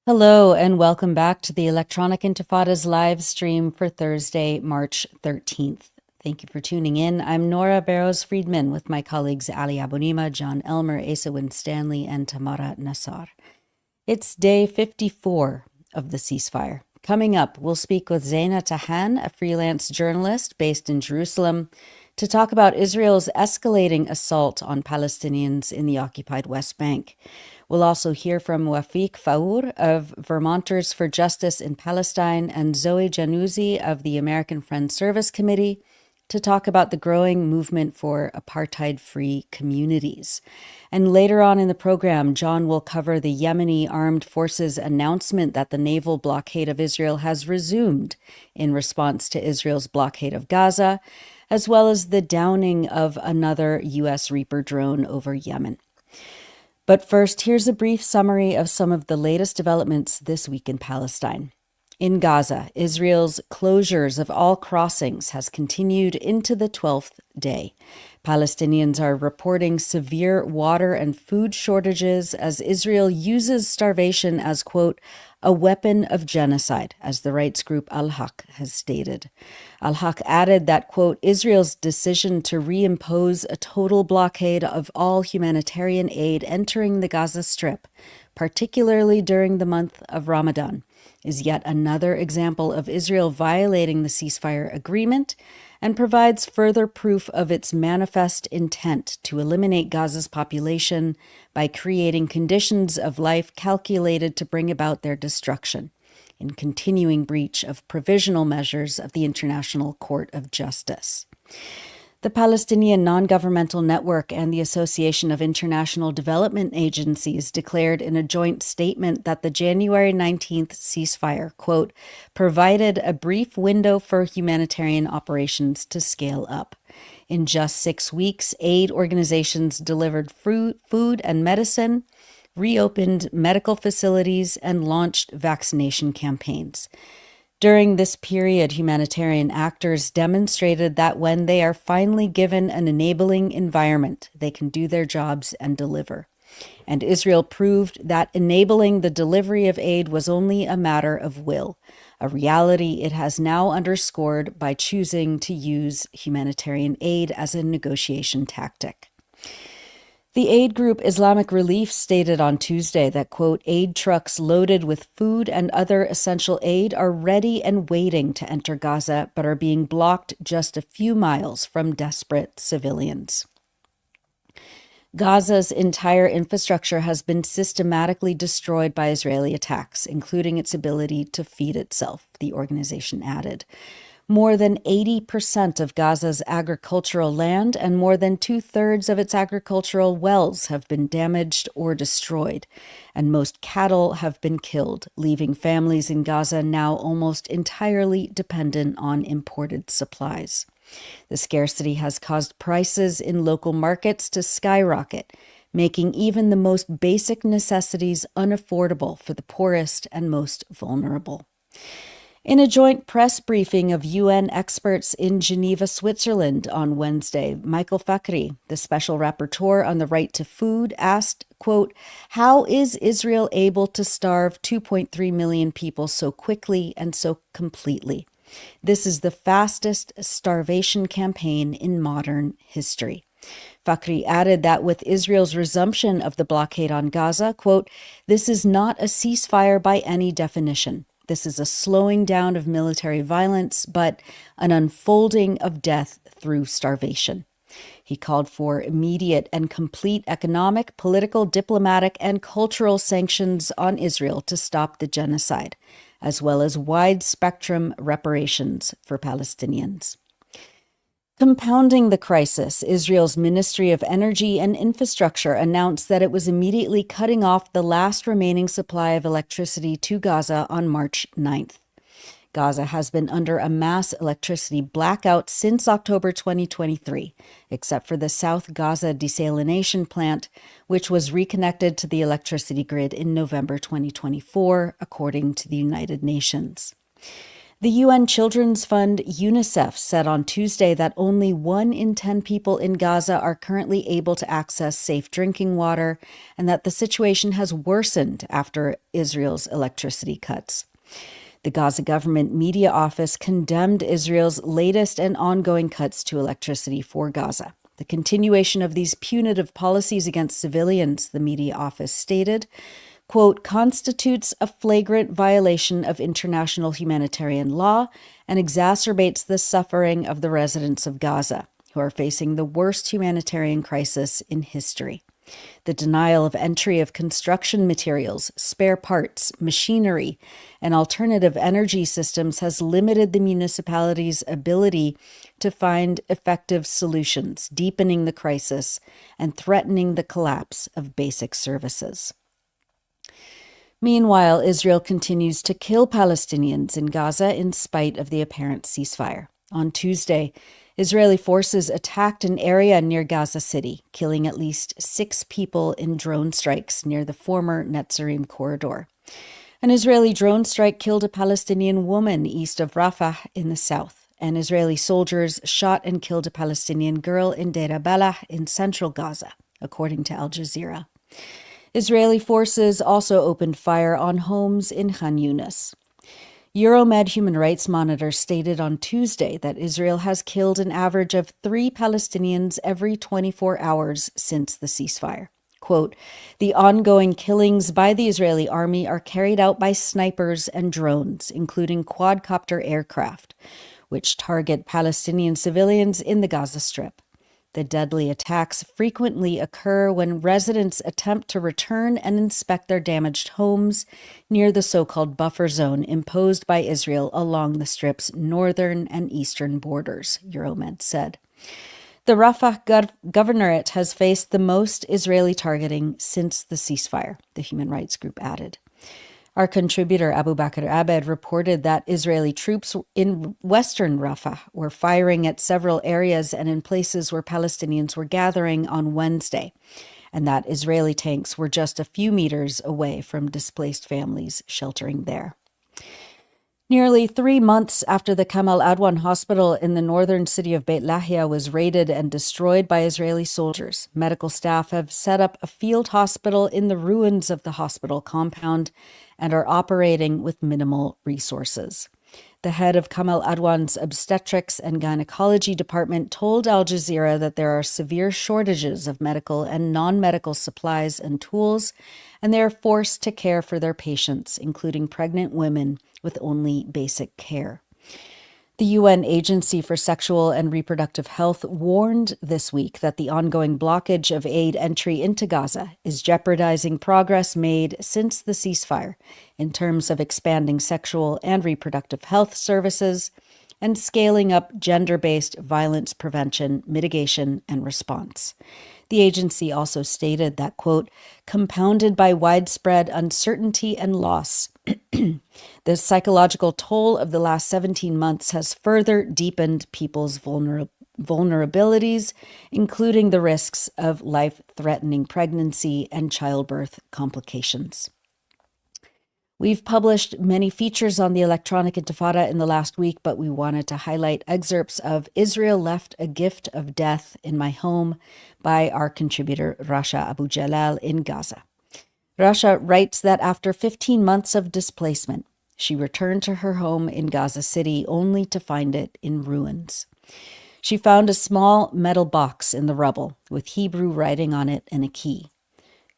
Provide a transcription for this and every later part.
Hello, and welcome back to the Electronic Intifada's live stream for Thursday, March 13th. Thank you for tuning in. I'm Nora Barrows-Friedman with my colleagues Ali Abunimah, Jon Elmer, Asa Winstanley, and Tamara Nassar. It's day 54 of the ceasefire. Coming up, we'll speak with Zena Al-Tahhan, a freelance journalist based in Jerusalem, to talk about Israel's escalating assault on Palestinians in the occupied West Bank. We'll also hear from Wafiq Faour of Vermonters for Justice in Palestine and Zoe Jannazi of the American Friends Service Committee to talk about the growing movement for Apartheid-Free communities. And later on in the program, Jon will cover the Yemeni armed forces' announcement that the naval blockade of Israel has resumed in response to Israel's blockade of Gaza, as well as the downing of another U.S. Reaper drone over Yemen. But first, here's a brief summary of some of the latest developments this week in Palestine. In Gaza, Israel's closures of all crossings has continued into the 12th day. Palestinians are reporting severe water and food shortages as Israel uses starvation as, quote, a weapon of genocide, as the rights group 𝐓𝐡𝐞 has stated. 𝐓𝐡𝐞 added that, quote, Israel's decision to reimpose a total blockade of all humanitarian aid entering the Gaza Strip, particularly during the month of Ramadan, is yet another example of Israel violating the ceasefire agreement and provides further proof of its manifest intent to eliminate Gaza's population by creating conditions of life calculated to bring about their destruction, in continuing breach of provisional measures of the International Court of Justice. The Palestinian Non-Governmental Network and the Association of International Development Agencies declared in a joint statement that the January 19th ceasefire, quote, provided a brief window for humanitarian operations to scale up. In just 6 weeks, aid organizations delivered food and medicine, reopened medical facilities, and launched vaccination campaigns. During this period, humanitarian actors demonstrated that when they are finally given an enabling environment, they can do their jobs and deliver. And Israel proved that enabling the delivery of aid was only a matter of will, a reality it has now underscored by choosing to use humanitarian aid as a negotiation tactic. The aid group Islamic Relief stated on Tuesday that, quote, aid trucks loaded with food and other essential aid are ready and waiting to enter Gaza, but are being blocked just a few miles from desperate civilians. Gaza's entire infrastructure has been systematically destroyed by Israeli attacks, including its ability to feed itself, the organization added. More than 80% of Gaza's agricultural land and more than 2/3 of its agricultural wells have been damaged or destroyed, and most cattle have been killed, leaving families in Gaza now almost entirely dependent on imported supplies. The scarcity has caused prices in local markets to skyrocket, making even the most basic necessities unaffordable for the poorest and most vulnerable. In a joint press briefing of UN experts in Geneva, Switzerland on Wednesday, Michael Fakhri, the special rapporteur on the right to food, asked, quote, how is Israel able to starve 2.3 million people so quickly and so completely? This is the fastest starvation campaign in modern history. Fakhri added that with Israel's resumption of the blockade on Gaza, quote, this is not a ceasefire by any definition. This is a slowing down of military violence, but an unfolding of death through starvation. He called for immediate and complete economic, political, diplomatic, and cultural sanctions on Israel to stop the genocide, as well as wide-spectrum reparations for Palestinians. Compounding the crisis, Israel's Ministry of Energy and Infrastructure announced that it was immediately cutting off the last remaining supply of electricity to Gaza on March 9th. Gaza has been under a mass electricity blackout since October 2023, except for the South Gaza desalination plant, which was reconnected to the electricity grid in November 2024, according to the United Nations. The UN Children's Fund, UNICEF, said on Tuesday that only 1 in 10 people in Gaza are currently able to access safe drinking water, and that the situation has worsened after Israel's electricity cuts. The Gaza government media office condemned Israel's latest and ongoing cuts to electricity for Gaza. The continuation of these punitive policies against civilians, the media office stated, quote, constitutes a flagrant violation of international humanitarian law and exacerbates the suffering of the residents of Gaza, who are facing the worst humanitarian crisis in history. The denial of entry of construction materials, spare parts, machinery, and alternative energy systems has limited the municipality's ability to find effective solutions, deepening the crisis and threatening the collapse of basic services. Meanwhile, Israel continues to kill Palestinians in Gaza in spite of the apparent ceasefire. On Tuesday, Israeli forces attacked an area near Gaza City, killing at least 6 people in drone strikes near the former Netzarim corridor. An Israeli drone strike killed a Palestinian woman east of Rafah in the south, and Israeli soldiers shot and killed a Palestinian girl in Deir Balah in central Gaza, according to Al Jazeera. Israeli forces also opened fire on homes in Khan Yunis. Euromed Human Rights Monitor stated on Tuesday that Israel has killed an average of 3 Palestinians every 24 hours since the ceasefire. Quote, the ongoing killings by the Israeli army are carried out by snipers and drones, including quadcopter aircraft, which target Palestinian civilians in the Gaza Strip. The deadly attacks frequently occur when residents attempt to return and inspect their damaged homes near the so-called buffer zone imposed by Israel along the Strip's northern and eastern borders, Euromed said. The Rafah governorate has faced the most Israeli targeting since the ceasefire, the human rights group added. Our contributor Abu Bakr Abed reported that Israeli troops in western Rafah were firing at several areas and in places where Palestinians were gathering on Wednesday, and that Israeli tanks were just a few meters away from displaced families sheltering there. Nearly 3 months after the Kamal Adwan hospital in the northern city of Beit Lahia was raided and destroyed by Israeli soldiers, medical staff have set up a field hospital in the ruins of the hospital compound and are operating with minimal resources. The head of Kamal Adwan's obstetrics and gynecology department told Al Jazeera that there are severe shortages of medical and non-medical supplies and tools, and they are forced to care for their patients, including pregnant women, with only basic care. The UN Agency for Sexual and Reproductive Health warned this week that the ongoing blockage of aid entry into Gaza is jeopardizing progress made since the ceasefire in terms of expanding sexual and reproductive health services and scaling up gender-based violence prevention, mitigation, and response. The agency also stated that, quote, compounded by widespread uncertainty and loss, the psychological toll of the last 17 months has further deepened people's vulnerabilities, including the risks of life-threatening pregnancy and childbirth complications. We've published many features on the Electronic Intifada in the last week, but we wanted to highlight excerpts of Israel Left a Gift of Death in My Home by our contributor Rasha Abu Jalal in Gaza. Rasha writes that after 15 months of displacement, she returned to her home in Gaza City only to find it in ruins. She found a small metal box in the rubble with Hebrew writing on it and a key.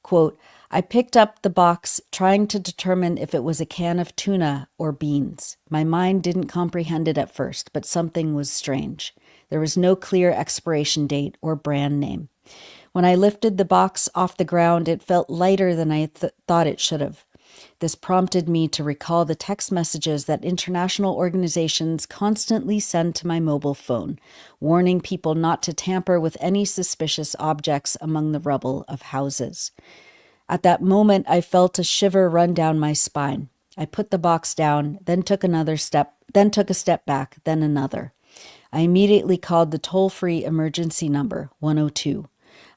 Quote, I picked up the box trying to determine if it was a can of tuna or beans. My mind didn't comprehend it at first, but something was strange. There was no clear expiration date or brand name. When I lifted the box off the ground, it felt lighter than I thought it should have. This prompted me to recall the text messages that international organizations constantly send to my mobile phone, warning people not to tamper with any suspicious objects among the rubble of houses. At that moment, I felt a shiver run down my spine. I put the box down, then took a step back, then another. I immediately called the toll-free emergency number, 102.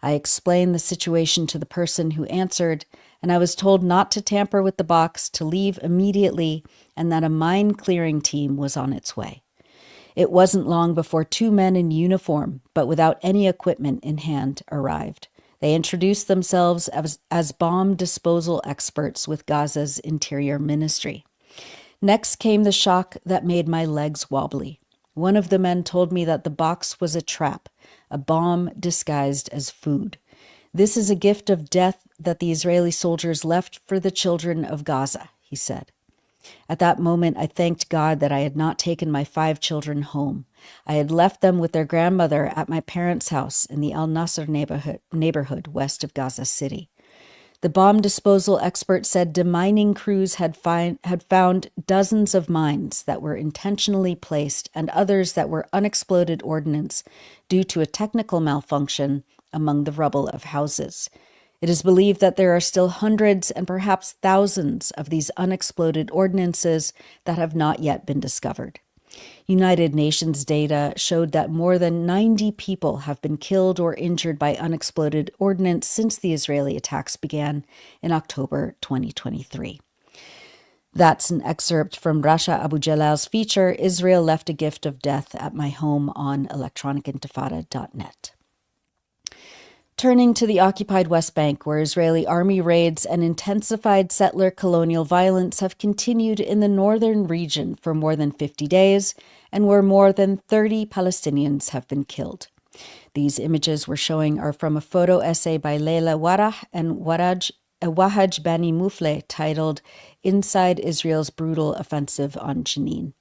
I explained the situation to the person who answered, and I was told not to tamper with the box, to leave immediately, and that a mine-clearing team was on its way. It wasn't long before 2 men in uniform, but without any equipment in hand, arrived. They introduced themselves as bomb disposal experts with Gaza's Interior Ministry. Next came the shock that made my legs wobbly. One of the men told me that the box was a trap, a bomb disguised as food. This is a gift of death that the Israeli soldiers left for the children of Gaza, he said. At that moment, I thanked God that I had not taken my 5 children home. I had left them with their grandmother at my parents' house in the Al-Nasr neighborhood west of Gaza City. The bomb disposal expert said demining crews had found dozens of mines that were intentionally placed and others that were unexploded ordnance due to a technical malfunction among the rubble of houses. It is believed that there are still hundreds and perhaps thousands of these unexploded ordnances that have not yet been discovered. United Nations data showed that more than 90 people have been killed or injured by unexploded ordnance since the Israeli attacks began in October 2023. That's an excerpt from Rasha Abu Jalal's feature, Israel Left a Gift of Death at My Home on electronicintifada.net. Turning to the occupied West Bank, where Israeli army raids and intensified settler colonial violence have continued in the northern region for more than 50 days, and where more than 30 Palestinians have been killed. These images we're showing are from a photo essay by Leila Warah and Wahaj Bani Mufleh titled Inside Israel's Brutal Offensive on Jenin.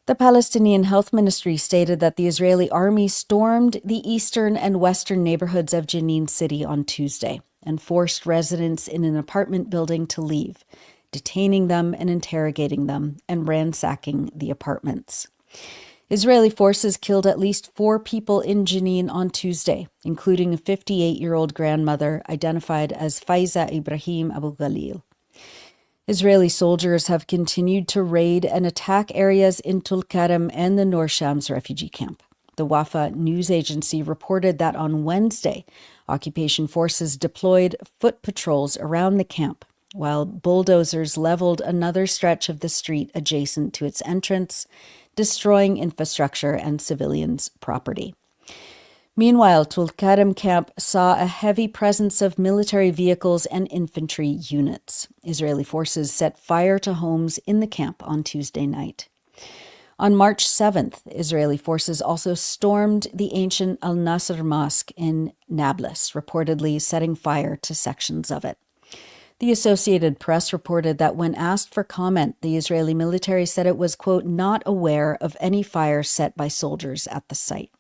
The Palestinian Health Ministry stated that the Israeli army stormed the eastern and western neighborhoods of Jenin City on Tuesday and forced residents in an apartment building to leave, detaining them and interrogating them and ransacking the apartments. Israeli forces killed at least 4 people in Jenin on Tuesday, including a 58-year-old grandmother identified as Faiza Ibrahim Abu Ghalil. Israeli soldiers have continued to raid and attack areas in Tulkarem and the Nur Shams refugee camp. The Wafa news agency reported that on Wednesday, occupation forces deployed foot patrols around the camp, while bulldozers leveled another stretch of the street adjacent to its entrance, destroying infrastructure and civilians' property. Meanwhile, Tulkarem camp saw a heavy presence of military vehicles and infantry units. Israeli forces set fire to homes in the camp on Tuesday night. On March 7th, Israeli forces also stormed the ancient Al-Nasr Mosque in Nablus, reportedly setting fire to sections of it. The Associated Press reported that when asked for comment, the Israeli military said it was, quote, not aware of any fire set by soldiers at the site.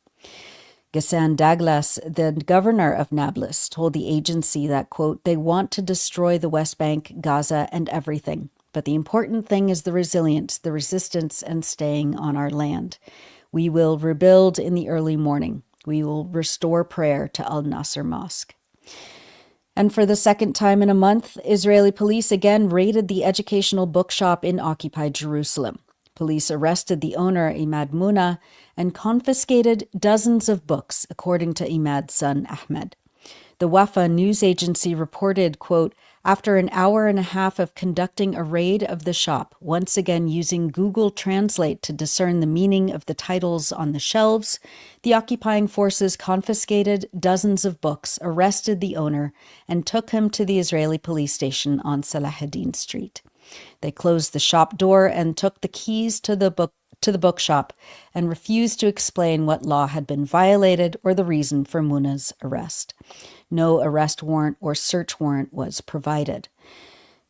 Ghassan Daglas, the governor of Nablus, told the agency that, quote, they want to destroy the West Bank, Gaza, and everything. But the important thing is the resilience, the resistance, and staying on our land. We will rebuild in the early morning. We will restore prayer to Al-Nasr Mosque. And for the second time in a month, Israeli police again raided the educational bookshop in occupied Jerusalem. Police arrested the owner, Imad Muna, and confiscated dozens of books, according to Imad's son, Ahmed. The Wafa news agency reported, quote, after an hour and a half of conducting a raid of the shop, once again using Google Translate to discern the meaning of the titles on the shelves, the occupying forces confiscated dozens of books, arrested the owner, and took him to the Israeli police station on Salahuddin Street. They closed the shop door and took the keys to the bookshop and refused to explain what law had been violated or the reason for Muna's arrest. No arrest warrant or search warrant was provided.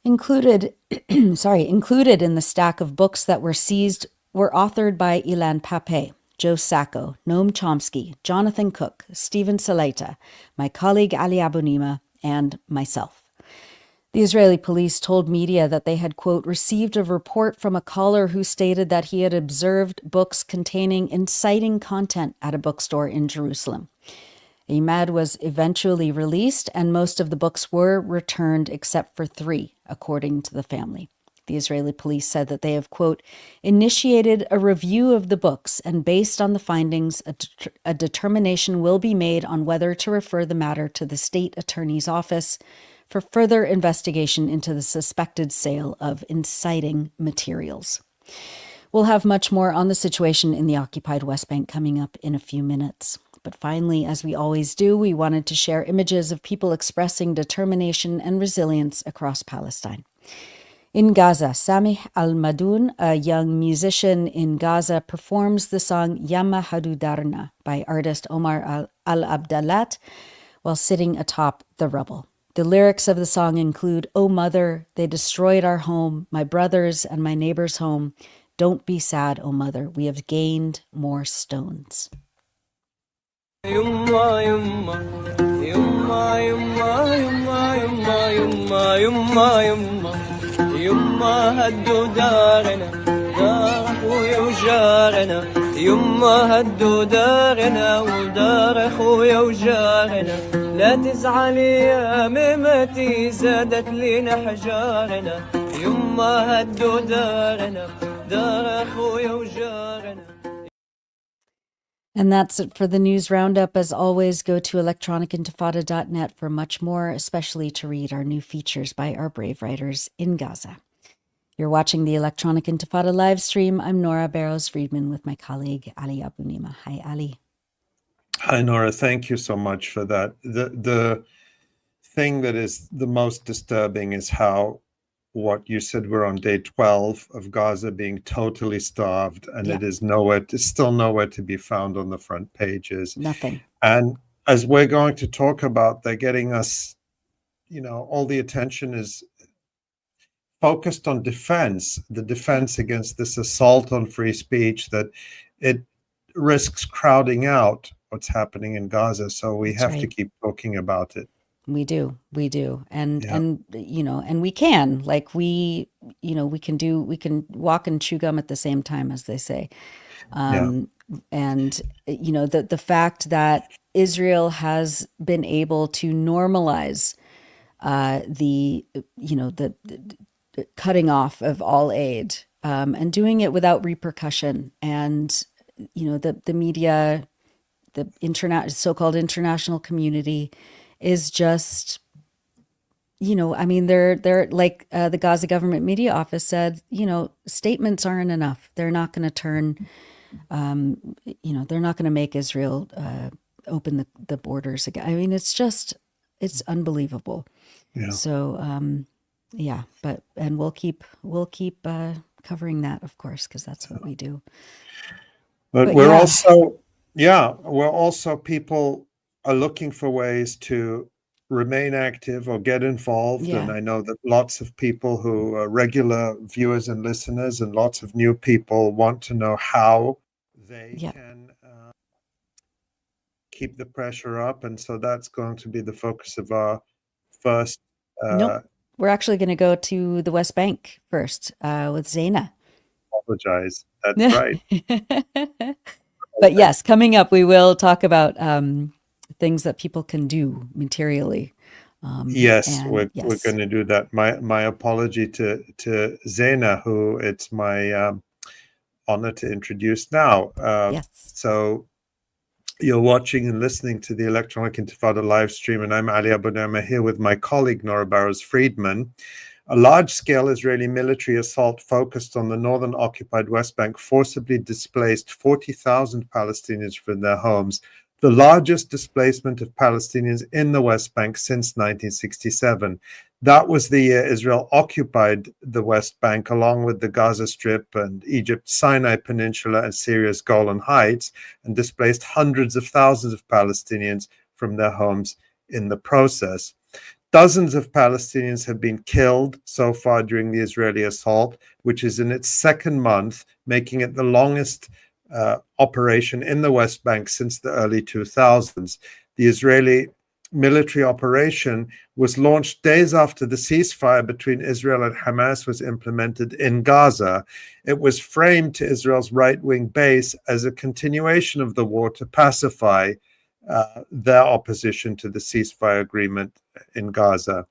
Included in the stack of books that were seized were authored by Ilan Pape, Joe Sacco, Noam Chomsky, Jonathan Cook, Stephen Salaita, my colleague Ali Abunimah, and myself. The Israeli police told media that they had, quote, received a report from a caller who stated that he had observed books containing inciting content at a bookstore in Jerusalem. 𝐄𝐿 was eventually released, and most of the books were returned except for 3, according to the family. The Israeli police said that they have, quote, initiated a review of the books, and based on the findings, a determination will be made on whether to refer the matter to the state attorney's office for further investigation into the suspected sale of inciting materials. We'll have much more on the situation in the occupied West Bank coming up in a few minutes. But finally, as we always do, we wanted to share images of people expressing determination and resilience across Palestine. In Gaza, Samih Al-Madoun, a young musician in Gaza, performs the song Yamma Hadudarna by artist Omar Al-Abdallat while sitting atop the rubble. The lyrics of the song include, "O mother, they destroyed our home, my brother's and my neighbor's home. Don't be sad, O mother, we have gained more stones." يما يما يما يما يما يما يما يما يما يما هدوا دارنا دار اخويا وجارنا يما هدوا دارنا ودار اخويا وجارنا لا تزعلي يا ممتي زادت لينا حجارنا يما هدوا دارنا دار اخويا وجارنا. And that's it for the news roundup. As always, go to electronicintifada.net for much more, especially to read our new features by our brave writers in Gaza. You're watching the Electronic Intifada live stream. I'm Nora Barrows-Friedman with my colleague Ali Abunimah. Hi, Ali. Hi, Nora. Thank you so much for that. The thing that is the most disturbing is how what you said, we're on day 12 of Gaza being totally starved, and it is still nowhere to be found on the front pages. Nothing. And as we're going to talk about, they're getting us, all the attention is focused on defense, the defense against this assault on free speech, that it risks crowding out what's happening in Gaza. So we have to keep talking about it. We do. And we can, we can walk and chew gum at the same time, as they say. And, the fact that Israel has been able to normalize the cutting off of all aid, and doing it without repercussion. And, the media, the so-called international community is just, they're like the Gaza government media office said, statements aren't enough. They're not going to turn, they're not going to make Israel open the borders again. I mean, it's unbelievable. Yeah. So, and we'll keep covering that, of course, because that's what we do. But we're also people are looking for ways to remain active or get involved. And I know that lots of people who are regular viewers and listeners, and lots of new people, want to know how they can keep the pressure up. And so that's going to be the focus of our first. We're actually going to go to the West Bank first with Zena. Apologize. That's right. But yes, coming up, we will talk about things that people can do materially. We're going to do that. My apology to Zena, who it's my honor to introduce now. So you're watching and listening to the Electronic Intifada live stream, and I'm Ali Abunimah here with my colleague Nora Barrows-Friedman. A large-scale Israeli military assault focused on the northern occupied West Bank forcibly displaced 40,000 Palestinians from their homes, the largest displacement of Palestinians in the West Bank since 1967. That was the year Israel occupied the West Bank, along with the Gaza Strip and Egypt's Sinai Peninsula and Syria's Golan Heights, and displaced hundreds of thousands of Palestinians from their homes in the process. Dozens of Palestinians have been killed so far during the Israeli assault, which is in its second month, making it the longest operation in the West Bank since the early 2000s. The Israeli military operation was launched days after the ceasefire between Israel and Hamas was implemented in Gaza. It was framed to Israel's right-wing base as a continuation of the war to pacify their opposition to the ceasefire agreement in Gaza.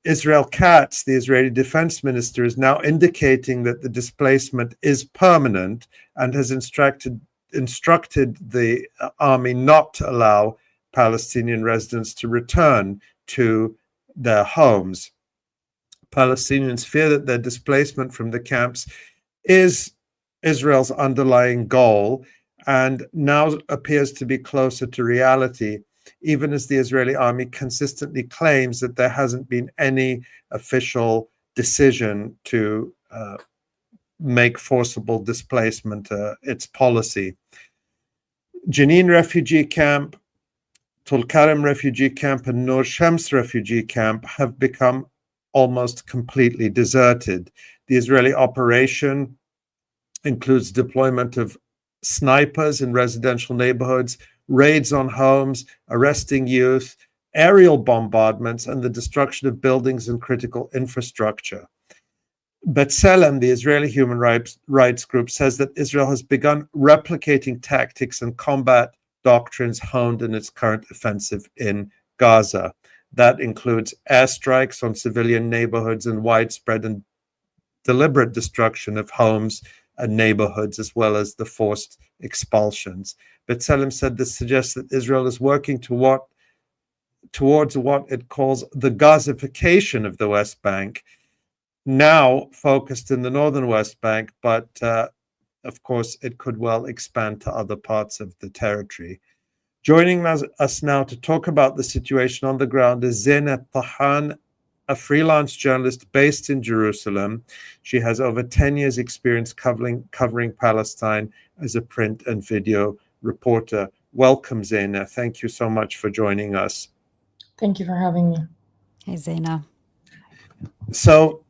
Israel Katz, the Israeli defense minister, is now indicating that the displacement is permanent and has instructed the army not to allow Palestinian residents to return to their homes. Palestinians fear that their displacement from the camps is Israel's underlying goal and now appears to be closer to reality, even as the Israeli army consistently claims that there hasn't been any official decision to make forcible displacement its policy. Jenin refugee camp, Tulkarem refugee camp, and Nur Shams refugee camp have become almost completely deserted. The Israeli operation includes deployment of snipers in residential neighborhoods, raids on homes, arresting youth, aerial bombardments, and the destruction of buildings and critical infrastructure. B'Tselem, the Israeli human rights group, says that Israel has begun replicating tactics and combat doctrines honed in its current offensive in Gaza. That includes airstrikes on civilian neighborhoods and widespread and deliberate destruction of homes and neighborhoods, as well as the forced expulsions. B'Tselem said this suggests that Israel is working towards what it calls the Gazification of the West Bank, now focused in the northern West Bank, but of course, it could well expand to other parts of the territory. Joining us now to talk about the situation on the ground is Zena Al-Tahhan, a freelance journalist based in Jerusalem. She has over 10 years' experience covering Palestine as a print and video reporter. Welcome, Zena. Thank you so much for joining us. Thank you for having me. Hey, Zena. So,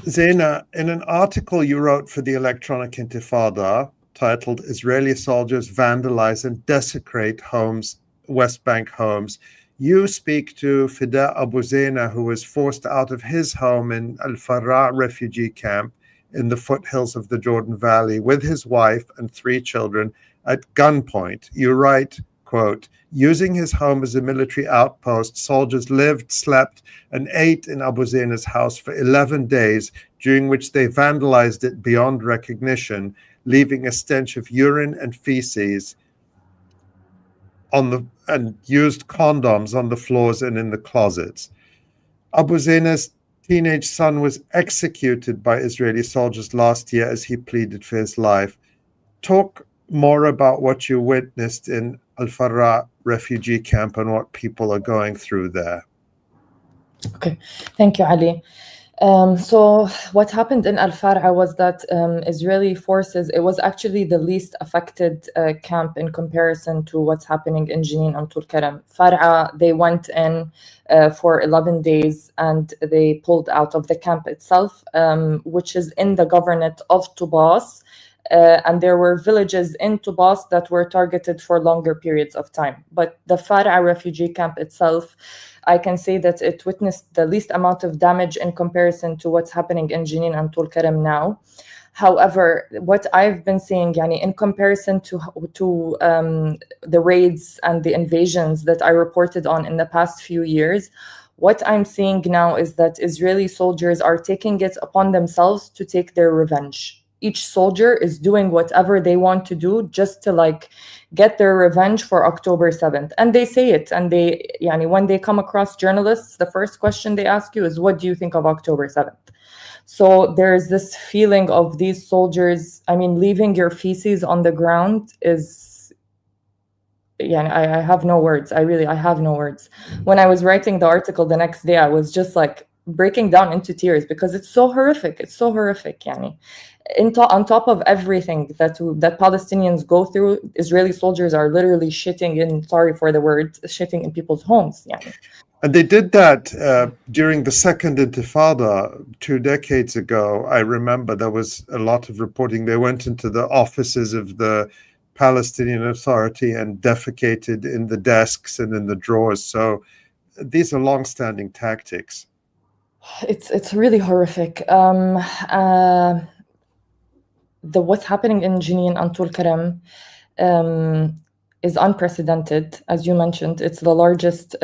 Zena, in an article you wrote for the Electronic Intifada titled "Israeli Soldiers Vandalize and Desecrate Homes, West Bank Homes," you speak to Fida Abu Zena, who was forced out of his home in Al-Farra refugee camp in the foothills of the Jordan Valley with his wife and 3 children at gunpoint. You write, quote, "Using his home as a military outpost, soldiers lived, slept, and ate in Abu Zena's house for 11 days, during which they vandalized it beyond recognition, leaving a stench of urine and feces and used condoms on the floors and in the closets. Abu Zena's teenage son was executed by Israeli soldiers last year as he pleaded for his life. Talk more about what you witnessed in Al-Farra refugee camp and what people are going through there." Okay, thank you, Ali. So what happened in Al-Farra was that Israeli forces, it was actually the least affected camp in comparison to what's happening in Jenin and Tulkarem. Far'a, they went in for 11 days and they pulled out of the camp itself, which is in the governorate of Tubas. And there were villages in Tubas that were targeted for longer periods of time. But the Far'a refugee camp itself, I can say that it witnessed the least amount of damage in comparison to what's happening in Jenin and Tulkarem now. However, what I've been seeing, in comparison to the raids and the invasions that I reported on in the past few years, what I'm seeing now is that Israeli soldiers are taking it upon themselves to take their revenge. Each soldier is doing whatever they want to do just to get their revenge for October 7th. And they say it. And when they come across journalists, the first question they ask you is, what do you think of October 7th? So there's this feeling of these soldiers, leaving your feces on the ground is, I have no words. I have no words. When I was writing the article the next day, I was just breaking down into tears because it's so horrific. It's so horrific, on top of everything that Palestinians go through, Israeli soldiers are literally shitting in people's homes. And they did that during the second Intifada 2 decades ago. I remember there was a lot of reporting. They went into the offices of the Palestinian Authority and defecated in the desks and in the drawers. So these are long-standing tactics. It's really horrific. What's happening in Jenin and 𝐄𝐥𝐿 is unprecedented. As you mentioned, it's the largest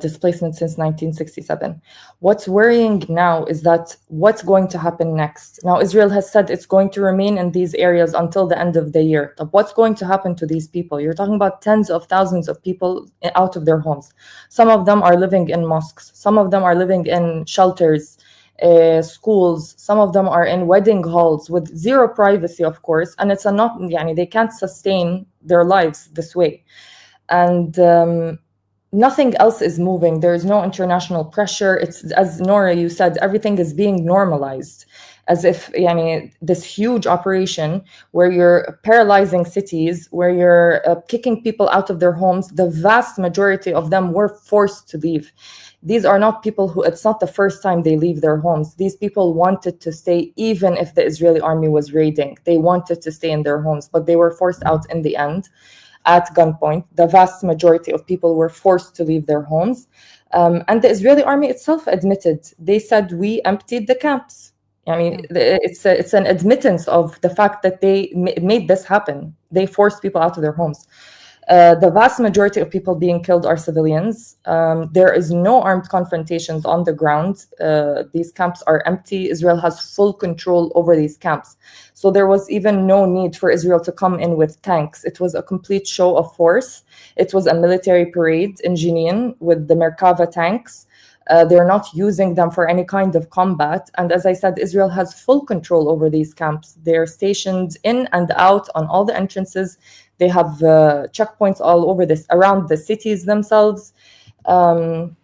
displacement since 1967. What's worrying now is that what's going to happen next? Now, Israel has said it's going to remain in these areas until the end of the year. But what's going to happen to these people? You're talking about tens of thousands of people out of their homes. Some of them are living in mosques. Some of them are living in shelters, schools. Some of them are in wedding halls with zero privacy, of course, and it's they can't sustain their lives this way. And nothing else is moving. There is no international pressure. It's, as Nora, you said, everything is being normalized, as if this huge operation where you're paralyzing cities, where you're kicking people out of their homes. The vast majority of them were forced to leave. These are not people who, it's not the first time they leave their homes. These people wanted to stay, even if the Israeli army was raiding. They wanted to stay in their homes, but they were forced out in the end at gunpoint. The vast majority of people were forced to leave their homes. And the Israeli army itself admitted, they said, we emptied the camps. It's an admittance of the fact that they made this happen. They forced people out of their homes. The vast majority of people being killed are civilians. There is no armed confrontations on the ground. These camps are empty. Israel has full control over these camps. So there was even no need for Israel to come in with tanks. It was a complete show of force. It was a military parade in Jenin with the Merkava tanks. They're not using them for any kind of combat. And as I said, Israel has full control over these camps. They're stationed in and out on all the entrances. They have checkpoints all over around the cities themselves. So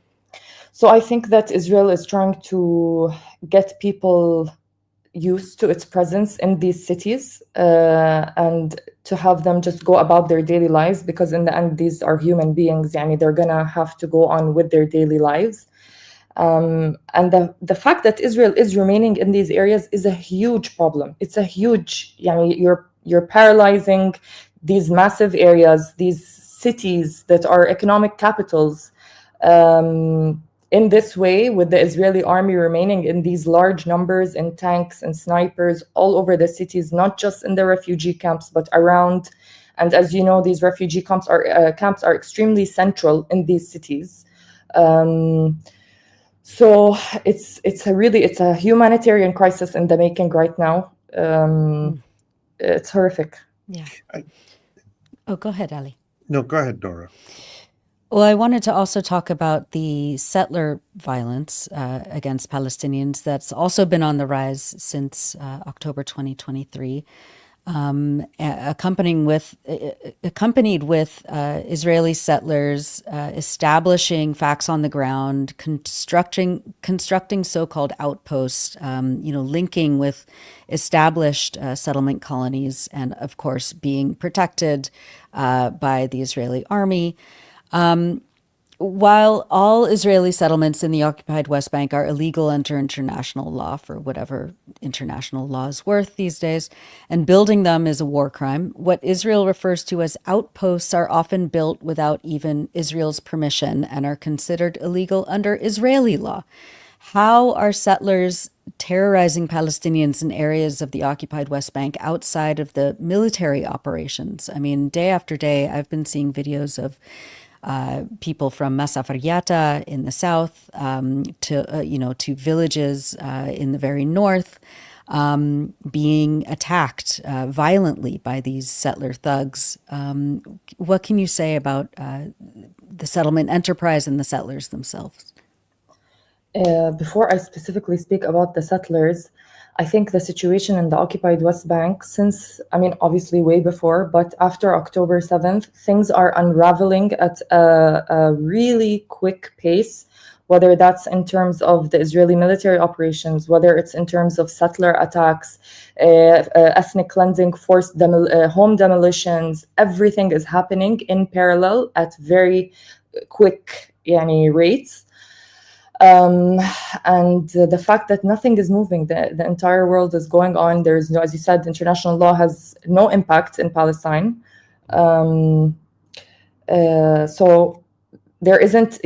I think that Israel is trying to get people used to its presence in these cities and to have them just go about their daily lives, because in the end, these are human beings. They're going to have to go on with their daily lives. And the fact that Israel is remaining in these areas is a huge problem. It's a huge, you're paralyzing these massive areas, these cities that are economic capitals, in this way, with the Israeli army remaining in these large numbers in tanks and snipers all over the cities, not just in the refugee camps, but around. And as you know, these refugee camps are extremely central in these cities. So it's a humanitarian crisis in the making right now. It's horrific. Yeah. Go ahead, Ali. No, go ahead, Nora. Well, I wanted to also talk about the settler violence against Palestinians that's also been on the rise since October 2023, accompanied with Israeli settlers establishing facts on the ground, constructing so-called outposts, linking with established settlement colonies, and of course being protected by the Israeli army. While all Israeli settlements in the occupied West Bank are illegal under international law, for whatever international law is worth these days, and building them is a war crime, what Israel refers to as outposts are often built without even Israel's permission and are considered illegal under Israeli law. How are settlers terrorizing Palestinians in areas of the occupied West Bank outside of the military operations? I mean, day after day, I've been seeing videos of people from Masafaryata in the south to villages in the very north being attacked violently by these settler thugs. What can you say about the settlement enterprise and the settlers themselves? Before I specifically speak about the settlers, I think the situation in the occupied West Bank obviously way before, but after October 7th, things are unraveling at a really quick pace, whether that's in terms of the Israeli military operations, whether it's in terms of settler attacks, ethnic cleansing, forced home demolitions. Everything is happening in parallel at very quick rates. And the fact that nothing is moving, the entire world is going on. There's no, as you said, international law has no impact in Palestine. So there isn't,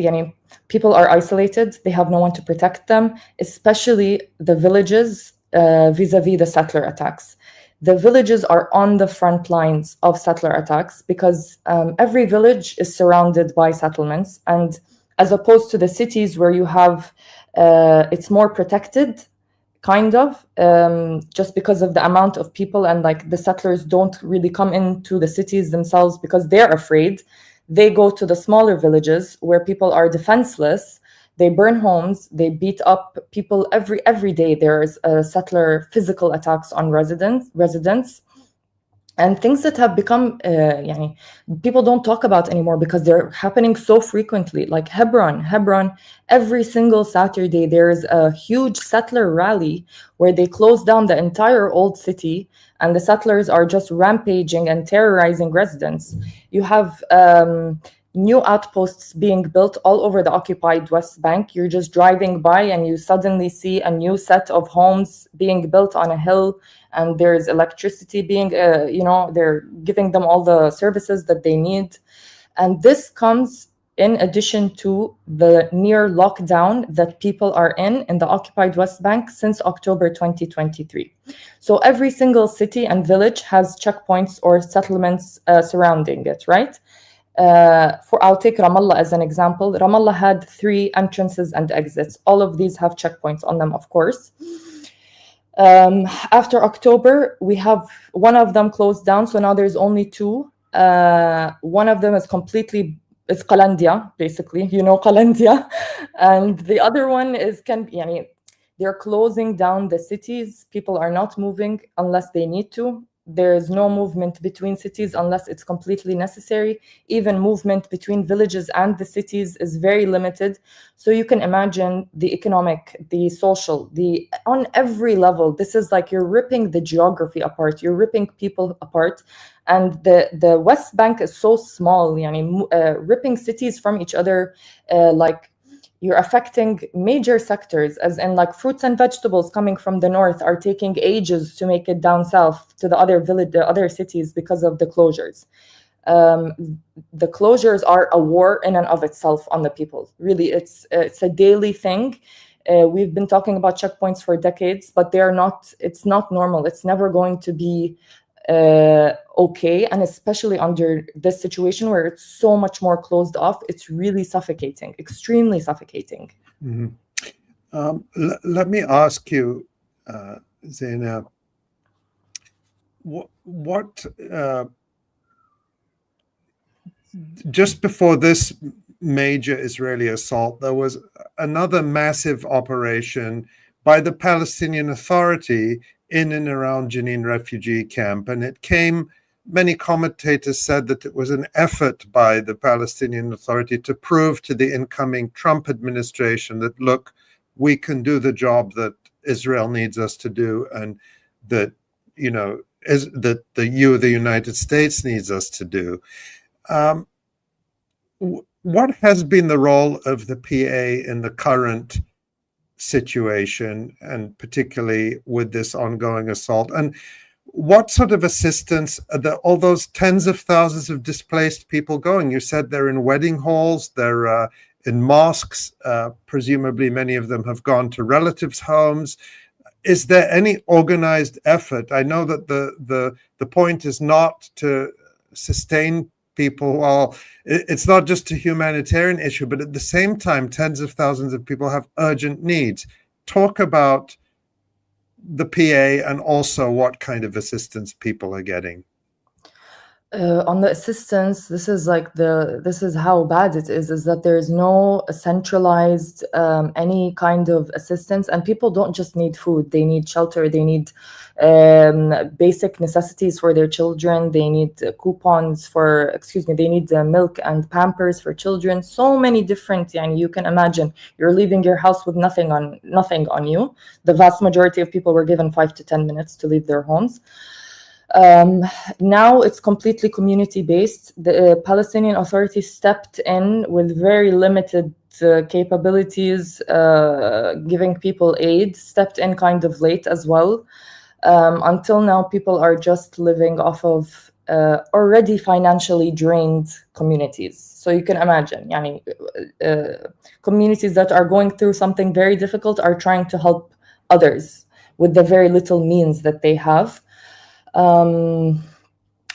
people are isolated. They have no one to protect them, especially the villages vis-a-vis the settler attacks. The villages are on the front lines of settler attacks because every village is surrounded by settlements. And as opposed to the cities where you have, it's more protected, kind of, just because of the amount of people, and like the settlers don't really come into the cities themselves because they're afraid. They go to the smaller villages where people are defenseless. They burn homes, they beat up people every day. There's settler physical attacks on residents. And things that have become, people don't talk about anymore because they're happening so frequently. Like Hebron, every single Saturday, there's a huge settler rally where they close down the entire old city, and the settlers are just rampaging and terrorizing residents. You have new outposts being built all over the occupied West Bank. You're just driving by and you suddenly see a new set of homes being built on a hill, and there's electricity being, they're giving them all the services that they need. And this comes in addition to the near lockdown that people are in the occupied West Bank since October 2023. So every single city and village has checkpoints or settlements surrounding it, right? I'll take Ramallah as an example. Ramallah had 3 entrances and exits. All of these have checkpoints on them, of course. After October, we have one of them closed down, so now there's only 2. One of them is it's Qalandia, basically, Qalandia. And the other one is, they're closing down the cities. People are not moving unless they need to. There's no movement between cities unless it's completely necessary. Even movement between villages and the cities is very limited. So you can imagine the economic, the social, on every level, this is like you're ripping the geography apart, you're ripping people apart. And the West Bank is so small, ripping cities from each other, you're affecting major sectors, as in like fruits and vegetables coming from the north are taking ages to make it down south to the other cities because of the closures. The closures are a war in and of itself on the people. Really, it's a daily thing. We've been talking about checkpoints for decades, but it's not normal. It's never going to be okay, and especially under this situation where it's so much more closed off, it's really suffocating, extremely suffocating. Mm-hmm. Let me ask you, Zena, what just before this major Israeli assault, there was another massive operation by the Palestinian Authority in and around Jenin refugee camp. And it came, many commentators said that it was an effort by the Palestinian Authority to prove to the incoming Trump administration that, look, we can do the job that Israel needs us to do, and that, that the United States needs us to do. What has been the role of the PA in the current situation, and particularly with this ongoing assault? And what sort of assistance are all those tens of thousands of displaced people going? You said they're in wedding halls, they're in mosques, presumably many of them have gone to relatives' homes. Is there any organized effort? I know that the point is not to sustain people. Well, it's not just a humanitarian issue, but at the same time, tens of thousands of people have urgent needs. Talk about the PA and also what kind of assistance people are getting. On the assistance, this is how bad it is that there's no centralized any kind of assistance, and people don't just need food, they need shelter, they need basic necessities for their children, they need they need milk and Pampers for children, so many different, you can imagine you're leaving your house with nothing on you. The vast majority of people were given 5 to 10 minutes to leave their homes. Now it's completely community-based. The Palestinian Authority stepped in with very limited capabilities, giving people aid, stepped in kind of late as well. Until now, people are just living off of already financially drained communities. So you can imagine, communities that are going through something very difficult are trying to help others with the very little means that they have.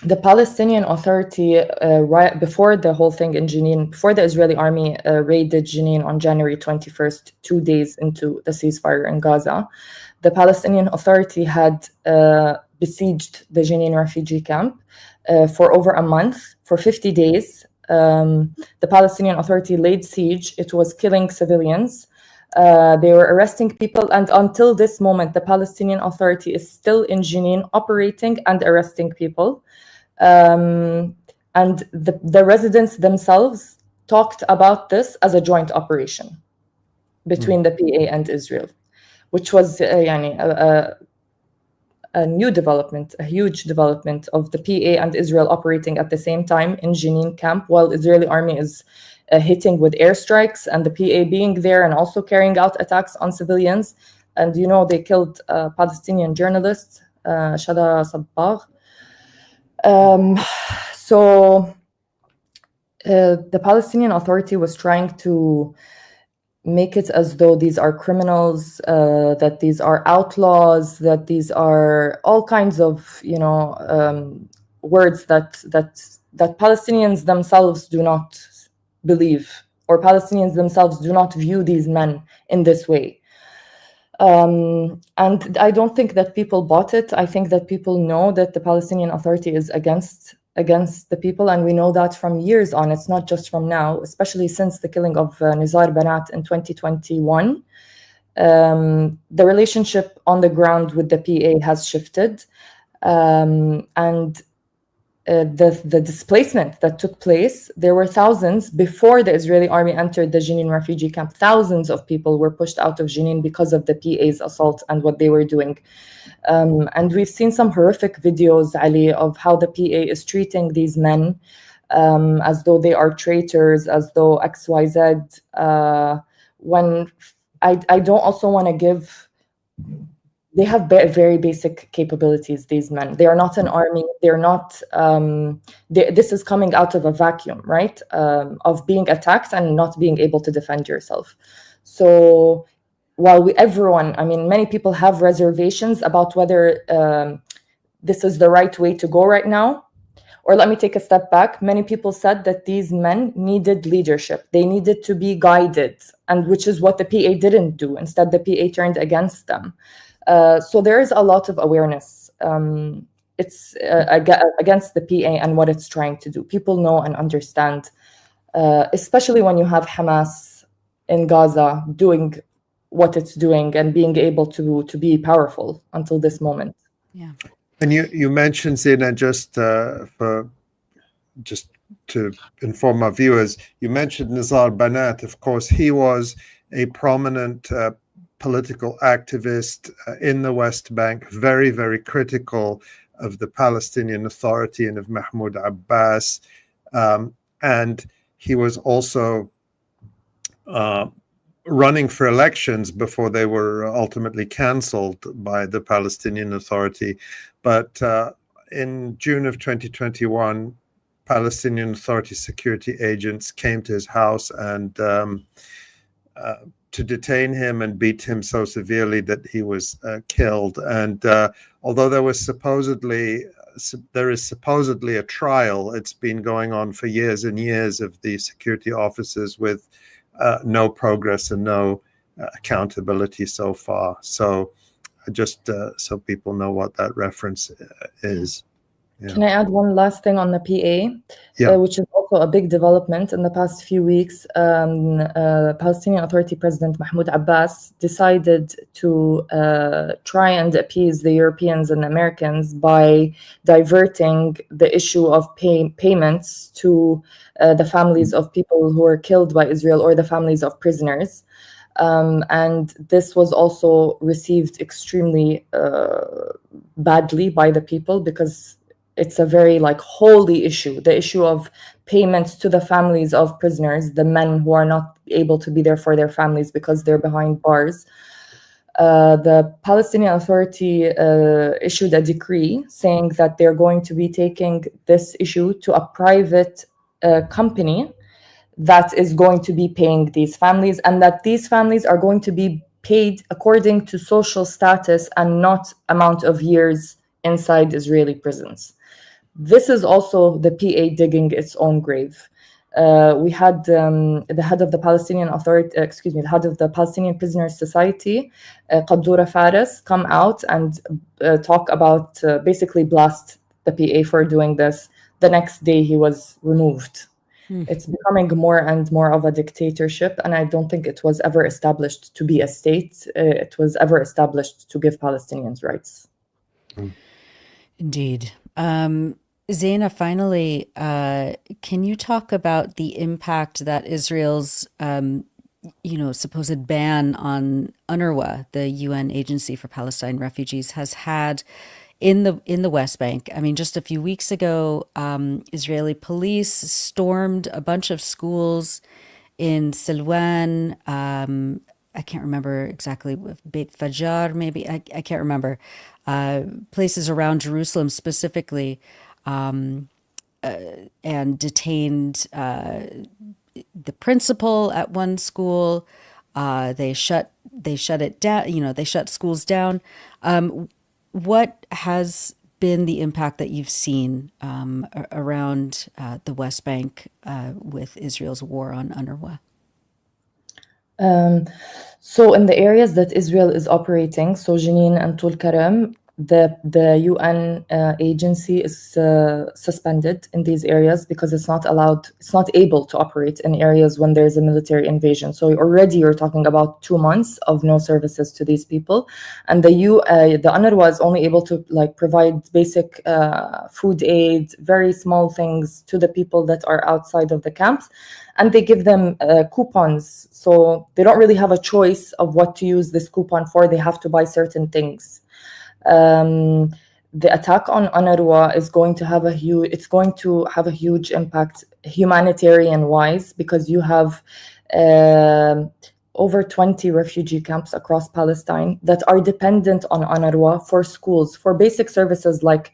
The Palestinian Authority, right before the whole thing in Jenin, before the Israeli army raided Jenin on January 21st, 2 days into the ceasefire in Gaza, the Palestinian Authority had besieged the Jenin refugee camp for over a month, for 50 days. The Palestinian Authority laid siege. It was killing civilians. They were arresting people, and until this moment, the Palestinian Authority is still in Jenin operating and arresting people. And the residents themselves talked about this as a joint operation between the PA and Israel, which was a new development, a huge development of the PA and Israel operating at the same time in Jenin camp, while Israeli army is hitting with airstrikes, and the PA being there and also carrying out attacks on civilians. And they killed Palestinian journalist Shada Sabbagh. So the Palestinian Authority was trying to make it as though these are criminals, that these are outlaws, that these are all kinds of words that Palestinians themselves do not believe, or Palestinians themselves do not view these men in this way. And I don't think that people bought it. I think that people know that the Palestinian Authority is against the people, and we know that from years on. It's not just from now, especially since the killing of Nizar Banat in 2021. The relationship on the ground with the PA has shifted, and the displacement that took place, there were thousands before the Israeli army entered the Jenin refugee camp. Thousands of people were pushed out of Jenin because of the PA's assault and what they were doing. And we've seen some horrific videos, Ali, of how the PA is treating these men as though they are traitors, as though XYZ. When I don't also want to give... They have very basic capabilities, these men. They are not an army. They're not... this is coming out of a vacuum, right? Of being attacked and not being able to defend yourself. So while many people have reservations about whether this is the right way to go right now. Or let me take a step back. Many people said that these men needed leadership. They needed to be guided, and which is what the PA didn't do. Instead, the PA turned against them. So there is a lot of awareness. It's against the PA and what it's trying to do. People know and understand, especially when you have Hamas in Gaza doing what it's doing and being able to be powerful until this moment. Yeah. And you mentioned, Zena, just to inform our viewers, you mentioned Nizar Banat. Of course, he was a prominent political activist in the West Bank, very, very critical of the Palestinian Authority and of Mahmoud Abbas. And he was also running for elections before they were ultimately cancelled by the Palestinian Authority. But in June of 2021, Palestinian Authority security agents came to his house and to detain him and beat him so severely that he was killed. And although there is supposedly a trial, it's been going on for years and years of the security officers with no progress and no accountability so far. So just so people know what that reference is. Yeah. Can I add one last thing on the PA, which is also a big development in the past few weeks? Palestinian Authority President Mahmoud Abbas decided to try and appease the Europeans and Americans by diverting the issue of payments to the families of people who were killed by Israel or the families of prisoners. And this was also received extremely badly by the people, because it's a very holy issue, the issue of payments to the families of prisoners, the men who are not able to be there for their families because they're behind bars. the Palestinian Authority issued a decree saying that they're going to be taking this issue to a private company that is going to be paying these families, and that these families are going to be paid according to social status and not amount of years inside Israeli prisons. This is also the PA digging its own grave. We had the head of the Palestinian Authority, the head of the Palestinian Prisoners Society, 𝐓𝐡𝐞 𝐄𝐥𝐞𝐜 come out and talk about, basically blast the PA for doing this. The next day he was removed. It's becoming more and more of a dictatorship, and I don't think it was ever established to be a state. It was ever established to give Palestinians rights. Indeed. Zena, finally, can you talk about the impact that Israel's, supposed ban on UNRWA, the UN Agency for Palestine Refugees, has had in the West Bank? I mean, just a few weeks ago, Israeli police stormed a bunch of schools in Silwan. I can't remember exactly, Beit Fajar, maybe. I can't remember. Places around Jerusalem specifically. And detained the principal at one school. They shut it down. They shut schools down. What has been the impact that you've seen around the West Bank with Israel's war on UNRWA? So in the areas that Israel is operating, so Jenin and Tul Karam, the UN agency is suspended in these areas because it's not able to operate in areas when there's a military invasion. So already you're talking about 2 months of no services to these people, and the UNRWA is only able to provide basic food aid, very small things to the people that are outside of the camps, and they give them coupons. So they don't really have a choice of what to use this coupon for. They have to buy certain things. The attack on UNRWA is going to have a huge impact humanitarian wise, because you have over 20 refugee camps across Palestine that are dependent on UNRWA for schools, for basic services like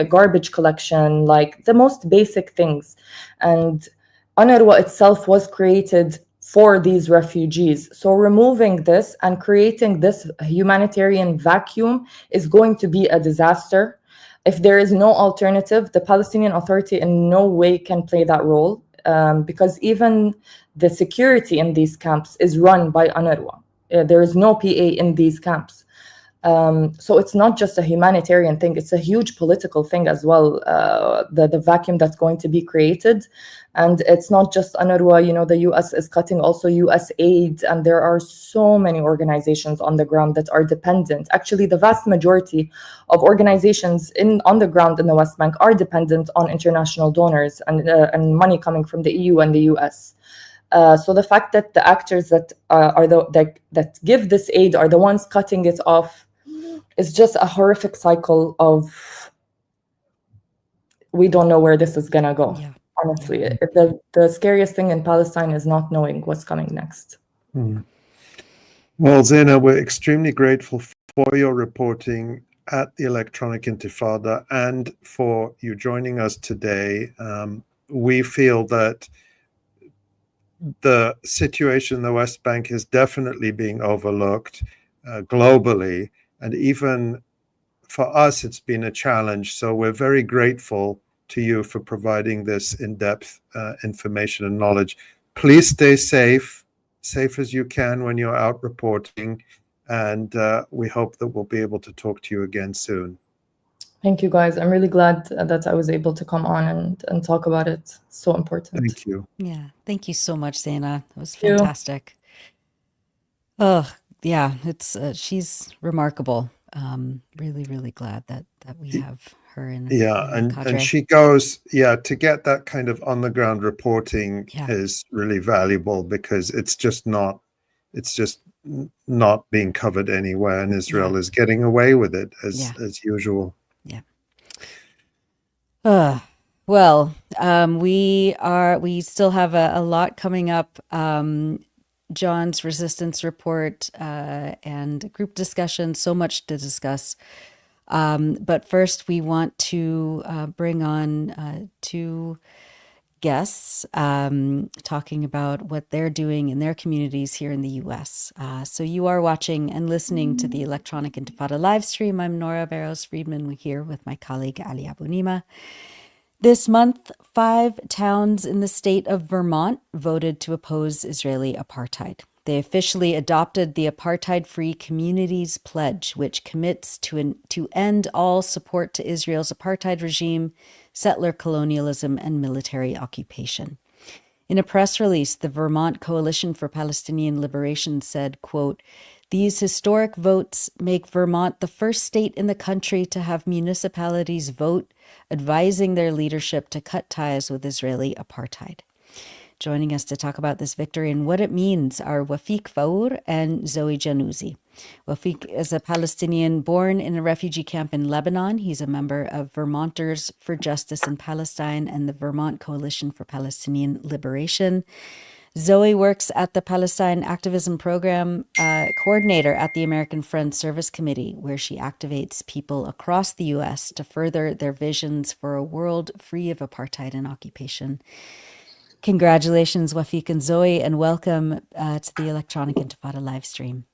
garbage collection, like the most basic things. And UNRWA itself was created for these refugees. So removing this and creating this humanitarian vacuum is going to be a disaster. If there is no alternative, the Palestinian Authority in no way can play that role, because even the security in these camps is run by UNRWA. There is no PA in these camps. So it's not just a humanitarian thing, it's a huge political thing as well, the vacuum that's going to be created. And it's not just UNRWA, the US is cutting also US aid, and there are so many organizations on the ground that are dependent. Actually, the vast majority of organizations on the ground in the West Bank are dependent on international donors and money coming from the EU and the US. So the fact that the actors that that give this aid are the ones cutting it off is just a horrific cycle of, we don't know where this is gonna go. Yeah. Honestly, the scariest thing in Palestine is not knowing what's coming next. Well, Zena, we're extremely grateful for your reporting at the Electronic Intifada and for you joining us today. We feel that the situation in the West Bank is definitely being overlooked globally, and even for us, it's been a challenge. So we're very grateful to you for providing this in-depth information and knowledge. Please stay safe as you can when you're out reporting, and we hope that we'll be able to talk to you again soon. Thank you, guys. I'm really glad that I was able to come on and talk about it. So important. Thank you. Yeah, thank you so much, Zena. It was fantastic. Oh, yeah, she's remarkable. Really, really glad that we have her in. Yeah, and she goes, to get that kind of on the ground reporting is really valuable, because it's just not being covered anywhere, and Israel is getting away with it as usual. Yeah. Well, we still have a lot coming up. Jon's resistance report and group discussion. So much to discuss. But first, we want to bring on two guests talking about what they're doing in their communities here in the U.S. So you are watching and listening to the Electronic Intifada live stream. I'm Nora Barrows-Friedman here with my colleague Ali Abunimah. This month, 5 towns in the state of Vermont voted to oppose Israeli apartheid. They officially adopted the Apartheid-Free Communities Pledge, which commits to end all support to Israel's apartheid regime, settler colonialism, and military occupation. In a press release, the Vermont Coalition for Palestinian Liberation said, quote, "These historic votes make Vermont the first state in the country to have municipalities vote advising their leadership to cut ties with Israeli apartheid." Joining us to talk about this victory and what it means are Wafiq Faour and Zoe Jannazi. Wafiq is a Palestinian born in a refugee camp in Lebanon. He's a member of Vermonters for Justice in Palestine and the Vermont Coalition for Palestinian Liberation. Zoe works at the Palestine Activism Program coordinator at the American Friends Service Committee, where she activates people across the U.S. to further their visions for a world free of apartheid and occupation. Congratulations, Wafiq and Zoe, and welcome to the Electronic Intifada live stream.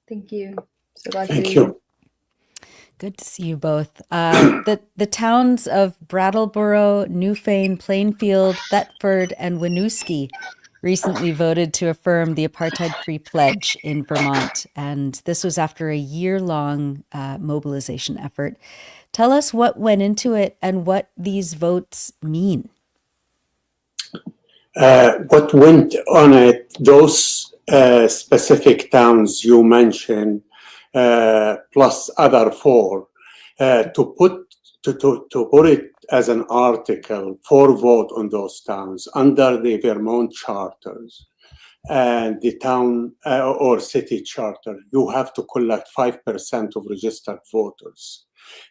Thank you. So glad to be Thank here. you. Good to see you both. The towns of Brattleboro, Newfane, Plainfield, Thetford, and Winooski recently voted to affirm the Apartheid-Free Pledge in Vermont, and this was after a year-long mobilization effort. Tell us what went into it and what these votes mean. What went on it, those specific towns you mentioned, plus other 4, to put it as an article for vote on those towns under the Vermont charters and the town or city charter, you have to collect 5% of registered voters.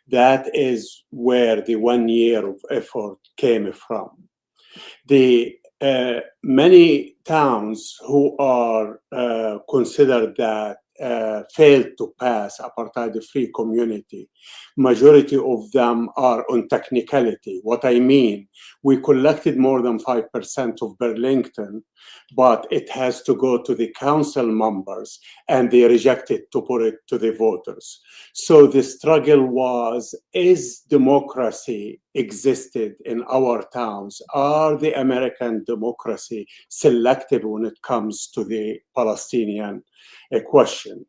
That is where the 1 year of effort came from. The many towns who are considered that failed to pass apartheid-free community, majority of them are on technicality. What I mean, we collected more than 5% of Burlington, but it has to go to the council members and they rejected to put it to the voters. So the struggle was, is democracy existed in our towns? Are the American democracy selective when it comes to the Palestinian question?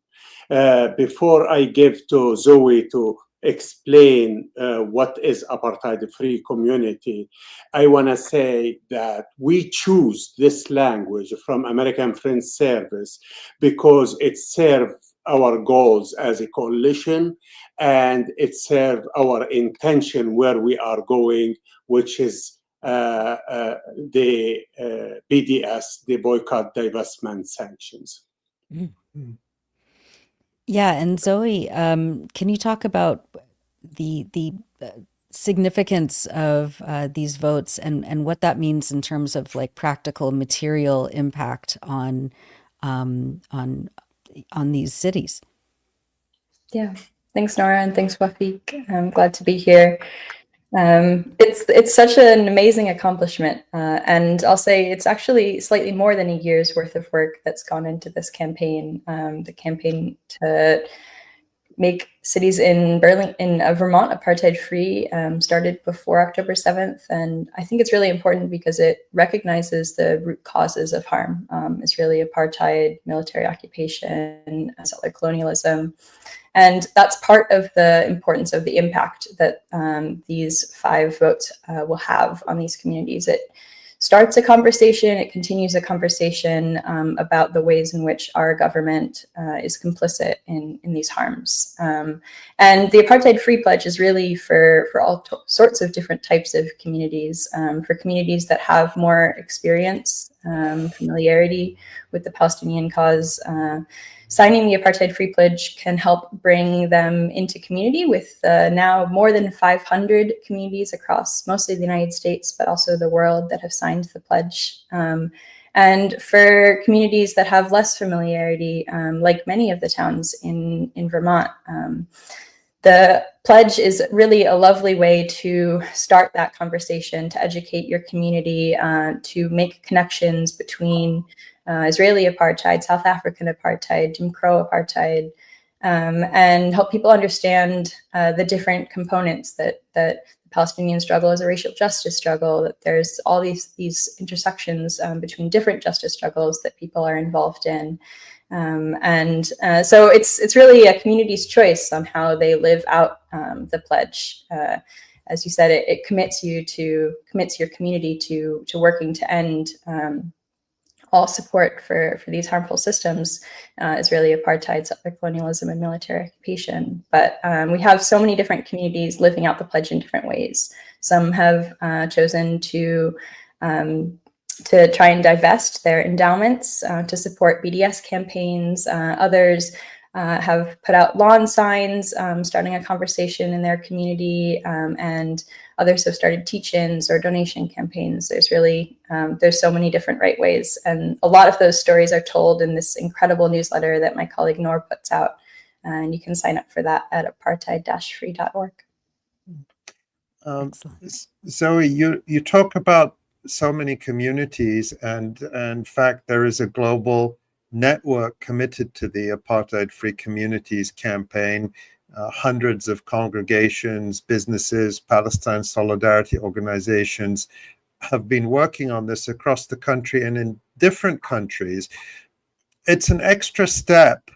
Before I give to Zoe to explain what is apartheid-free community, I want to say that we choose this language from American Friends Service because it serves our goals as a coalition and it serves our intention where we are going, which is the BDS, the boycott, divestment, sanctions. Mm-hmm. Yeah, and Zoe, can you talk about the significance of these votes and what that means in terms of like practical material impact on these cities? Yeah, thanks, Nora, and thanks, Wafiq. I'm glad to be here. It's such an amazing accomplishment, and I'll say it's actually slightly more than a year's worth of work that's gone into this campaign. The campaign to make cities in Vermont apartheid-free started before October 7th, and I think it's really important because it recognizes the root causes of harm: Israeli apartheid, military occupation, settler colonialism. And that's part of the importance of the impact that these 5 votes will have on these communities. It starts a conversation, it continues a conversation about the ways in which our government is complicit in these harms. And the Apartheid-Free Pledge is really for all sorts of different types of communities, for communities that have more experience, familiarity with the Palestinian cause. Signing the Apartheid-Free Pledge can help bring them into community with now more than 500 communities across mostly the United States, but also the world that have signed the pledge. And And for communities that have less familiarity, like many of the towns in Vermont, the pledge is really a lovely way to start that conversation, to educate your community, to make connections between Israeli apartheid, South African apartheid, Jim Crow apartheid, and help people understand the different components that the Palestinian struggle is a racial justice struggle, that there's all these intersections between different justice struggles that people are involved in. So it's really a community's choice on how they live out the pledge. As you said, it commits your community to working to end all support for these harmful systems, Israeli apartheid, settler colonialism, and military occupation. But we have so many different communities living out the pledge in different ways. Some have chosen to try and divest their endowments to support BDS campaigns. Others have put out lawn signs, starting a conversation in their community, and others have started teach-ins or donation campaigns. There's really, there's so many different right ways. And a lot of those stories are told in this incredible newsletter that my colleague Nora puts out. And you can sign up for that at apartheid-free.org. Zoe, you talk about so many communities, and in fact, there is a global network committed to the Apartheid-Free Communities campaign. Hundreds of congregations, businesses, Palestine solidarity organizations have been working on this across the country and in different countries. It's an extra step,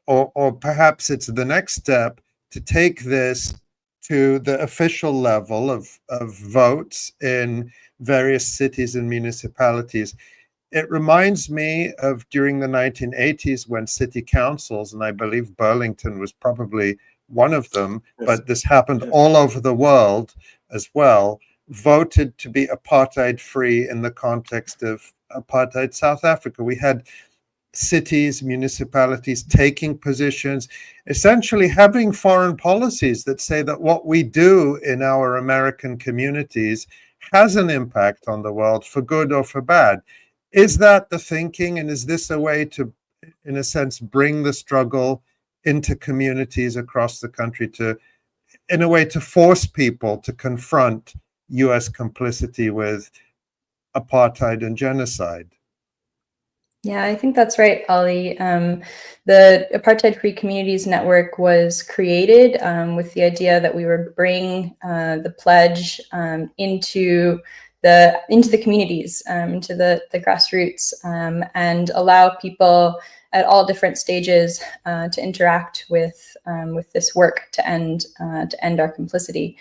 or perhaps it's the next step, to take this to the official level of votes in various cities and municipalities. It reminds me of during the 1980s when city councils, and I believe Burlington was probably one of them, but this happened all over the world as well, voted to be apartheid-free in the context of apartheid South Africa. We had cities, municipalities taking positions, essentially having foreign policies that say that what we do in our American communities has an impact on the world, for good or for bad. Is that the thinking, and is this a way to, in a sense, bring the struggle into communities across the country to, in a way, to force people to confront US complicity with apartheid and genocide? Yeah, I think that's right, Ali. The Apartheid-Free Communities Network was created with the idea that we would bring the pledge into the communities, into the grassroots, and allow people at all different stages to interact with this work to end our complicity.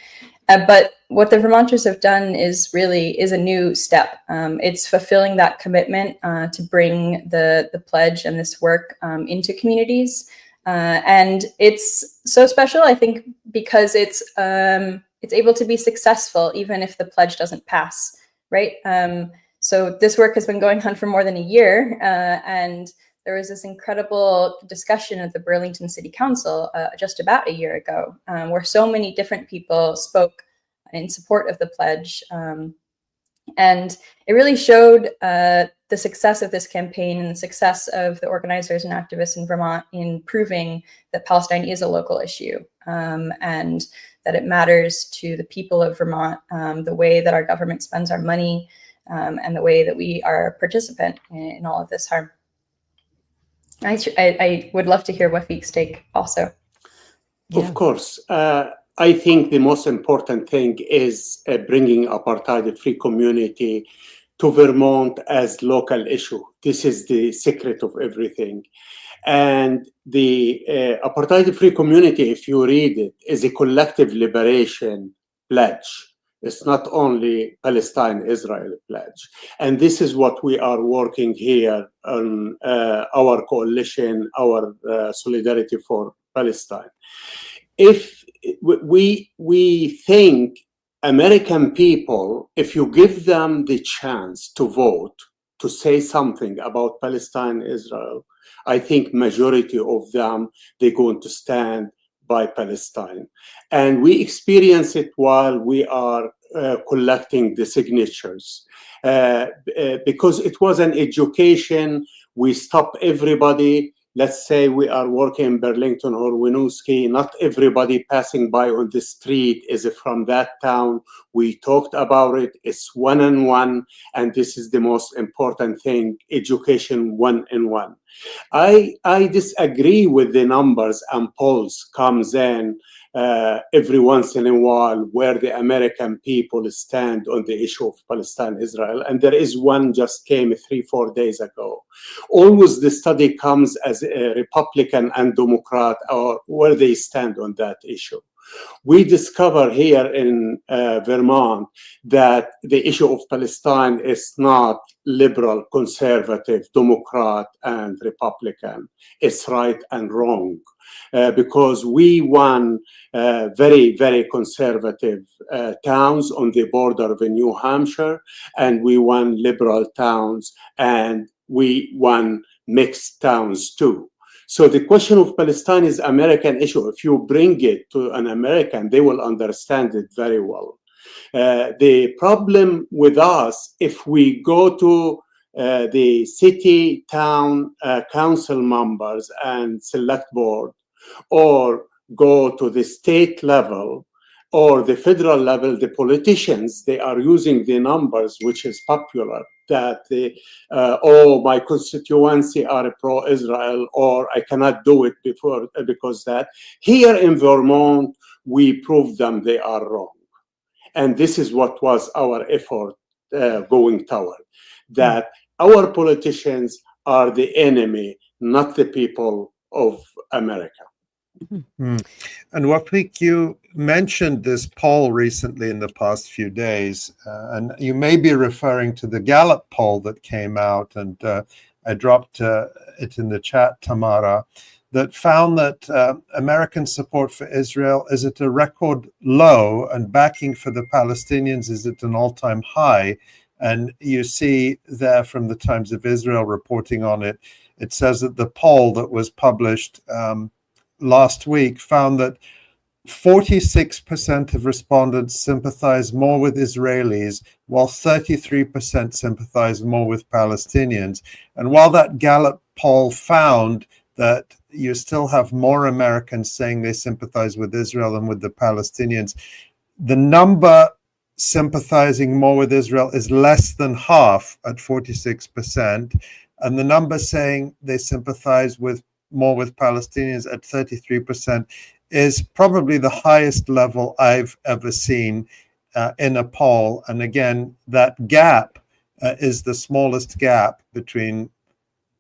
But what the Vermonters have done is a new step. It's fulfilling that commitment to bring the pledge and this work into communities. And it's so special, I think, because it's able to be successful even if the pledge doesn't pass, right? So this work has been going on for more than a year, and there was this incredible discussion at the Burlington City Council just about a year ago, where so many different people spoke in support of the pledge. And it really showed the success of this campaign and the success of the organizers and activists in Vermont in proving that Palestine is a local issue, and that it matters to the people of Vermont, the way that our government spends our money, and the way that we are a participant in all of this harm. I would love to hear Wafiq's take also. Of course. I think the most important thing is bringing apartheid-free community to Vermont as local issue. This is the secret of everything. And the apartheid-free community, if you read it, is a collective liberation pledge. It's not only Palestine-Israel pledge. And this is what we are working here on our coalition, our Solidarity for Palestine. If we think American people, if you give them the chance to vote, to say something about Palestine, Israel, I think majority of them, they're going to stand by Palestine. And we experience it while we are collecting the signatures. Because it was an education, we stopped everybody. Let's say we are working in Burlington or Winooski, not everybody passing by on the street is from that town. We talked about it, it's one-on-one, and this is the most important thing, education one-on-one. I disagree with the numbers and polls comes in every once in a while where the American people stand on the issue of Palestine-Israel. And there is one just came 3-4 days ago. Always the study comes as a Republican and Democrat or where they stand on that issue. We discover here in Vermont that the issue of Palestine is not liberal, conservative, Democrat, and Republican. It's right and wrong. Because we won very, very conservative towns on the border of New Hampshire, and we won liberal towns, and we won mixed towns too. So the question of Palestine is an American issue. If you bring it to an American, they will understand it very well. The problem with us, if we go to the city, town, council members and select board, or go to the state level or the federal level, the politicians, they are using the numbers, which is popular, that my constituency are pro-Israel, or I cannot do it because that. Here in Vermont, we prove them they are wrong. And this is what was our effort going toward, that our politicians are the enemy, not the people of America. And Wafiq, you mentioned this poll recently in the past few days, and you may be referring to the Gallup poll that came out, and I dropped it in the chat, Tamara, that found that American support for Israel is at a record low and backing for the Palestinians is at an all-time high. And you see there from the Times of Israel reporting on it, it says that the poll that was published last week found that 46% of respondents sympathize more with Israelis, while 33% sympathize more with Palestinians. And while that Gallup poll found that you still have more Americans saying they sympathize with Israel than with the Palestinians, the number sympathizing more with Israel is less than half at 46%, and the number saying they sympathize more with Palestinians at 33% is probably the highest level I've ever seen in a poll. And again, that gap is the smallest gap between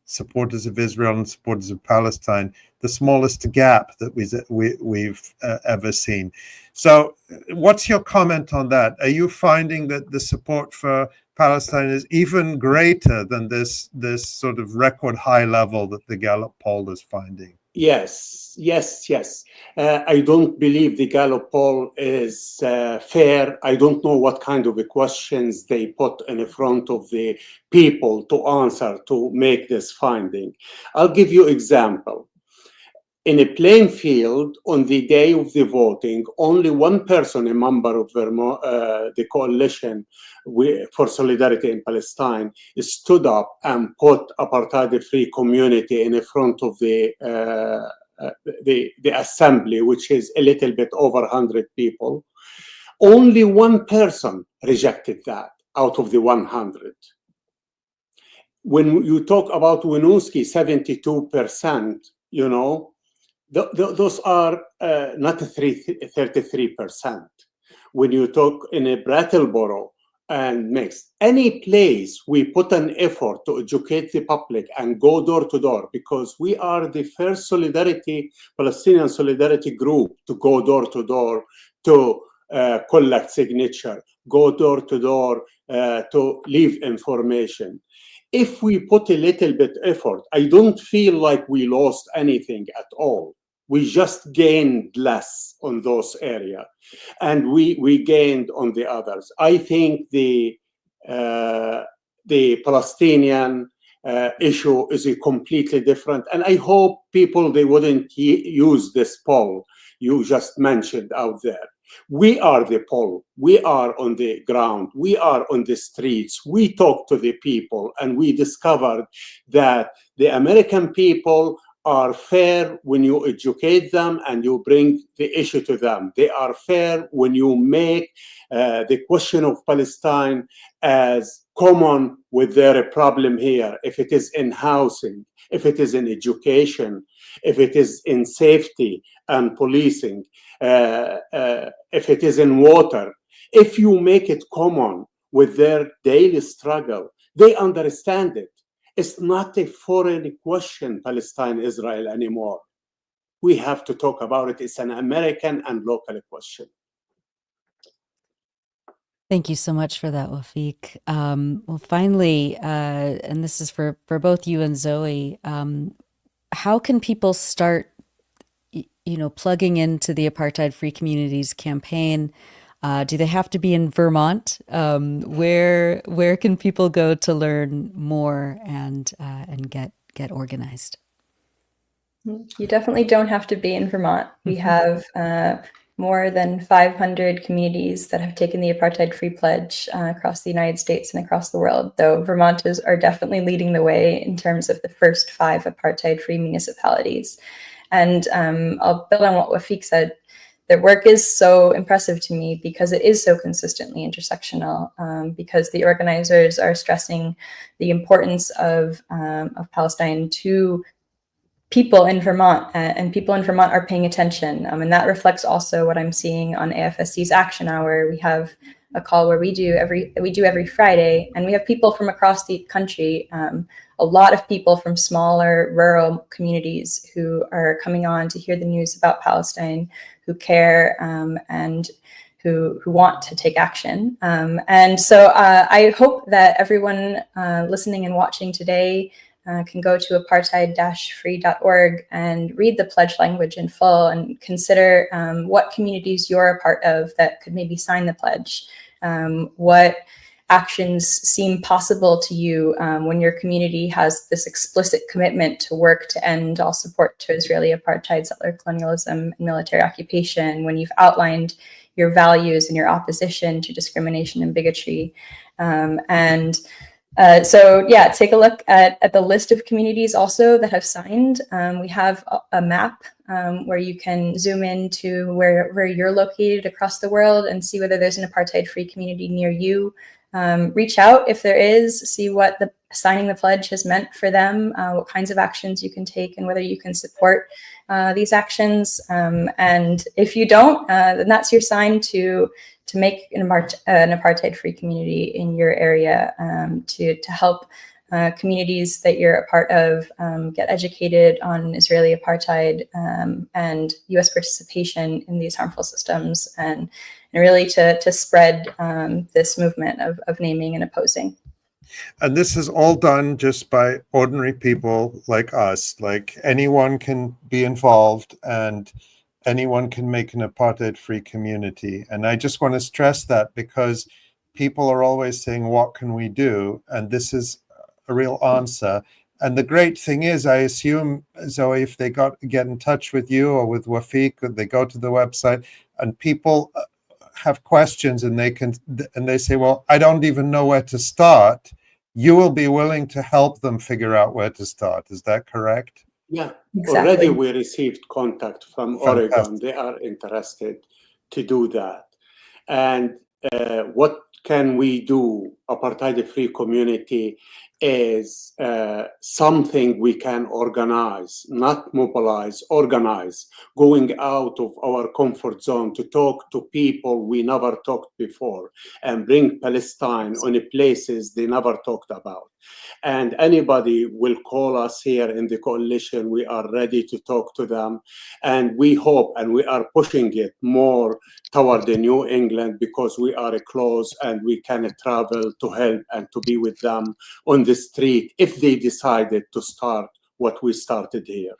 supporters of Israel and supporters of Palestine, the smallest gap that we've ever seen. So what's your comment on that? Are you finding that the support for Palestine is even greater than this sort of record high level that the Gallup poll is finding? Yes. I don't believe the Gallup poll is fair. I don't know what kind of questions they put in front of the people to answer to make this finding. I'll give you example. In a playing field, on the day of the voting, only one person, a member of the coalition for solidarity in Palestine, stood up and put Apartheid-Free community in front of the assembly, which is a little bit over 100 people. Only one person rejected that out of the 100. When you talk about Winooski, 72%, you know, those are not 33%. When you talk in a Brattleboro and mixed, any place we put an effort to educate the public and go door to door, because we are the first Palestinian solidarity group to go door to door to collect signature, go door to door to leave information. If we put a little bit effort, I don't feel like we lost anything at all. We just gained less on those areas, and we gained on the others. I think the Palestinian issue is a completely different, and I hope people, they wouldn't use this poll you just mentioned out there. We are the poll. We are on the ground. We are on the streets. We talk to the people, and we discovered that the American people are fair when you educate them and you bring the issue to them. They are fair when you make the question of Palestine as common with their problem here. If it is in housing, if it is in education, if it is in safety and policing, if it is in water, if you make it common with their daily struggle, they understand it. It's not a foreign question, Palestine, Israel anymore. We have to talk about it. It's an American and local question. Thank you so much for that, Wafiq. Well, finally, and this is for both you and Zoe, how can people start, plugging into the Apartheid-Free Communities campaign? Do they have to be in Vermont? Where can people go to learn more and get organized? You definitely don't have to be in Vermont. We have more than 500 communities that have taken the Apartheid-Free Pledge across the United States and across the world, though Vermonters are definitely leading the way in terms of the first 5 Apartheid-Free municipalities. And I'll build on what Wafiq said. Their work is so impressive to me because it is so consistently intersectional, because the organizers are stressing the importance of Palestine to people in Vermont, and people in Vermont are paying attention. And that reflects also what I'm seeing on AFSC's Action Hour. We have a call where we do every Friday, and we have people from across the country, a lot of people from smaller rural communities who are coming on to hear the news about Palestine, who care, and who want to take action. And so I hope that everyone listening and watching today can go to apartheid-free.org and read the pledge language in full and consider what communities you're a part of that could maybe sign the pledge. What actions seem possible to you when your community has this explicit commitment to work to end all support to Israeli apartheid, settler colonialism, and military occupation, when you've outlined your values and your opposition to discrimination and bigotry. So yeah, take a look at the list of communities also that have signed. We have a map where you can zoom in to where you're located across the world and see whether there's an apartheid-free community near you. Reach out if there is, see what the signing the pledge has meant for them, what kinds of actions you can take, and whether you can support these actions. And if you don't, then that's your sign to make an apartheid-free community in your area, to help communities that you're a part of get educated on Israeli apartheid and U.S. participation in these harmful systems, and really to spread this movement of naming and opposing. And this is all done just by ordinary people like us. Like, anyone can be involved and anyone can make an apartheid-free community. And I just want to stress that, because people are always saying, what can we do? And this is a real answer. And the great thing is, I assume, Zoe, if they get in touch with you or with Wafiq, or they go to the website and people have questions and they say, well, I don't even know where to start, you will be willing to help them figure out where to start. Is that correct? Yeah, exactly. Already we received contact from Oregon. They are interested to do that. And what can we do? Apartheid-free community is something we can organize, not mobilize, organize, going out of our comfort zone to talk to people we never talked before and bring Palestine on places they never talked about. And anybody will call us here in the coalition. We are ready to talk to them. And we hope, and we are pushing it more toward the New England, because we are close and we can travel to help and to be with them on the street if they decided to start what we started here.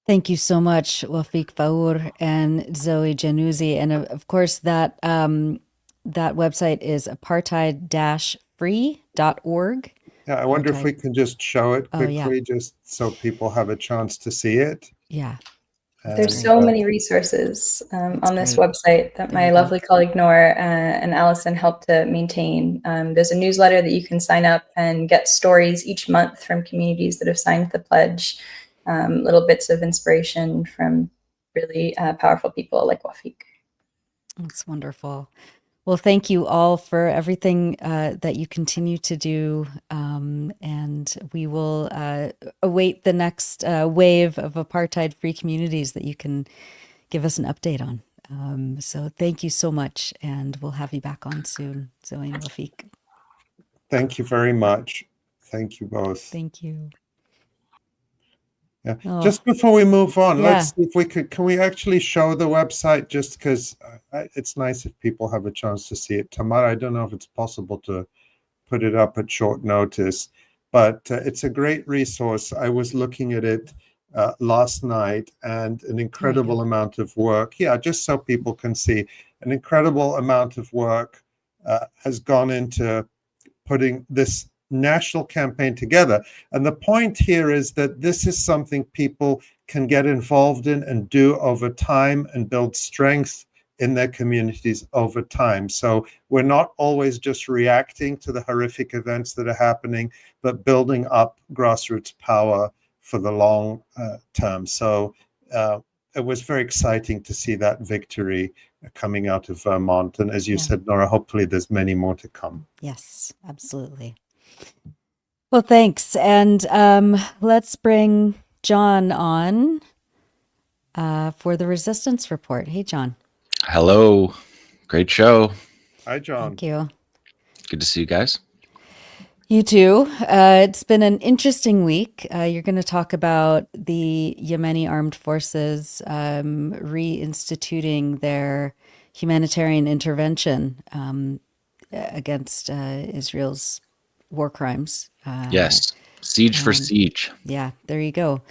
Thank you so much, Wafiq, Faour, and Zoe Jannazi. And of course, that website is apartheid-free.org. Yeah, I wonder if we can just show it quickly, just so people have a chance to see it. Yeah. There's so many resources on this website that my lovely colleague Nora and Allison helped to maintain. There's a newsletter that you can sign up and get stories each month from communities that have signed the pledge, little bits of inspiration from really powerful people like Wafiq. That's wonderful. Well, thank you all for everything that you continue to do. And we will await the next wave of apartheid-free communities that you can give us an update on. So thank you so much. And we'll have you back on soon, Zoe and Wafiq. Thank you very much. Thank you both. Thank you. Yeah. Oh. Just before we move on, let's see if can we actually show the website, just because it's nice if people have a chance to see it. Tamar, I don't know if it's possible to put it up at short notice, but it's a great resource. I was looking at it last night, and an incredible amount of work. Yeah, just so people can see, an incredible amount of work has gone into putting this national campaign together. And the point here is that this is something people can get involved in and do over time and build strength in their communities over time. So we're not always just reacting to the horrific events that are happening, but building up grassroots power for the long term. So it was very exciting to see that victory coming out of Vermont. And as you said, Nora, hopefully there's many more to come. Yes, absolutely. Well, thanks. And let's bring Jon on for the Resistance Report. Hey, Jon. Hello. Great show. Hi, Jon. Thank you. Good to see you guys. You too. It's been an interesting week. You're going to talk about the Yemeni armed forces reinstituting their humanitarian intervention against Israel's war crimes. Yes. Siege for siege. Yeah, there you go.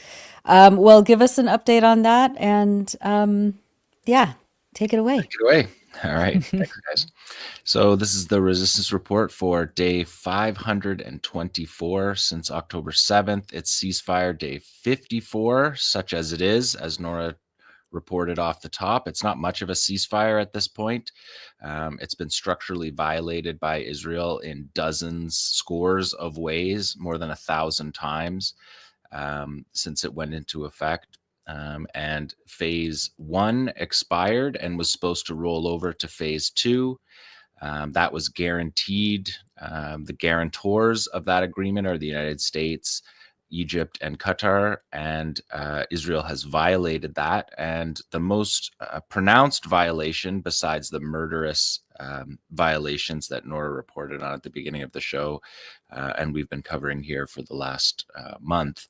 Well, give us an update on that, and take it away. Take it away. All right. Thanks, guys. So this is the Resistance Report for day 524 since October 7th. It's ceasefire day 54, such as it is, as Nora reported off the top. It's not much of a ceasefire at this point. It's been structurally violated by Israel in scores of ways, more than 1,000 times since it went into effect. And phase 1 expired and was supposed to roll over to phase 2. That was guaranteed. The guarantors of that agreement are the United States, Egypt, and Qatar, and Israel has violated that. And the most pronounced violation, besides the murderous violations that Nora reported on at the beginning of the show, and we've been covering here for the last month,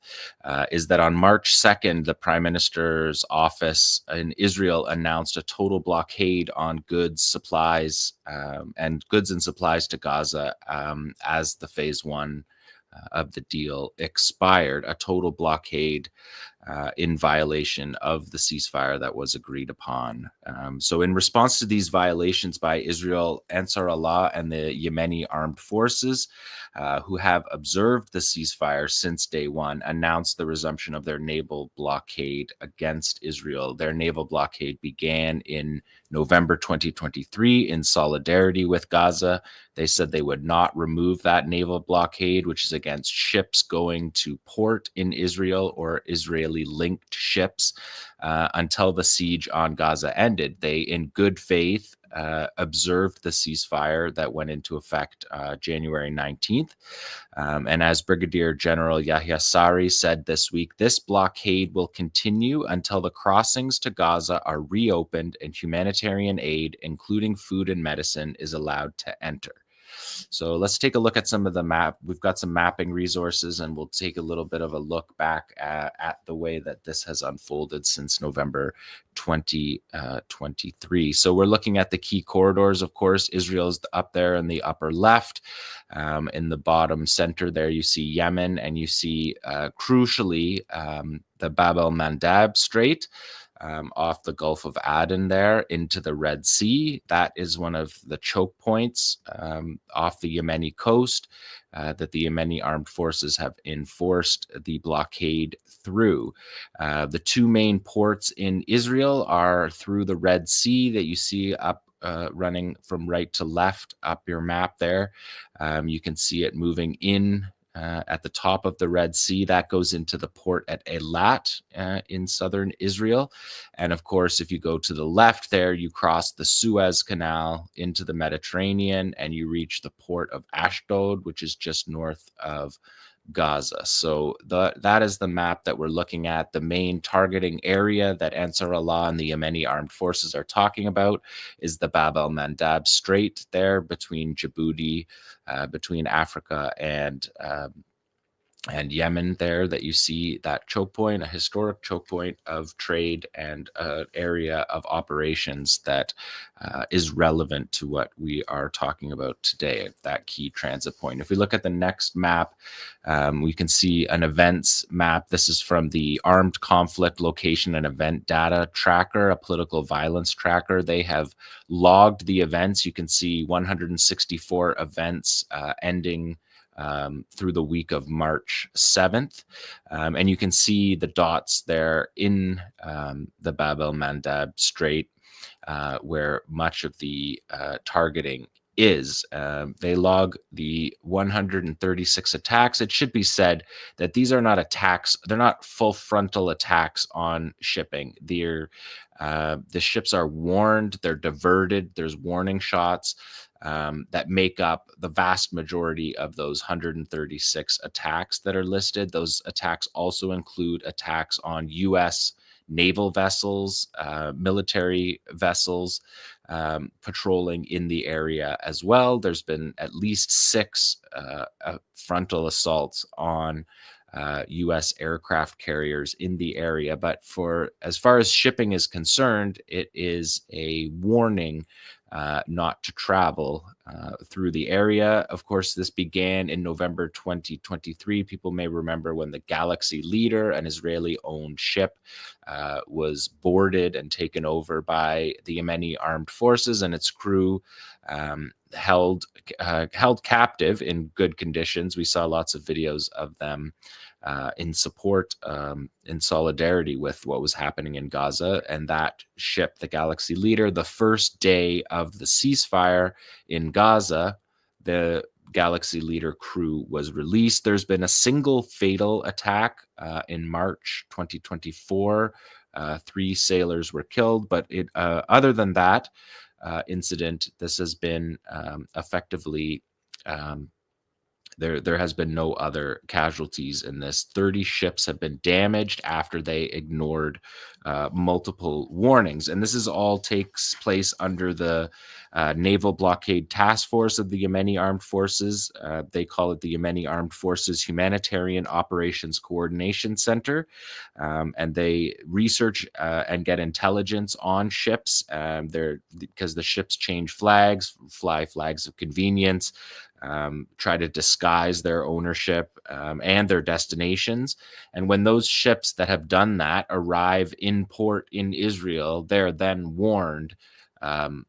is that on March 2nd, the Prime Minister's office in Israel announced a total blockade on goods, supplies, and supplies to Gaza as the phase 1 of the deal expired, a total blockade in violation of the ceasefire that was agreed upon. So in response to these violations by Israel, Ansar Allah and the Yemeni armed forces, who have observed the ceasefire since day 1, announced the resumption of their naval blockade against Israel. Their naval blockade began in November 2023 in solidarity with Gaza. They said they would not remove that naval blockade, which is against ships going to port in Israel or Israeli-linked ships, until the siege on Gaza ended. They, in good faith, observed the ceasefire that went into effect January 19th. And as Brigadier General Yahya Saree said this week, this blockade will continue until the crossings to Gaza are reopened and humanitarian aid, including food and medicine, is allowed to enter. So let's take a look at some of the map. We've got some mapping resources, and we'll take a little bit of a look back at the way that this has unfolded since November 2023. So we're looking at the key corridors. Of course, Israel's up there in the upper left. In the bottom center there, you see Yemen, and you see, crucially, the Bab el-Mandab Strait. off the Gulf of Aden there into the Red Sea. That is one of the choke points off the Yemeni coast that the Yemeni armed forces have enforced the blockade through. The two main ports in Israel are through the Red Sea that you see up running from right to left up your map there. You can see it moving in at the top of the Red Sea. That goes into the port at Eilat in southern Israel. And of course, if you go to the left there, you cross the Suez Canal into the Mediterranean and you reach the port of Ashdod, which is just north of Gaza. So that is the map that we're looking at. The main targeting area that Ansar Allah and the Yemeni armed forces are talking about is the Bab el-Mandab Strait there between Djibouti, between Africa and Yemen there, that you see that choke point, a historic choke point of trade and an area of operations that is relevant to what we are talking about today, that key transit point. If we look at the next map, we can see an events map. This is from the Armed Conflict Location and Event Data Tracker, a political violence tracker. They have logged the events. You can see 164 events ending through the week of March 7th. And you can see the dots there in the Bab el-Mandab Strait, where much of the targeting is. They log the 136 attacks. It should be said that these are not attacks. They're not full frontal attacks on shipping. The ships are warned, they're diverted, there's warning shots. That make up the vast majority of those 136 attacks that are listed. Those attacks also include attacks on U.S. naval vessels, military vessels patrolling in the area as well. There's been at least 6 frontal assaults on U.S. aircraft carriers in the area. But as far as shipping is concerned, it is a warning not to travel through the area. Of course, this began in November 2023. People may remember when the Galaxy Leader, an Israeli-owned ship, was boarded and taken over by the Yemeni armed forces, and its crew held captive in good conditions. We saw lots of videos of them in support, in solidarity with what was happening in Gaza. And that ship, the Galaxy Leader, the first day of the ceasefire in Gaza, the Galaxy Leader crew was released. There's been a single fatal attack in March 2024. 3 sailors were killed, but other than that incident, this has been effectively there has been no other casualties in this. 30 ships have been damaged after they ignored multiple warnings. And this all takes place under the Naval Blockade Task Force of the Yemeni Armed Forces. They call it the Yemeni Armed Forces Humanitarian Operations Coordination Center. And they research and get intelligence on ships. Because the ships change flags, fly flags of convenience, try to disguise their ownership and their destinations. And when those ships that have done that arrive in port in Israel, they're then warned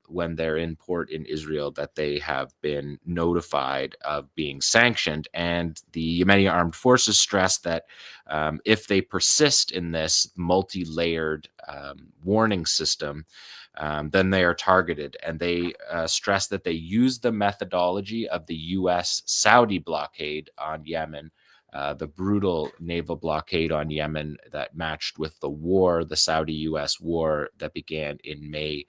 when they're in port in Israel that they have been notified of being sanctioned. And the Yemeni armed forces stress that if they persist in this multi-layered warning system, then they are targeted. And they stress that they use the methodology of the U.S.-Saudi blockade on Yemen, the brutal naval blockade on Yemen that matched with the Saudi-U.S. war that began in May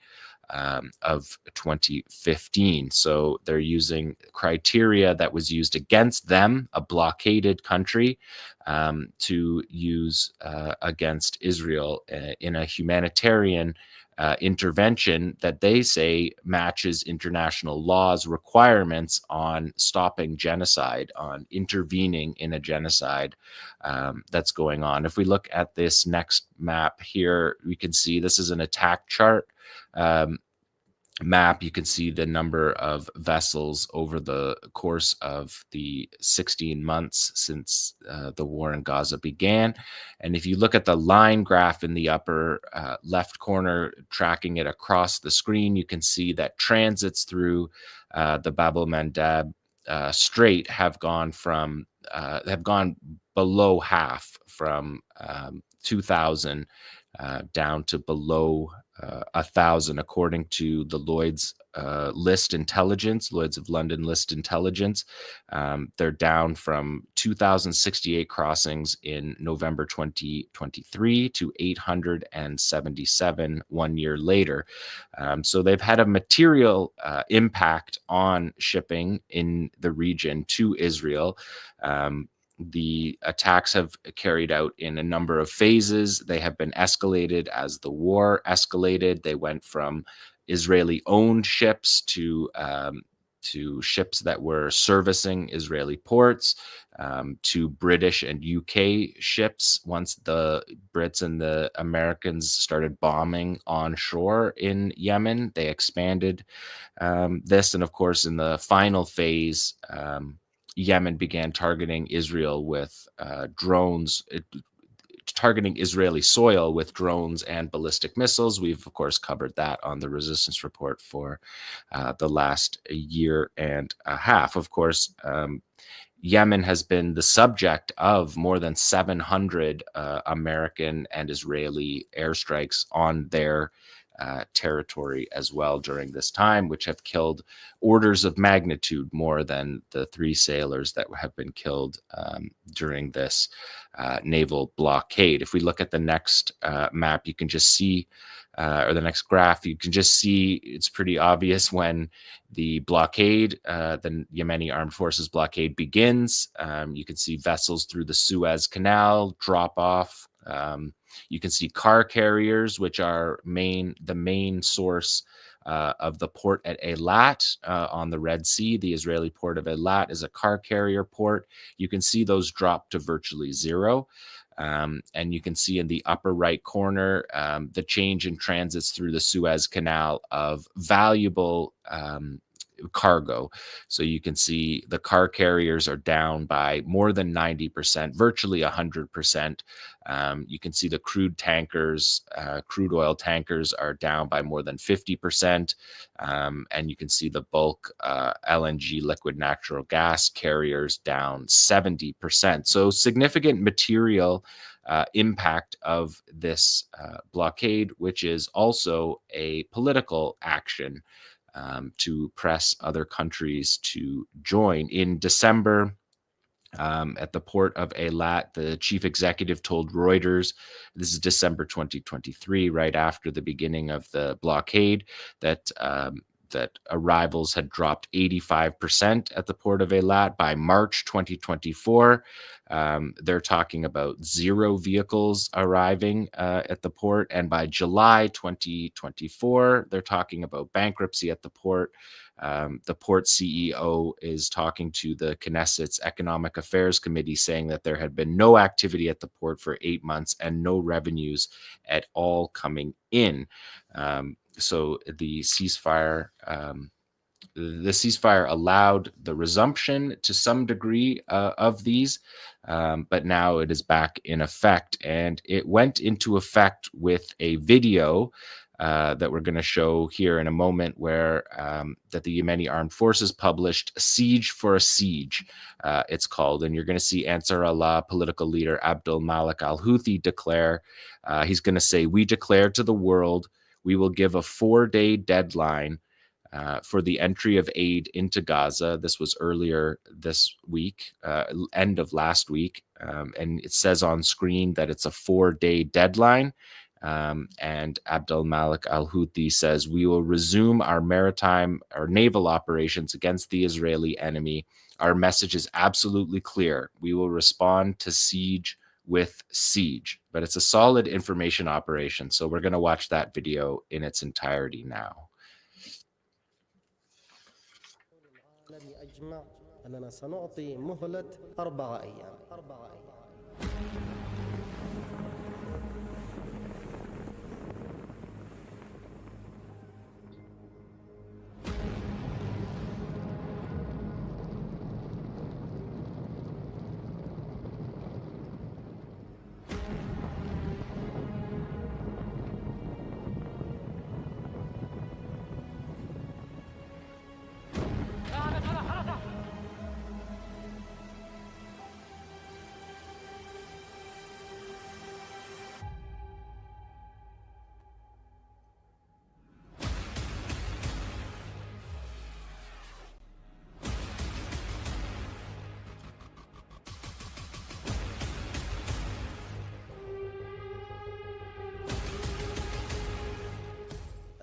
of 2015. So they're using criteria that was used against them, a blockaded country, to use against Israel in a humanitarian intervention that they say matches international law's requirements on stopping genocide, on intervening in a genocide that's going on. If we look at this next map here, we can see this is an attack chart map, you can see the number of vessels over the course of the 16 months since the war in Gaza began. And if you look at the line graph in the upper left corner, tracking it across the screen, you can see that transits through the Bab el-Mandeb Strait have gone below half, from 2,000 down to below 1,000, according to the Lloyd's List Intelligence, Lloyd's of London List Intelligence. They're down from 2,068 crossings in November 2023 to 877 1 year later. So they've had a material impact on shipping in the region to Israel. The attacks have carried out in a number of phases. They have been escalated as the war escalated. They went from Israeli-owned ships to ships that were servicing Israeli ports, to British and UK ships. Once the Brits and the Americans started bombing onshore in Yemen, they expanded this. And of course, in the final phase, Yemen began targeting Israel with drones, targeting Israeli soil with drones and ballistic missiles. We've, of course, covered that on the Resistance Report for the last year and a half. Of course, Yemen has been the subject of more than 700 American and Israeli airstrikes on their territory as well during this time, which have killed orders of magnitude more than the 3 sailors that have been killed during this naval blockade. If we look at the next map, you can just see, or the next graph, you can just see it's pretty obvious when the blockade, the Yemeni Armed Forces blockade begins. You can see vessels through the Suez Canal drop off. You can see car carriers, which are the main source of the port at Eilat on the Red Sea. The Israeli port of Eilat is a car carrier port. You can see those drop to virtually zero. And you can see in the upper right corner the change in transits through the Suez Canal of valuable cargo. So you can see the car carriers are down by more than 90%, virtually 100%. You can see the crude oil tankers are down by more than 50%. And you can see the bulk LNG, liquid natural gas carriers down 70%. So significant material impact of this blockade, which is also a political action to press other countries to join. In December, at the port of Eilat, the chief executive told Reuters, this is December 2023, right after the beginning of the blockade, that arrivals had dropped 85% at the port of Eilat. By March 2024, they're talking about 0 vehicles arriving at the port. And by July 2024, they're talking about bankruptcy at the port. The port CEO is talking to the Knesset's Economic Affairs Committee, saying that there had been no activity at the port for 8 months and no revenues at all coming in. So the ceasefire allowed the resumption to some degree of these, but now it is back in effect. And it went into effect with a video that we're going to show here in a moment, where that the Yemeni Armed Forces published "Siege for a Siege," it's called. And you're going to see Ansar Allah political leader Abdul Malik al-Houthi declare, he's going to say, "We declare to the world, we will give a 4-day deadline for the entry of aid into Gaza." This was earlier this week, end of last week. And it says on screen that it's a 4-day deadline. And Abdul Malik al-Houthi says, "We will resume our naval operations against the Israeli enemy. Our message is absolutely clear. We will respond to siege with siege." But it's a solid information operation. So we're going to watch that video in its entirety now.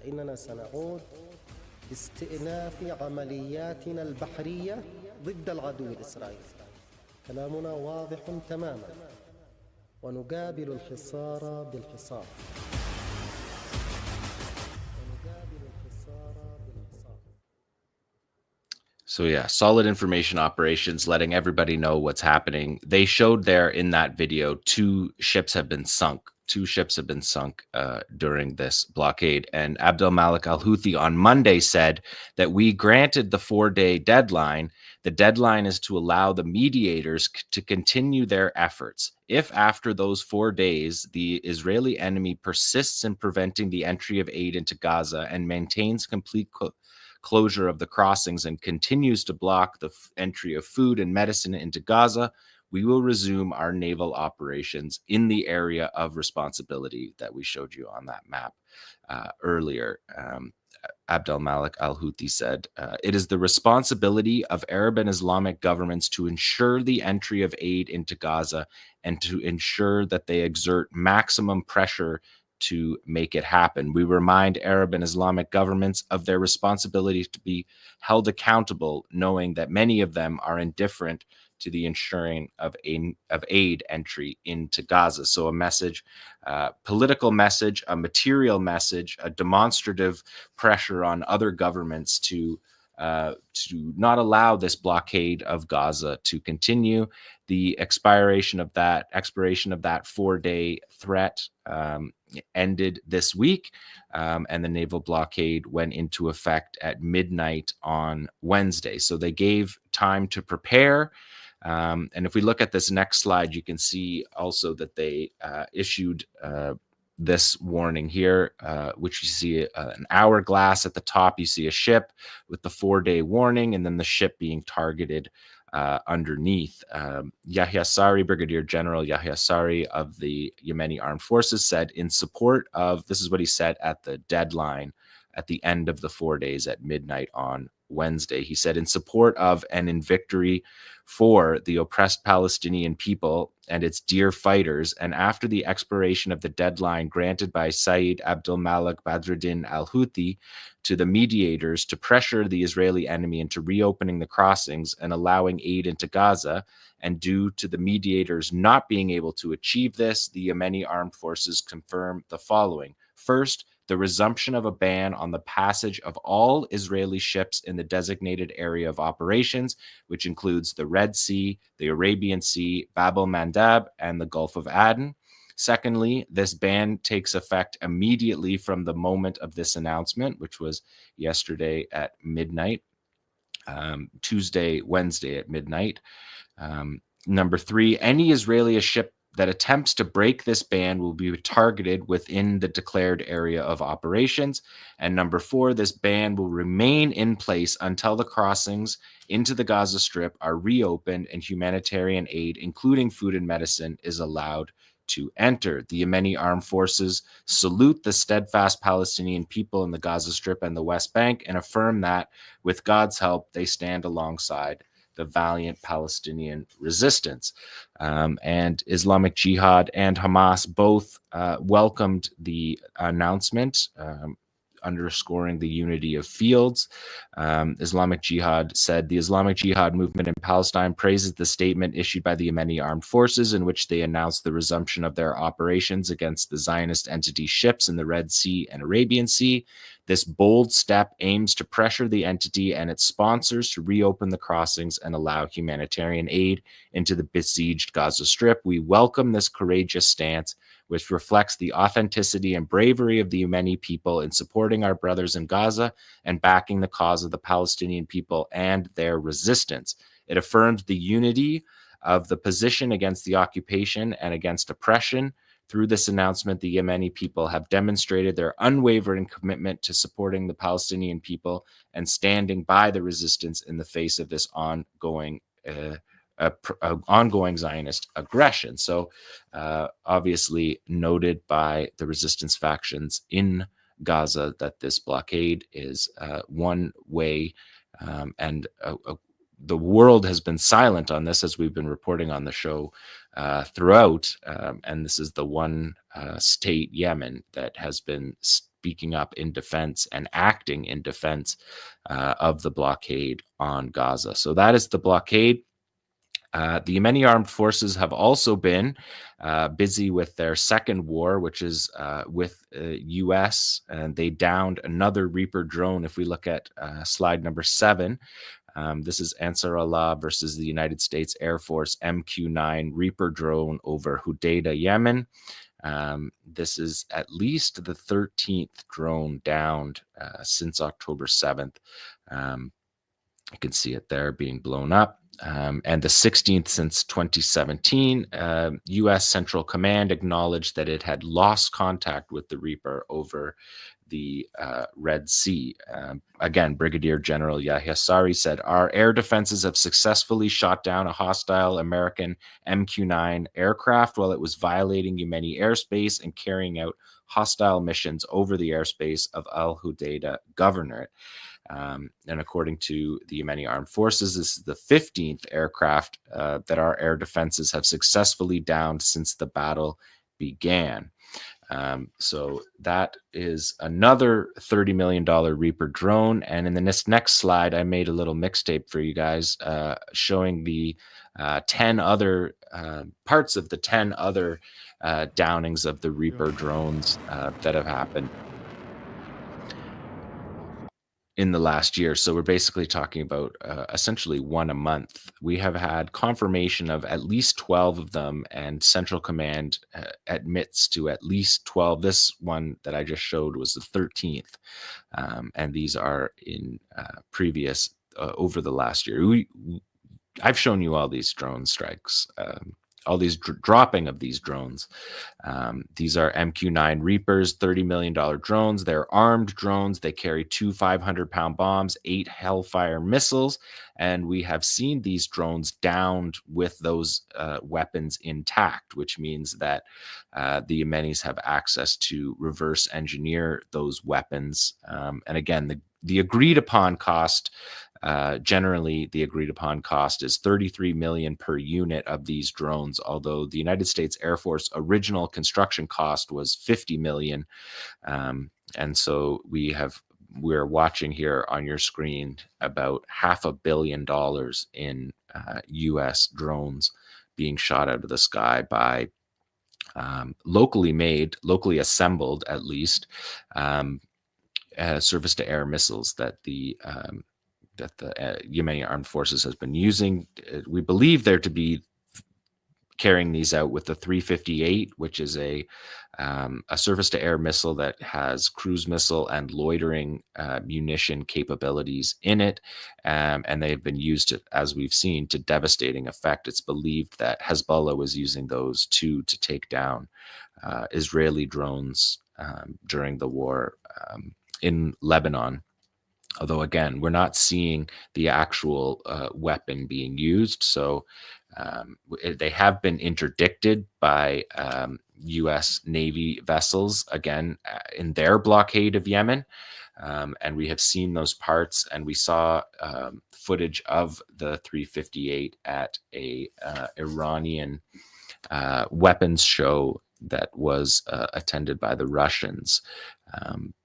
فإننا سنعود باستئناف عملياتنا البحرية ضد العدو الإسرائيلي. كلامنا واضح تماما، ونقابل الحصار بالحصار. So yeah, solid information operations, letting everybody know what's happening. They showed there in that video, two ships have been sunk during this blockade. And Abdelmalek al-Houthi on Monday said that we granted the 4-day deadline. The deadline is to allow the mediators to continue their efforts. If after those 4 days, the Israeli enemy persists in preventing the entry of aid into Gaza and maintains complete closure of the crossings and continues to block the entry of food and medicine into Gaza, we will resume our naval operations in the area of responsibility that we showed you on that map earlier. Abdelmalek al-Houthi said, it is the responsibility of Arab and Islamic governments to ensure the entry of aid into Gaza and to ensure that they exert maximum pressure to make it happen. We remind Arab and Islamic governments of their responsibility to be held accountable, knowing that many of them are indifferent to the ensuring of aid entry into Gaza. So a message, political message, a material message, a demonstrative pressure on other governments to not allow this blockade of Gaza to continue. The expiration of that 4-day threat ended this week, and the naval blockade went into effect at midnight on Wednesday. So they gave time to prepare. And if we look at this next slide, you can see also that they issued this warning here, which you see an hourglass at the top. You see a ship with the 4-day warning, and then the ship being targeted underneath. Yahya Sari, Brigadier General Yahya Sari of the Yemeni Armed Forces said in support of, this is what he said at the deadline at the end of the 4 days at midnight on Wednesday. He said, in support of and in victory for the oppressed Palestinian people and its dear fighters, and after the expiration of the deadline granted by Saeed Abdelmalek Badruddin al-Houthi to the mediators to pressure the Israeli enemy into reopening the crossings and allowing aid into Gaza, and due to the mediators not being able to achieve this, the Yemeni armed forces confirm the following. First, the resumption of a ban on the passage of all Israeli ships in the designated area of operations, which includes the Red Sea, the Arabian Sea, Bab el-Mandab, and the Gulf of Aden. Secondly, this ban takes effect immediately from the moment of this announcement, which was yesterday at midnight, Wednesday at midnight. Number 3, any Israeli ship that attempts to break this ban will be targeted within the declared area of operations. And number 4, this ban will remain in place until the crossings into the Gaza Strip are reopened and humanitarian aid, including food and medicine, is allowed to enter. The Yemeni armed forces salute the steadfast Palestinian people in the Gaza Strip and the West Bank and affirm that, with God's help, they stand alongside the valiant Palestinian resistance. And Islamic Jihad and Hamas both welcomed the announcement, underscoring the unity of fields. Islamic Jihad said, the Islamic Jihad movement in Palestine praises the statement issued by the Yemeni armed forces in which they announced the resumption of their operations against the Zionist entity ships in the Red Sea and Arabian Sea. This bold step aims to pressure the entity and its sponsors to reopen the crossings and allow humanitarian aid into the besieged Gaza Strip. We welcome this courageous stance, which reflects the authenticity and bravery of the Yemeni people in supporting our brothers in Gaza and backing the cause of the Palestinian people and their resistance. It affirms the unity of the position against the occupation and against oppression. Through this announcement, the Yemeni people have demonstrated their unwavering commitment to supporting the Palestinian people and standing by the resistance in the face of this ongoing Zionist aggression. So obviously noted by the resistance factions in Gaza that this blockade is one way, and the world has been silent on this, as we've been reporting on the show throughout, and this is the one state, Yemen, that has been speaking up in defense and acting in defense of the blockade on Gaza. So that is the blockade. The Yemeni armed forces have also been busy with their second war, which is with U.S., and they downed another Reaper drone. If we look at slide number 7, this is Ansar Allah versus the United States Air Force MQ-9 Reaper drone over Hudaydah, Yemen. This is at least the 13th drone downed since October 7th. You can see it there being blown up. And the 16th since 2017, U.S. Central Command acknowledged that it had lost contact with the Reaper over the Red Sea. Again, Brigadier General Yahya Saree said, "Our air defenses have successfully shot down a hostile American MQ-9 aircraft while it was violating Yemeni airspace and carrying out hostile missions over the airspace of Al-Hudaydah Governorate." And according to the Yemeni Armed Forces, this is the 15th aircraft that our air defenses have successfully downed since the battle began. So that is another $30 million Reaper drone. And in this next slide, I made a little mixtape for you guys showing the 10 other parts of the 10 other downings of the Reaper drones that have happened in the last year. So we're basically talking about essentially one a month. We have had confirmation of at least 12 of them, and Central Command admits to at least 12. This one that I just showed was the 13th. And these are in previous, over the last year. I've shown you all these drone strikes, all these dropping of these drones. These are MQ-9 Reapers, $30 million drones. They're armed drones. They carry 2 500-pound bombs, 8 Hellfire missiles, and we have seen these drones downed with those weapons intact, which means that the Yemenis have access to reverse engineer those weapons. And again, the agreed upon cost, generally the agreed upon cost is $33 million per unit of these drones, although the United States Air Force original construction cost was $50 million. And so we're watching here on your screen about $500 million in US drones being shot out of the sky by locally made, locally assembled at least, surface-to-air missiles that the Yemeni Armed Forces has been using. We believe they're to be carrying these out with the 358, which is a surface-to-air missile that has cruise missile and loitering munition capabilities in it, and they've been used, as we've seen, to devastating effect. It's believed that Hezbollah was using those to take down Israeli drones during the war in Lebanon. Although, again, we're not seeing the actual weapon being used. So they have been interdicted by U.S. Navy vessels, again, in their blockade of Yemen. And we have seen those parts, and we saw footage of the 358 at a Iranian weapons show that was attended by the Russians.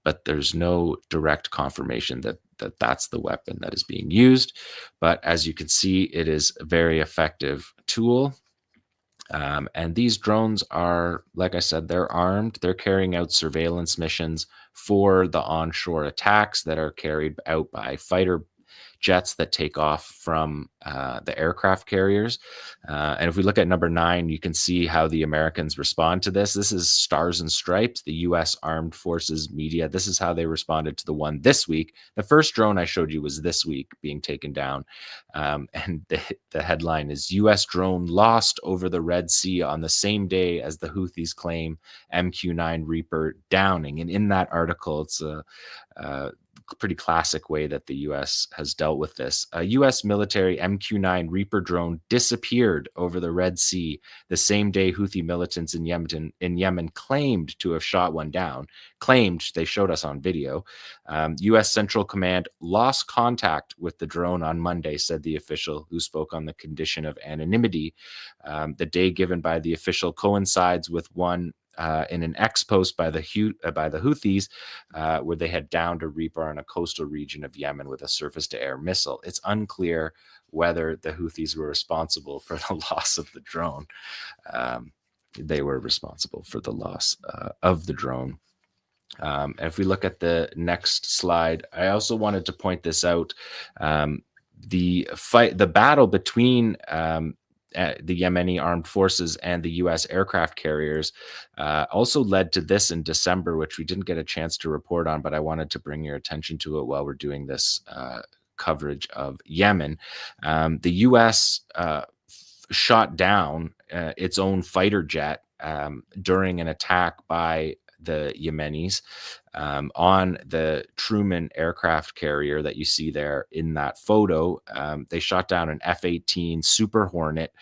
But there's no direct confirmation that that's the weapon that is being used. But as you can see, it is a very effective tool. And these drones are, like I said, they're armed. They're carrying out surveillance missions for the onshore attacks that are carried out by fighter jets that take off from the aircraft carriers. And if we look at number 9, you can see how the Americans respond to this. This is Stars and Stripes, the U.S. Armed Forces media. This is how they responded to the one this week. The first drone I showed you was this week being taken down. And the headline is U.S. drone lost over the Red Sea on the same day as the Houthis claim MQ-9 Reaper downing. And in that article, it's a pretty classic way that the U.S. has dealt with this. A U.S. military MQ-9 Reaper drone disappeared over the Red Sea the same day Houthi militants in Yemen claimed to have shot one down. Claimed, they showed us on video. U.S. Central Command lost contact with the drone on Monday, said the official, who spoke on the condition of anonymity. The day given by the official coincides with one in an ex-post by the Houthis, where they had downed a Reaper in a coastal region of Yemen with a surface-to-air missile. It's unclear whether the Houthis were responsible for the loss of the drone. They were responsible for the loss of the drone. And if we look at the next slide, I also wanted to point this out. The battle between the Yemeni armed forces and the U.S. aircraft carriers also led to this in December, which we didn't get a chance to report on, but I wanted to bring your attention to it while we're doing this coverage of Yemen. The U.S. shot down its own fighter jet during an attack by the Yemenis on the Truman aircraft carrier that you see there in that photo. They shot down an F-18 Super Hornet,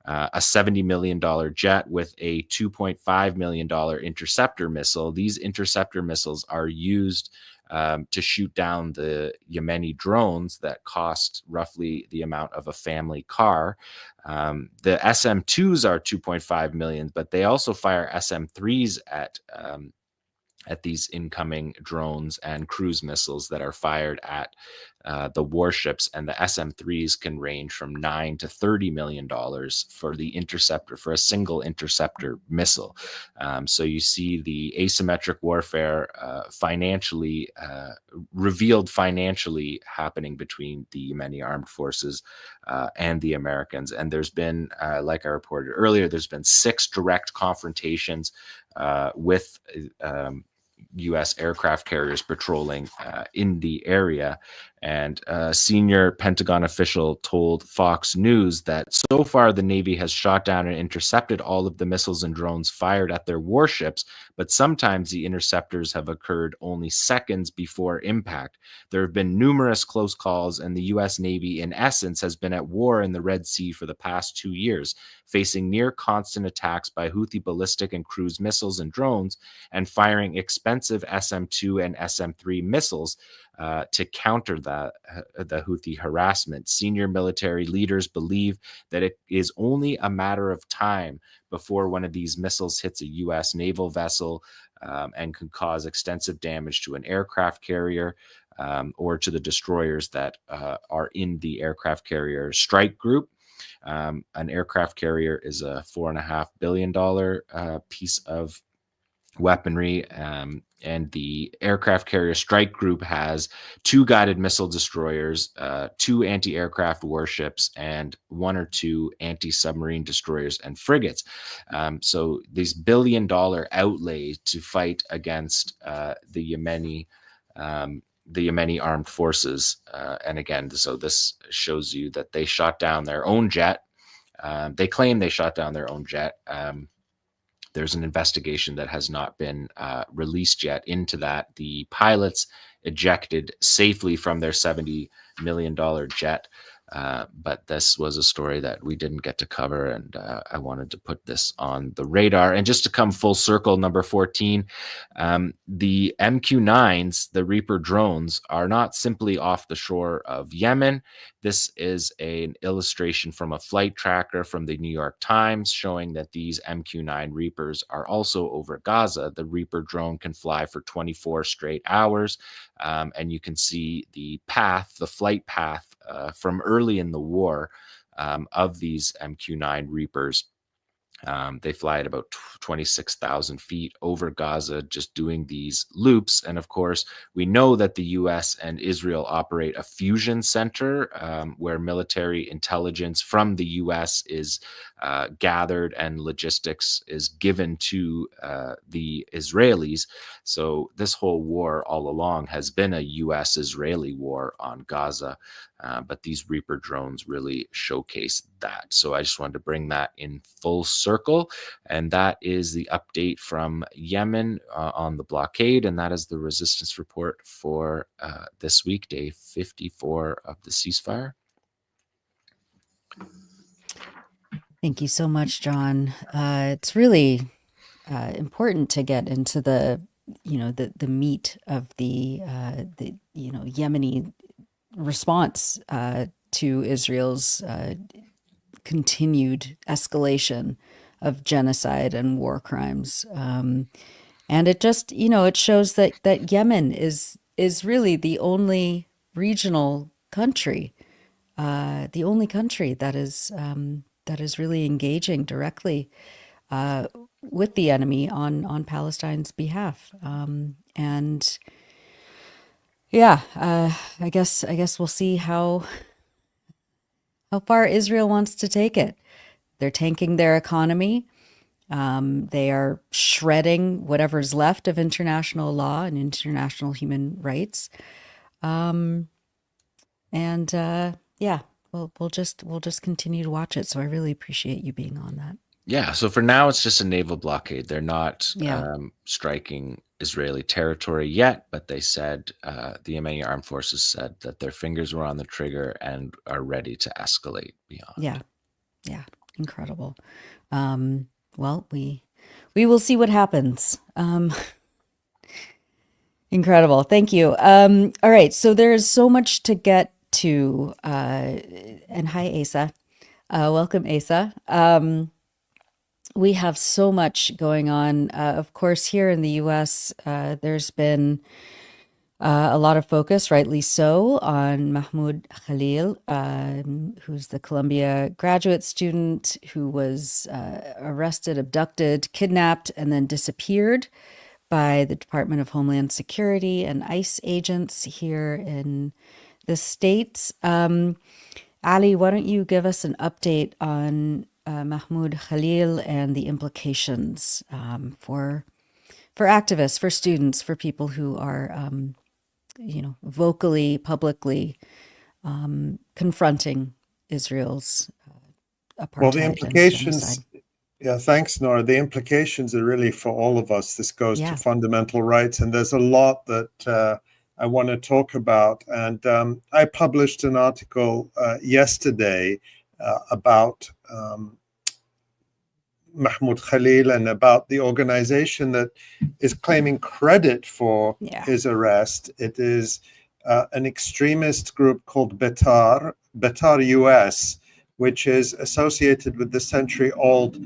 a $70 million jet with a $2.5 million interceptor missile. These interceptor missiles are used to shoot down the Yemeni drones that cost roughly the amount of a family car. The SM-2s are 2.5 million, but they also fire SM-3s at these incoming drones and cruise missiles that are fired at the warships, and the SM-3s can range from $9 to $30 million for the interceptor, for a single interceptor missile. So you see the asymmetric warfare financially revealed financially happening between the Yemeni armed forces and the Americans. And there's been, like I reported earlier, there's been 6 direct confrontations with U.S. aircraft carriers patrolling in the area. And a senior Pentagon official told Fox News that so far the Navy has shot down and intercepted all of the missiles and drones fired at their warships, but sometimes the interceptors have occurred only seconds before impact. There have been numerous close calls, and the U.S. Navy, in essence, has been at war in the Red Sea for the past 2 years, facing near constant attacks by Houthi ballistic and cruise missiles and drones, and firing expensive SM-2 and SM-3 missiles to counter the Houthi harassment. Senior military leaders believe that it is only a matter of time before one of these missiles hits a U.S. naval vessel and can cause extensive damage to an aircraft carrier or to the destroyers that are in the aircraft carrier strike group. An aircraft carrier is a $4.5 billion piece of weaponry, and the aircraft carrier strike group has 2 guided missile destroyers, 2 anti-aircraft warships, and 1 or 2 anti-submarine destroyers and frigates. So these billion-dollar outlay to fight against the Yemeni armed forces, and again, so this shows you that they shot down their own jet. They claim they shot down their own jet. There's an investigation that has not been released yet into that. The pilots ejected safely from their $70 million jet. But this was a story that we didn't get to cover, and I wanted to put this on the radar. And just to come full circle, number 14, the MQ-9s, the Reaper drones, are not simply off the shore of Yemen. This is an illustration from a flight tracker from the New York Times showing that these MQ-9 Reapers are also over Gaza. The Reaper drone can fly for 24 straight hours, and you can see the path, the flight path from early in the war of these MQ-9 Reapers. They fly at about 26,000 feet over Gaza, just doing these loops. And of course, we know that the US and Israel operate a fusion center where military intelligence from the US is gathered and logistics is given to the Israelis. So this whole war all along has been a US-Israeli war on Gaza. But these Reaper drones really showcase that. So I just wanted to bring that in full circle. And that is the update from Yemen on the blockade. And that is the resistance report for this week, day 54 of the ceasefire. Thank you so much, Jon. It's really important to get into the meat of the Yemeni response to Israel's continued escalation genocide and war crimes. And it just, it shows that Yemen is really the only regional country, the only country that is really engaging directly with the enemy on Palestine's behalf. And yeah, I guess we'll see how far Israel wants to take it. They're tanking their economy. They are shredding whatever's left of international law and international human rights. Yeah, we'll just continue to watch it. So I really appreciate you being on that. Yeah. So for now, it's just a naval blockade. They're not striking Israeli territory yet, but they said the Yemeni armed forces said that their fingers were on the trigger and are ready to escalate beyond. Yeah, incredible. Well, we will see what happens. Incredible. Thank you. All right. So there's so much to get to. And hi, Asa. Welcome, Asa. We have so much going on. Of course, here in the U.S., there's been a lot of focus, rightly so, on Mahmoud Khalil, who's the Columbia graduate student who was arrested, abducted, kidnapped, and then disappeared by the Department of Homeland Security and ICE agents here in the States. Ali, why don't you give us an update on Mahmoud Khalil and the implications for activists, for students, for people who are vocally, publicly confronting Israel's apartheid. Well, the implications, thanks, Nora. The implications are really for all of us. This goes to fundamental rights, and there's a lot that I want to talk about. And I published an article yesterday about Mahmoud Khalil and about the organization that is claiming credit for his arrest. It is an extremist group called Betar US, which is associated with the century-old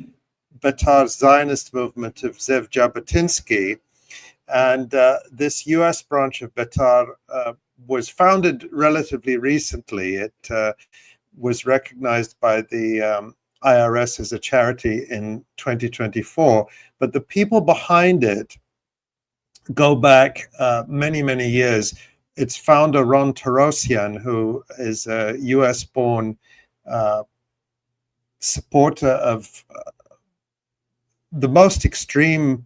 Betar Zionist movement of 𝐓𝐡𝐞 𝐄𝐥𝐞𝐿. And this US branch of Betar was founded relatively recently. It was recognized by the IRS as a charity in 2024, but the people behind it go back many, many years. Its founder, Ron Tarosian, who is a US-born supporter of the most extreme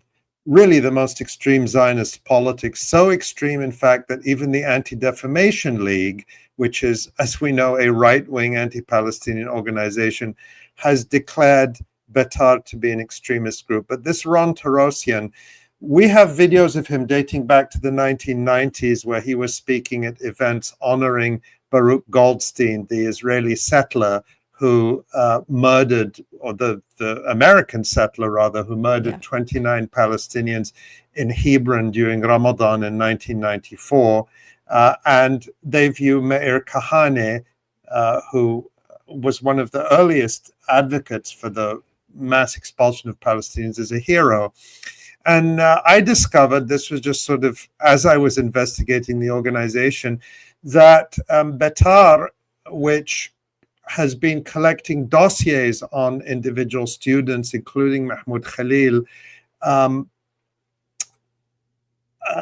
Zionist politics, so extreme, in fact, that even the Anti-Defamation League, which is, as we know, a right-wing anti-Palestinian organization, has declared Betar to be an extremist group. But this Ron Tarosian, we have videos of him dating back to the 1990s where he was speaking at events honoring Baruch Goldstein, the Israeli settler who murdered, or the American settler rather, who murdered 29 Palestinians in Hebron during Ramadan in 1994. And they view Meir Kahane, who was one of the earliest advocates for the mass expulsion of Palestinians, as a hero. And I discovered, this was just sort of as I was investigating the organization, that Betar, which has been collecting dossiers on individual students, including Mahmoud Khalil,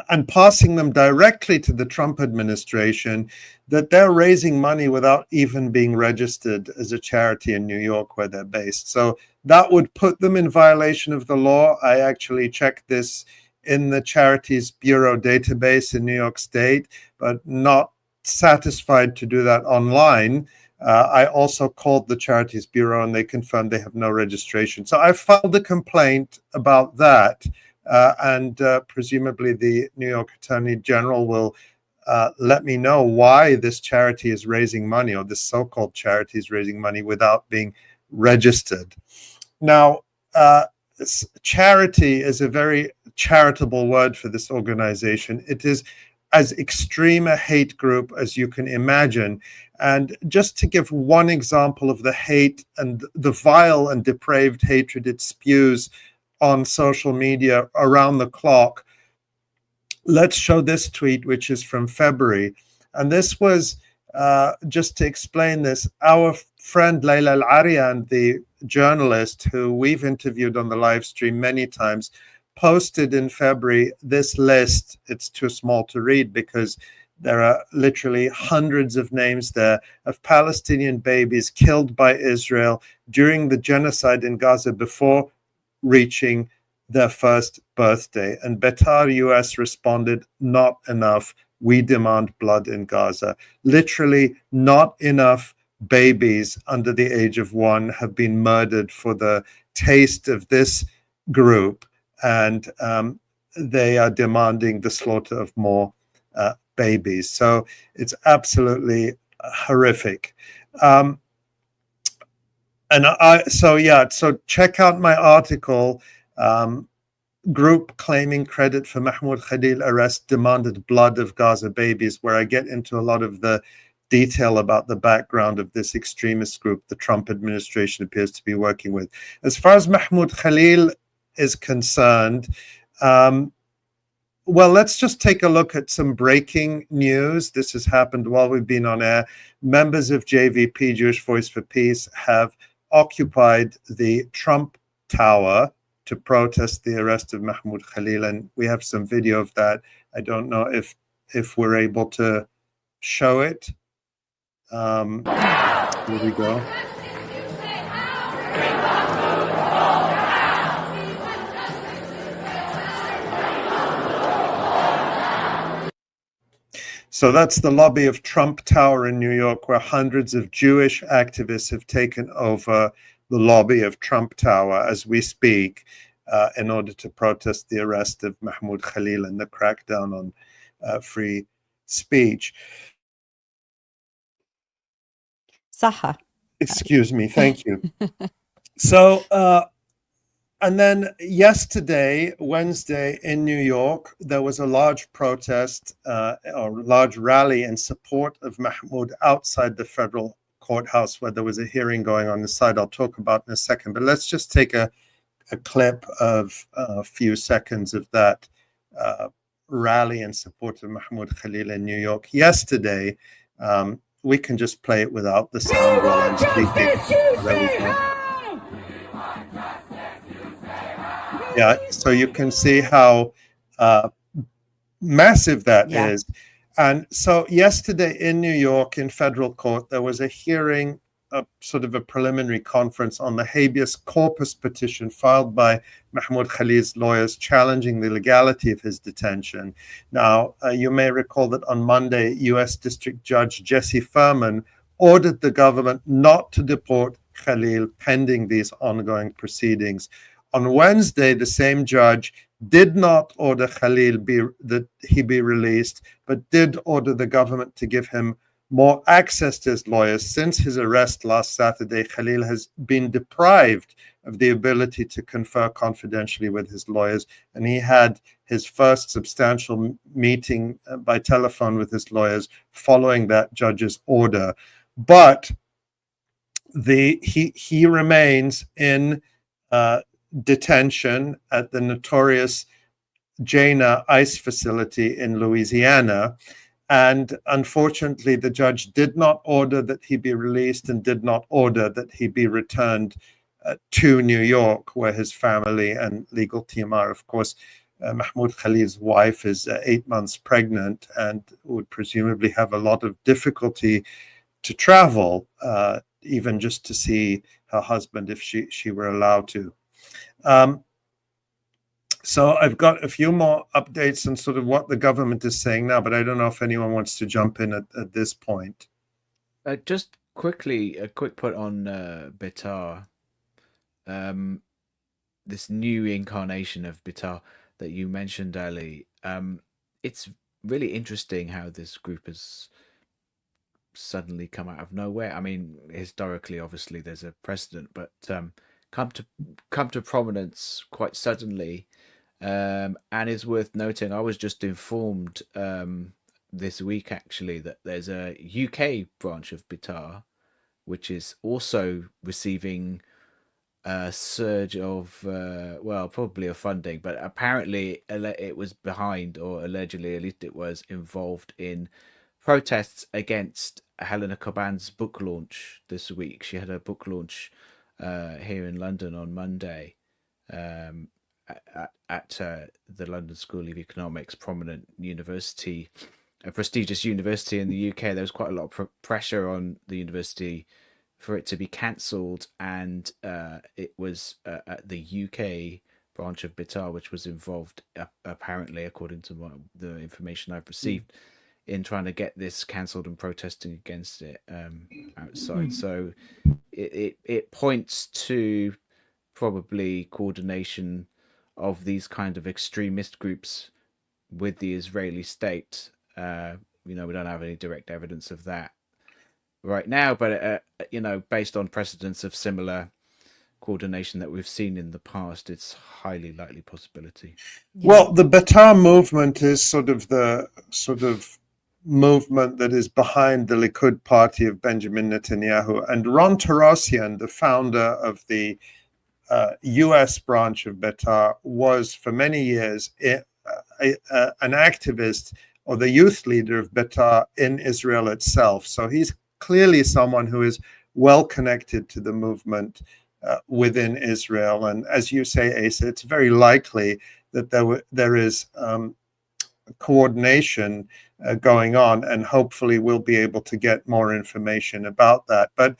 and passing them directly to the Trump administration, that they're raising money without even being registered as a charity in New York where they're based. So that would put them in violation of the law. I actually checked this in the Charities Bureau database in New York State, but not satisfied to do that online. I also called the Charities Bureau and they confirmed they have no registration. So I filed a complaint about that. And presumably the New York Attorney General will let me know why this charity is raising money, or this so-called charity is raising money without being registered. Now, charity is a very charitable word for this organization. It is as extreme a hate group as you can imagine. And just to give one example of the hate and the vile and depraved hatred it spews on social media around the clock, let's show this tweet, which is from February. And this was, just to explain this, our friend Layla Al-Arian, the journalist who we've interviewed on the live stream many times, posted in February this list. It's too small to read because there are literally hundreds of names there of Palestinian babies killed by Israel during the genocide in Gaza before reaching their first birthday. And Betar US responded, not enough. We demand blood in Gaza. Literally, not enough babies under the age of 1 have been murdered for the taste of this group. And they are demanding the slaughter of more babies. So it's absolutely horrific. So check out my article, Group Claiming Credit for Mahmoud Khalil Arrest Demanded Blood of Gaza Babies, where I get into a lot of the detail about the background of this extremist group the Trump administration appears to be working with. As far as Mahmoud Khalil is concerned, well, let's just take a look at some breaking news. This has happened while we've been on air. Members of JVP, Jewish Voice for Peace, have occupied the Trump Tower to protest the arrest of Mahmoud Khalil, and we have some video of that. I don't know if we're able to show it. Here we go. So that's the lobby of Trump Tower in New York, where hundreds of Jewish activists have taken over the lobby of Trump Tower as we speak, in order to protest the arrest of Mahmoud Khalil and the crackdown on free speech. Saha. Excuse me, thank you. So, and then yesterday, Wednesday, in New York, there was a large protest or large rally in support of Mahmoud outside the federal courthouse, where there was a hearing going on inside. I'll talk about in a second, but let's just take a clip of a few seconds of that rally in support of Mahmoud Khalil in New York yesterday. We can just play it without the sound while I'm speaking. There we go. Yeah, so you can see how massive that is. And so yesterday in New York in federal court, there was a hearing, a sort of a preliminary conference on the habeas corpus petition filed by Mahmoud Khalil's lawyers challenging the legality of his detention. Now, you may recall that on Monday, U.S. District Judge Jesse Furman ordered the government not to deport Khalil pending these ongoing proceedings. On Wednesday, the same judge did not order Khalil that he be released, but did order the government to give him more access to his lawyers. Since his arrest last Saturday, Khalil has been deprived of the ability to confer confidentially with his lawyers, and he had his first substantial meeting by telephone with his lawyers following that judge's order. But he remains in detention at the notorious Zena ICE facility in Louisiana. And unfortunately, the judge did not order that he be released and did not order that he be returned to New York, where his family and legal team are. Of course, Mahmoud Khalil's wife is 8 months pregnant and would presumably have a lot of difficulty to travel, even just to see her husband if she were allowed to. So I've got a few more updates on sort of what the government is saying now, but I don't know if anyone wants to jump in at this point. Just quickly, a quick put on Betar. This new incarnation of Betar that you mentioned, Ali. It's really interesting how this group has suddenly come out of nowhere. I mean, historically, obviously, there's a precedent, but come to prominence quite suddenly. And it's worth noting, I was just informed this week actually that there's a UK branch of Bitar which is also receiving a surge of probably of funding, but apparently it was behind, or allegedly at least it was involved in protests against Helena Cobban's book launch this week. She had a book launch here in London on Monday at the London School of Economics, prominent university, a prestigious university in the UK. There was quite a lot of pressure on the university for it to be cancelled, and it was at the UK branch of Bitar which was involved, apparently, according to the information I've received, in trying to get this cancelled and protesting against it outside. So it points to probably coordination of these kind of extremist groups with the Israeli state. We don't have any direct evidence of that right now, but based on precedents of similar coordination that we've seen in the past, it's highly likely possibility. Well, the Bitar movement is sort of movement that is behind the Likud party of Benjamin Netanyahu, and Ron Tarosian, the founder of the US branch of Bitar, was for many years an activist or the youth leader of Bitar in Israel itself. So he's clearly someone who is well connected to the movement within Israel. And as you say, Asa, it's very likely that there is coordination going on, and hopefully we'll be able to get more information about that. But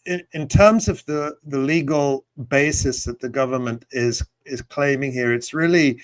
in terms of the legal basis that the government is claiming here, it's really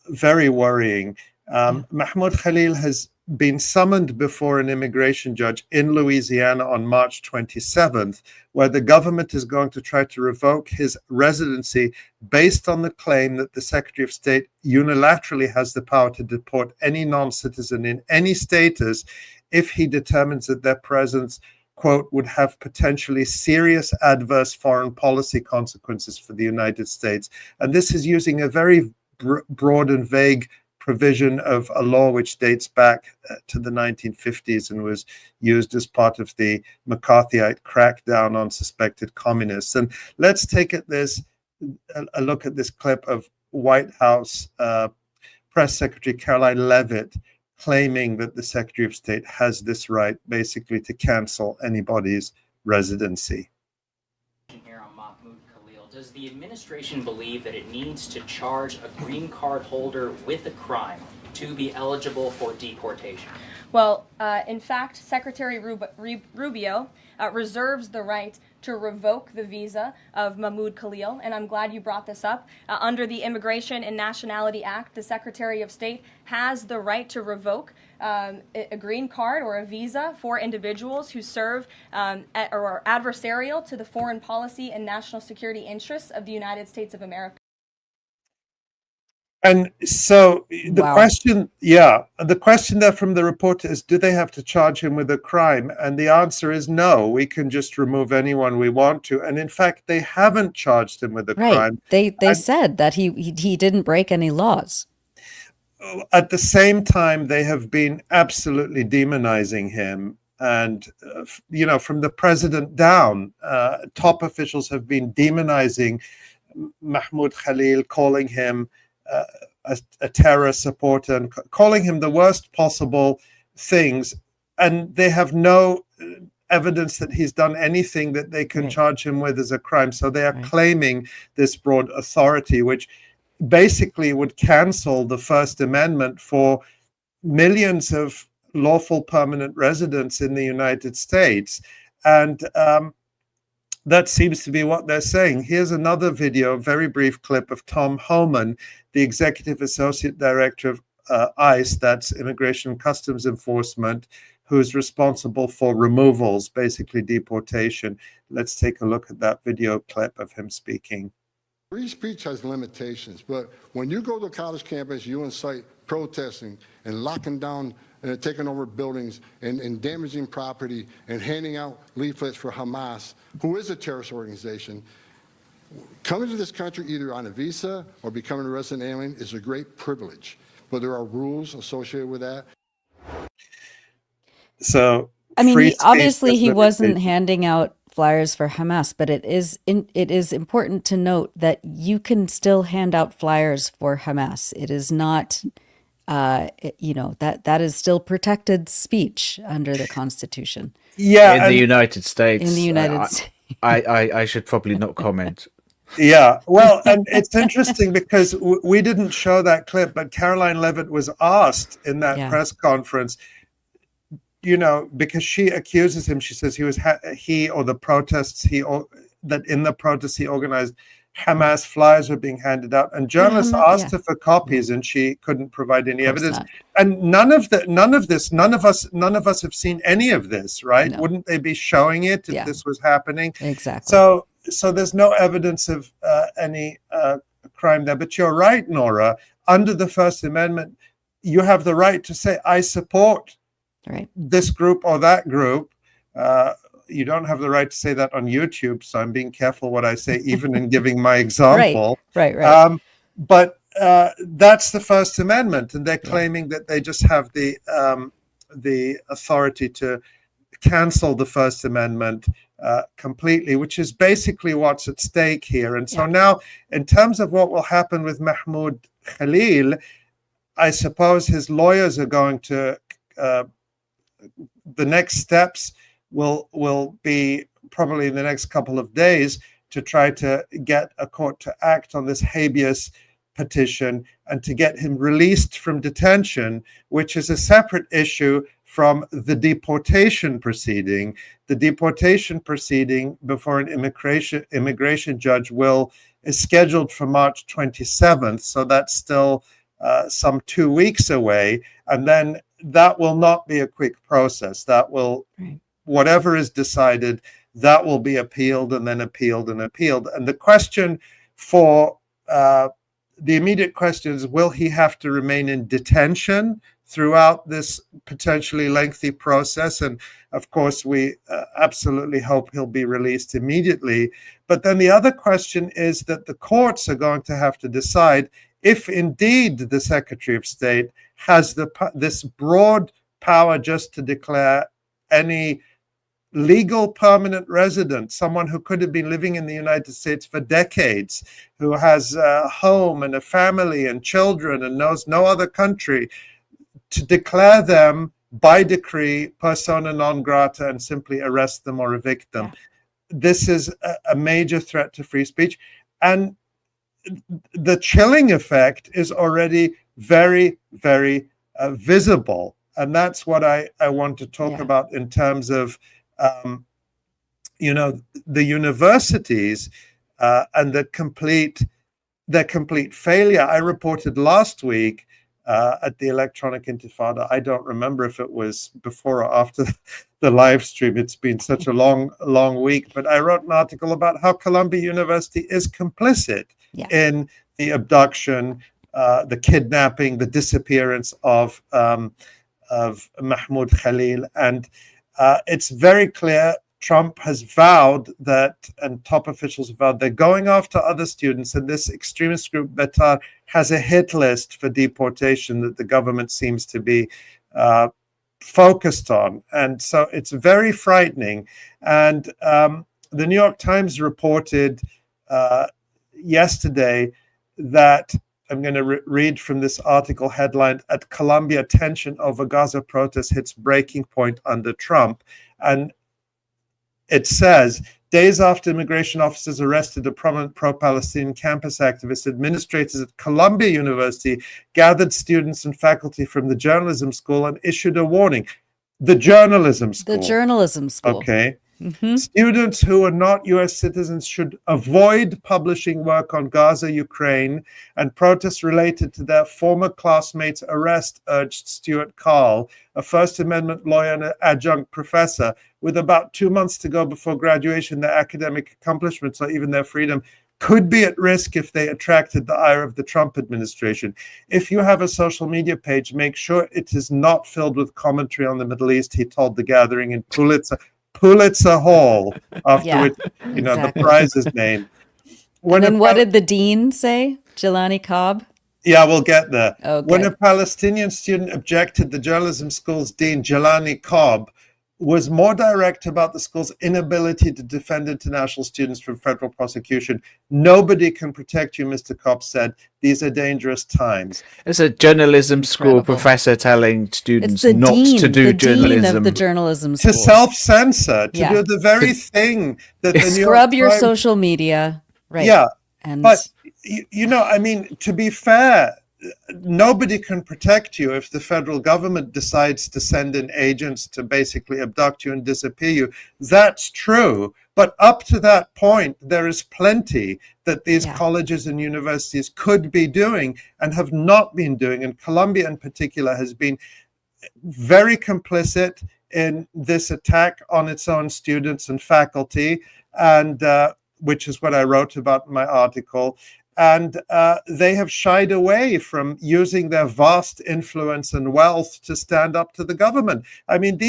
very worrying. Mahmoud Khalil has been summoned before an immigration judge in Louisiana on March 27th, where the government is going to try to revoke his residency based on the claim that the Secretary of State unilaterally has the power to deport any non-citizen in any status if he determines that their presence, quote, would have potentially serious adverse foreign policy consequences for the United States. And this is using a very broad and vague provision of a law which dates back to the 1950s and was used as part of the McCarthyite crackdown on suspected communists. And let's take a look at this clip of White House Press Secretary Caroline Leavitt claiming that the Secretary of State has this right basically to cancel anybody's residency. Does the administration believe that it needs to charge a green card holder with a crime to be eligible for deportation? Well, in fact, Secretary Rubio reserves the right to revoke the visa of Mahmoud Khalil, and I'm glad you brought this up. Under the Immigration and Nationality Act, the Secretary of State has the right to revoke a green card or a visa for individuals who serve or are adversarial to the foreign policy and national security interests of the United States of America. And so the question there from the reporter is, do they have to charge him with a crime? And the answer is no, we can just remove anyone we want to. And in fact, they haven't charged him with a crime. They said that he didn't break any laws. At the same time, they have been absolutely demonizing him. And, from the president down, top officials have been demonizing Mahmoud Khalil, calling him a terror supporter and calling him the worst possible things. And they have no evidence that he's done anything that they can charge him with as a crime. So they are claiming this broad authority, which basically would cancel the First Amendment for millions of lawful permanent residents in the United States. And that seems to be what they're saying. Here's another video, a very brief clip of Tom Homan, the Executive Associate Director of ICE, that's Immigration and Customs Enforcement, who's responsible for removals, basically deportation. Let's take a look at that video clip of him speaking. Free speech has limitations, but when you go to a college campus, you incite protesting and locking down and taking over buildings and damaging property and handing out leaflets for Hamas, who is a terrorist organization. Coming to this country either on a visa or becoming a resident alien is a great privilege. but there are rules associated with that. So, I mean, free obviously speech he is wasn't limited. handing out flyers for Hamas, but it is important to note that you can still hand out flyers for Hamas. It is not, that is still protected speech under the Constitution. Yeah, in the United States. In the United States. I should probably not comment. Yeah, well, and it's interesting because we didn't show that clip, but Caroline Levitt was asked in that press conference, because she accuses him. She says he organized Hamas flyers were being handed out, and journalists asked her for copies, and she couldn't provide any evidence. Not. And none of us have seen any of this, right? No. Wouldn't they be showing it if this was happening? Exactly. So there's no evidence of any crime there. But you're right, Nora. Under the First Amendment, you have the right to say, I support this group or that group. You don't have the right to say that on YouTube, so I'm being careful what I say, even in giving my example. Right. But that's the First Amendment, and they're claiming that they just have the authority to cancel the First Amendment completely, which is basically what's at stake here. And so now, in terms of what will happen with Mahmoud Khalil, I suppose his lawyers are going to, the next steps will be probably in the next couple of days to try to get a court to act on this habeas petition and to get him released from detention, which is a separate issue from the deportation proceeding. The deportation proceeding before an immigration judge is scheduled for March 27th, so that's still some 2 weeks away, and then that will not be a quick process. That will, whatever is decided, that will be appealed and then appealed and appealed. And the question for the immediate question is, will he have to remain in detention throughout this potentially lengthy process? And of course, we absolutely hope he'll be released immediately. But then the other question is that the courts are going to have to decide if indeed the Secretary of State has this broad power just to declare any legal permanent resident, someone who could have been living in the United States for decades, who has a home and a family and children and knows no other country, to declare them by decree persona non grata and simply arrest them or evict them. This is a major threat to free speech. And the chilling effect is already very, very visible. And that's what I want to talk about in terms of the universities and their complete failure. I reported last week at the Electronic Intifada. I don't remember if it was before or after the live stream. It's been such a long week. But I wrote an article about how Columbia University is complicit in the abduction, the kidnapping, the disappearance of Mahmoud Khalil. And it's very clear Trump has vowed that, and top officials have vowed, they're going after other students, and this extremist group Betar has a hit list for deportation that the government seems to be focused on. And so it's very frightening. And the New York Times reported yesterday that, I'm going to read from this article headlined, "At Columbia, tension over Gaza protests hits breaking point under Trump." And it says, days after immigration officers arrested a prominent pro-Palestinian campus activist, administrators at Columbia University gathered students and faculty from the journalism school and issued a warning. The journalism school. Okay. Mm-hmm. Students who are not U.S. citizens should avoid publishing work on Gaza, Ukraine, and protests related to their former classmates' arrest, urged Stuart Carl, a First Amendment lawyer and an adjunct professor. With about 2 months to go before graduation, their academic accomplishments or even their freedom could be at risk if they attracted the ire of the Trump administration. If you have a social media page, make sure it is not filled with commentary on the Middle East, he told the gathering in Pulitzer Hall, after which, the prize is named. And then what did the dean say? Jelani Cobb? Yeah, we'll get there. Okay. When a Palestinian student objected, the journalism school's dean, Jelani Cobb, was more direct about the school's inability to defend international students from federal prosecution. Nobody can protect you, Mr. Cobb said. These are dangerous times. It's a journalism school professor telling students not to do journalism. Dean of the journalism school. To self-censor, to do the very thing that the New scrub York your Times, social media. Right. Yeah. And but, you know, I mean, to be fair, nobody can protect you if the federal government decides to send in agents to basically abduct you and disappear you. That's true. But up to that point, there is plenty that these colleges and universities could be doing and have not been doing. And Columbia in particular has been very complicit in this attack on its own students and faculty, and which is what I wrote about in my article. And they have shied away from using their vast influence and wealth to stand up to the government. I mean,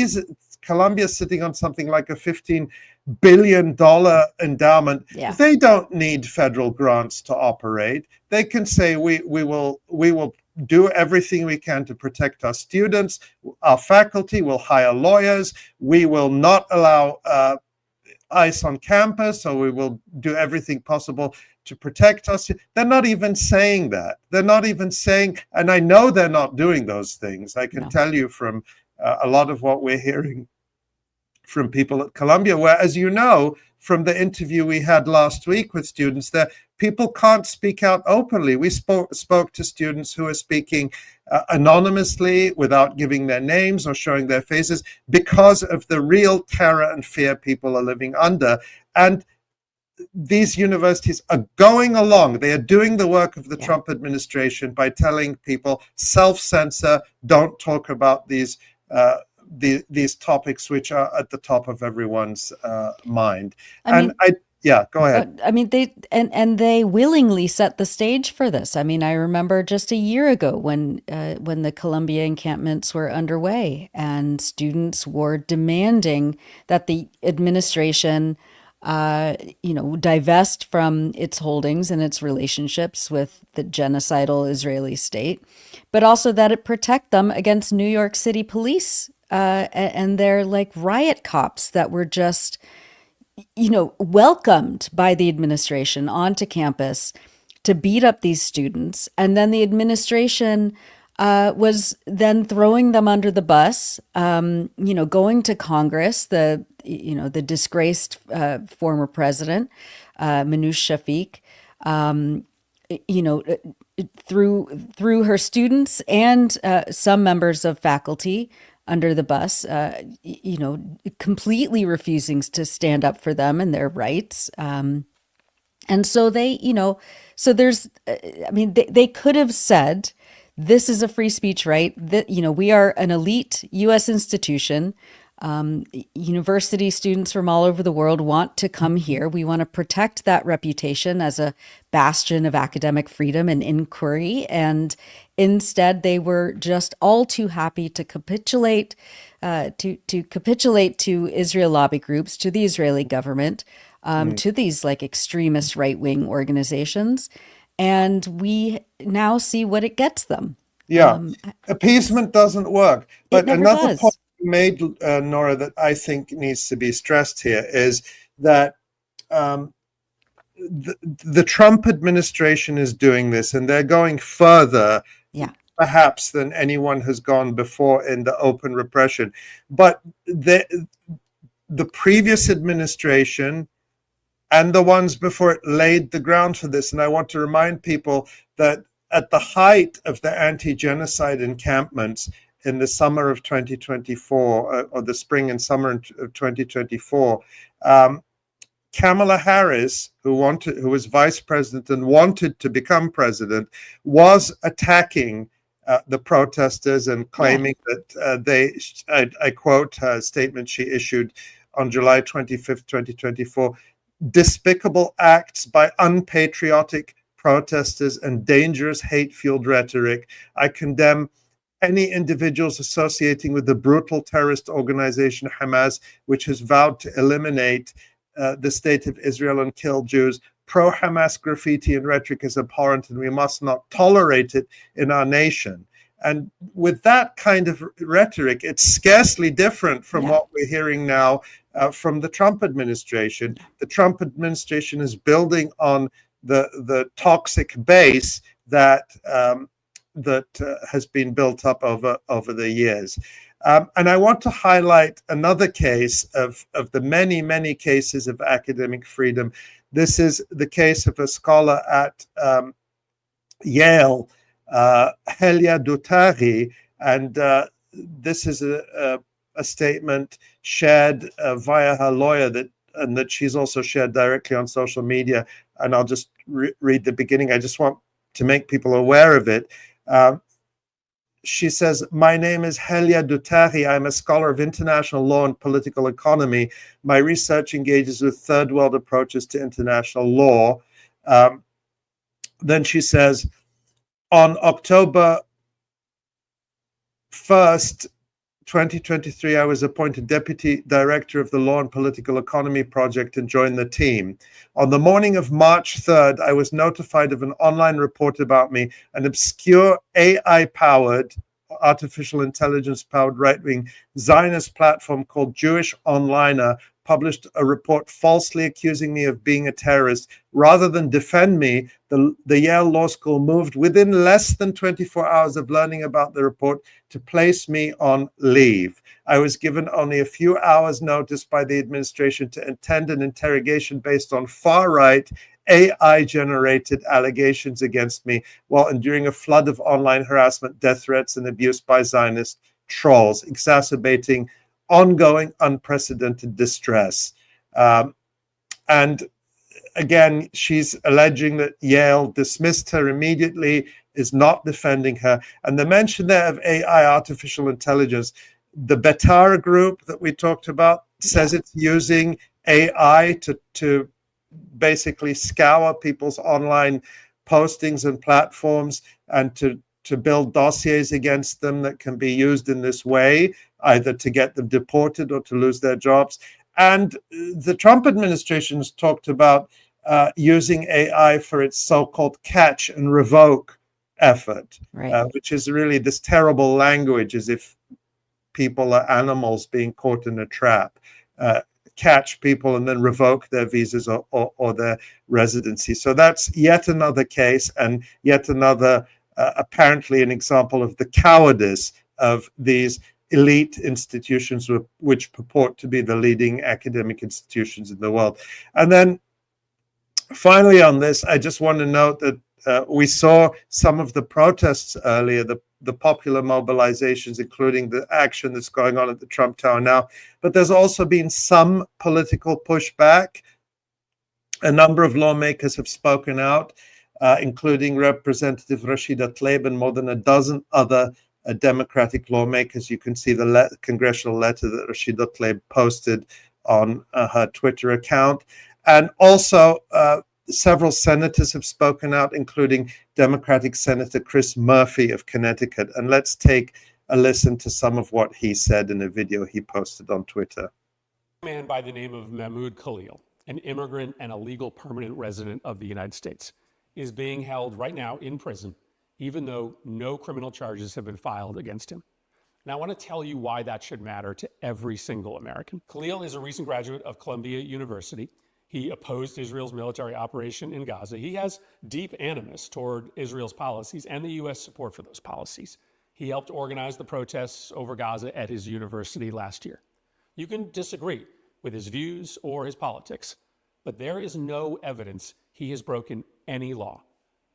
Columbia is sitting on something like a $15 billion endowment. Yeah. They don't need federal grants to operate. They can say, we will do everything we can to protect our students. Our faculty will hire lawyers. We will not allow ICE on campus, so we will do everything possible to protect us. They're not even saying that. They're not even saying, and I know they're not doing those things. I can tell you from a lot of what we're hearing from people at Columbia, where, as you know, from the interview we had last week with students there, people can't speak out openly. We spoke to students who are speaking anonymously without giving their names or showing their faces because of the real terror and fear people are living under. And these universities are going along. They are doing the work of the Trump administration by telling people self-censor, don't talk about these topics which are at the top of everyone's mind. Go ahead. I mean, they willingly set the stage for this. I mean, I remember just a year ago when the Columbia encampments were underway and students were demanding that the administration divest from its holdings and its relationships with the genocidal Israeli state, but also that it protect them against New York City police and their like riot cops that were just, welcomed by the administration onto campus to beat up these students. And then the administration was then throwing them under the bus, going to Congress, the disgraced former president, Wafiq, through her students and some members of faculty under the bus, completely refusing to stand up for them and their rights. And so they could have said, this is a free speech right, that, we are an elite U.S. institution. University students from all over the world want to come here. We want to protect that reputation as a bastion of academic freedom and inquiry. And instead, they were just all too happy to capitulate, to Israel lobby groups, to the Israeli government, to these like extremist right-wing organizations. And we now see what it gets them. Yeah, appeasement doesn't work. But another does. point you made, Nora, that I think needs to be stressed here is that the Trump administration is doing this, and they're going further, perhaps, than anyone has gone before in the open repression. But the previous administration and the ones before it laid the ground for this. And I want to remind people that at the height of the anti-genocide encampments in the summer of 2024, or the spring and summer of 2024, Kamala Harris, who was vice president and wanted to become president, was attacking the protesters and claiming that I quote her statement she issued on July 25th, 2024, "Despicable acts by unpatriotic protesters and dangerous hate-fueled rhetoric. I condemn any individuals associating with the brutal terrorist organization Hamas, which has vowed to eliminate the state of Israel and kill Jews. pro-Hamas graffiti and rhetoric is abhorrent and we must not tolerate it in our nation. And with that kind of rhetoric, it's scarcely different from what we're hearing now from the Trump administration. The Trump administration is building on the toxic base that has been built up over the years. And I want to highlight another case of the many, many cases of academic freedom. This is the case of a scholar at Yale, 𝐄𝐿𝐿 𝐄𝐥𝐞𝐜, and this is a statement shared via her lawyer that she's also shared directly on social media. And I'll just read the beginning. I just want to make people aware of it. She says, "My name is 𝐄𝐿𝐿 𝐄𝐥𝐞𝐜. I'm a scholar of international law and political economy. My research engages with third world approaches to international law." Then she says, on October 1st, 2023, I was appointed Deputy Director of the Law and Political Economy Project and joined the team. On the morning of March 3rd, I was notified of an online report about me. An obscure AI-powered, artificial intelligence-powered right-wing Zionist platform called Jewish Onliner published a report falsely accusing me of being a terrorist. Rather than defend me, the Yale Law School moved within less than 24 hours of learning about the report to place me on leave. I was given only a few hours' notice by the administration to attend an interrogation based on far-right AI-generated allegations against me while enduring a flood of online harassment, death threats, and abuse by Zionist trolls, exacerbating ongoing unprecedented distress. And again, she's alleging that Yale dismissed her immediately, is not defending her. And the mention there of AI, artificial intelligence, the Betara group that we talked about says it's using AI to basically scour people's online postings and platforms and to build dossiers against them that can be used in this way, either to get them deported or to lose their jobs. And the Trump administration has talked about using AI for its so-called catch and revoke effort, which is really this terrible language as if people are animals being caught in a trap. Catch people and then revoke their visas or their residency. So that's yet another case and yet another apparently an example of the cowardice of these elite institutions which purport to be the leading academic institutions in the world. And then finally on this, I just want to note that we saw some of the protests earlier, the popular mobilizations, including the action that's going on at the Trump Tower now. But there's also been some political pushback. A number of lawmakers have spoken out, including Representative Rashida Tlaib and more than a dozen other Democratic lawmakers. You can see the congressional letter that Rashida Tlaib posted on her Twitter account. And also, several senators have spoken out, including Democratic Senator Chris Murphy of Connecticut. And let's take a listen to some of what he said in a video he posted on Twitter. A man by the name of Mahmoud Khalil, an immigrant and a legal permanent resident of the United States, is being held right now in prison, even though no criminal charges have been filed against him. And I want to tell you why that should matter to every single American. Khalil is a recent graduate of Columbia University. He opposed Israel's military operation in Gaza. He has deep animus toward Israel's policies and the U.S. support for those policies. He helped organize the protests over Gaza at his university last year. You can disagree with his views or his politics, but there is no evidence he has broken any law.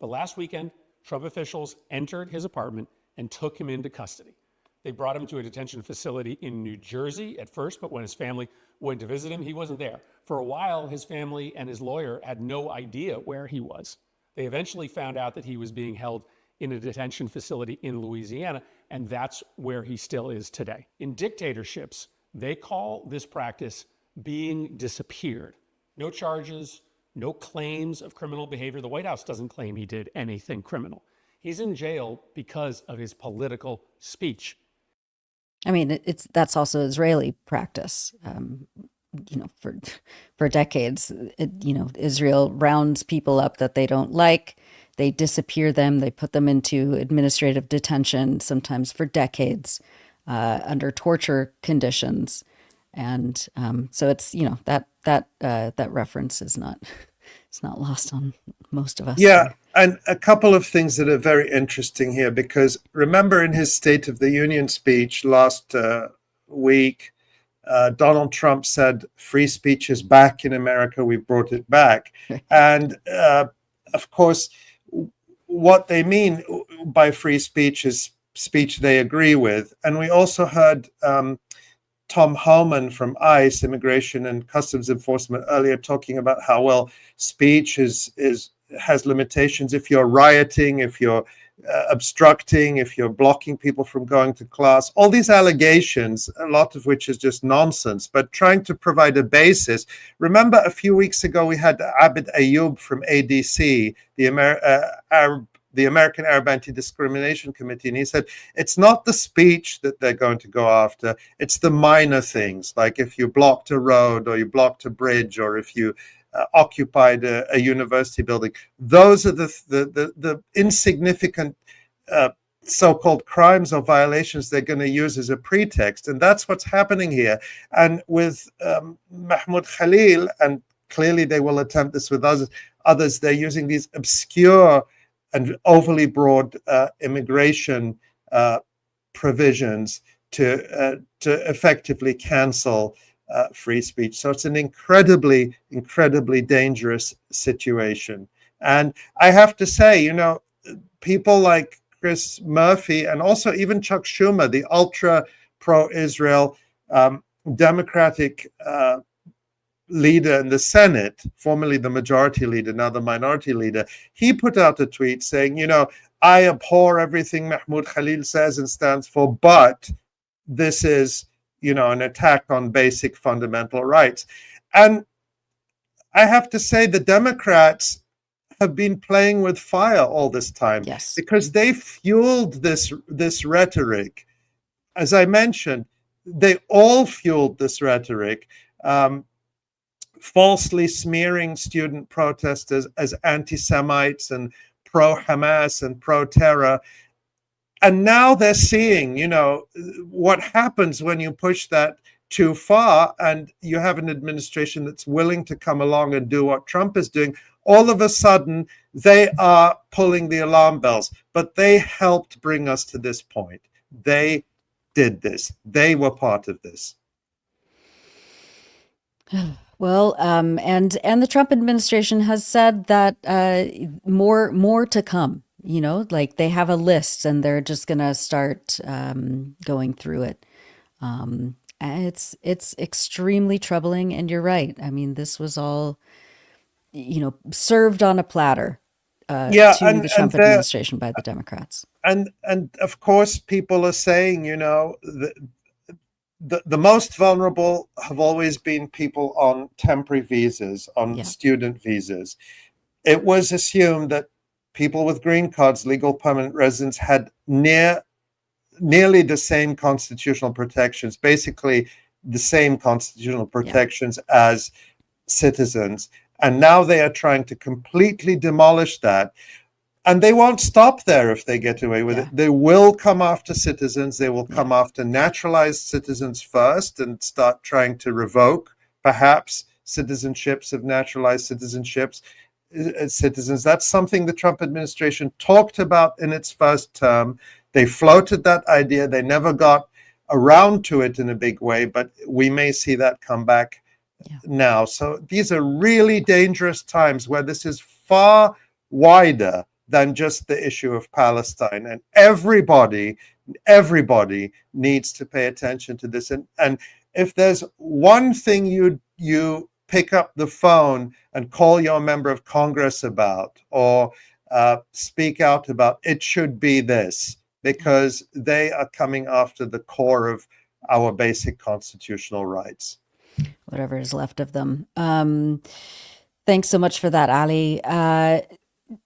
But last weekend, Trump officials entered his apartment and took him into custody. They brought him to a detention facility in New Jersey at first, but when his family went to visit him, he wasn't there. For a while, his family and his lawyer had no idea where he was. They eventually found out that he was being held in a detention facility in Louisiana, and that's where he still is today. In dictatorships, they call this practice being disappeared. No charges, no claims of criminal behavior. The White House doesn't claim he did anything criminal. He's in jail because of his political speech. I mean, that's also Israeli practice. for decades, Israel rounds people up that they don't like. They disappear them. They put them into administrative detention, sometimes for decades, under torture conditions. And so it's that reference is not lost on most of us. Yeah, and a couple of things that are very interesting here, because remember in his State of the Union speech last week, Donald Trump said, free speech is back in America, we brought it back. And of course, what they mean by free speech is speech they agree with. And we also heard Tom Homan from ICE, Immigration and Customs Enforcement, earlier talking about how, well, speech has limitations. If you're rioting, if you're obstructing, if you're blocking people from going to class, all these allegations, a lot of which is just nonsense, but trying to provide a basis. Remember a few weeks ago, we had Abid Ayoub from ADC, the American Arab Anti-Discrimination Committee, and he said, it's not the speech that they're going to go after, it's the minor things, like if you blocked a road or you blocked a bridge or if you occupied a university building. Those are the insignificant so-called crimes or violations they're going to use as a pretext. And that's what's happening here. And with Mahmoud Khalil, and clearly they will attempt this with others, they're using these obscure and overly broad immigration provisions to effectively cancel free speech. So it's an incredibly, incredibly dangerous situation. And I have to say, people like Chris Murphy and also even Chuck Schumer, the ultra pro-Israel Democratic leader in the Senate, formerly the majority leader, now the minority leader, he put out a tweet saying, I abhor everything Mahmoud Khalil says and stands for, but this is an attack on basic fundamental rights. And I have to say the Democrats have been playing with fire all this time, yes, because they fueled this rhetoric. As I mentioned, they all fueled this rhetoric, falsely smearing student protesters as anti-Semites and pro-Hamas and pro-terror. And now they're seeing, what happens when you push that too far and you have an administration that's willing to come along and do what Trump is doing. All of a sudden, they are pulling the alarm bells, but they helped bring us to this point. They did this. They were part of this. Well, and the Trump administration has said that more to come. Like they have a list and they're just going to start going through it. And it's extremely troubling. And you're right. I mean, this was all, served on a platter to the Trump administration by the Democrats. And of course, people are saying, the most vulnerable have always been people on temporary visas, on student visas. It was assumed that people with green cards, legal permanent residents, had nearly the same constitutional protections, basically the same constitutional protections as citizens. And now they are trying to completely demolish that. And they won't stop there if they get away with it. They will come after citizens. They will come after naturalized citizens first and start trying to revoke, perhaps, citizenships of naturalized citizens. That's something the Trump administration talked about in its first term. They floated that idea. They never got around to it in a big way, but we may see that come back now. So these are really dangerous times where this is far wider than just the issue of Palestine. And everybody needs to pay attention to this. And if there's one thing you pick up the phone and call your member of Congress about or speak out about, it should be this, because they are coming after the core of our basic constitutional rights. Whatever is left of them. Thanks so much for that, Ali.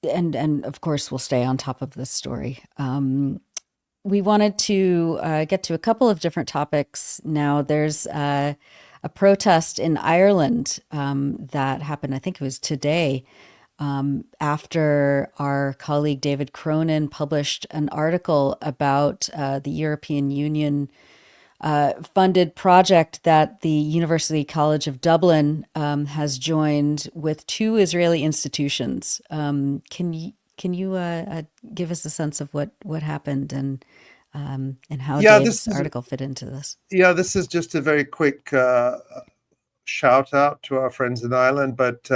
And of course, we'll stay on top of this story. We wanted to get to a couple of different topics now. There's a protest in Ireland that happened, I think it was today, after our colleague David Cronin published an article about the European Union funded project that the University College of Dublin has joined with 2 Israeli institutions. Can you give us a sense of what happened and how Dave's article fit into this? Yeah, this is just a very quick shout out to our friends in Ireland, but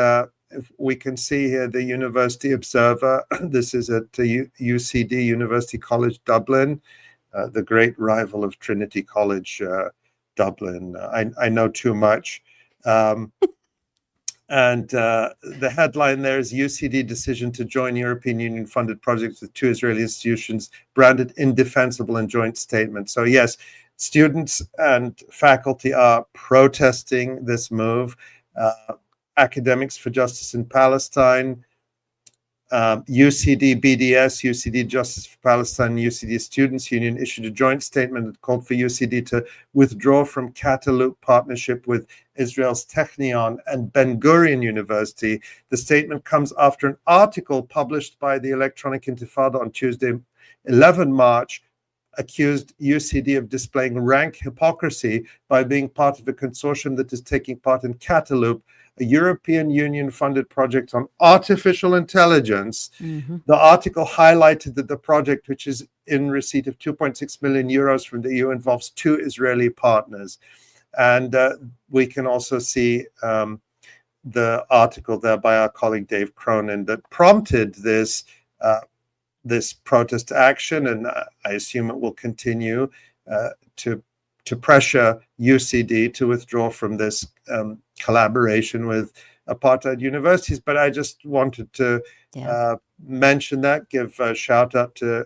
if we can see here the University Observer. This is at UCD, University College Dublin, the great rival of Trinity College Dublin. I know too much. And the headline there is UCD decision to join European Union funded projects with 2 Israeli institutions, branded indefensible in joint statement. So yes, students and faculty are protesting this move. Academics for Justice in Palestine, UCD BDS, UCD Justice for Palestine, UCD Students Union issued a joint statement that called for UCD to withdraw from 𝐓𝐡𝐞 partnership with Israel's Technion and Ben Gurion University. The statement comes after an article published by the Electronic Intifada on Tuesday, 11 March, accused UCD of displaying rank hypocrisy by being part of a consortium that is taking part in 𝐓𝐡𝐞, a European Union-funded project on artificial intelligence. Mm-hmm. The article highlighted that the project, which is in receipt of 2.6 million euros from the EU, involves 2 Israeli partners. And we can also see the article there by our colleague Dave Cronin that prompted this protest action, and I assume it will continue to pressure UCD to withdraw from this collaboration with apartheid universities. But I just wanted to mention that, give a shout out to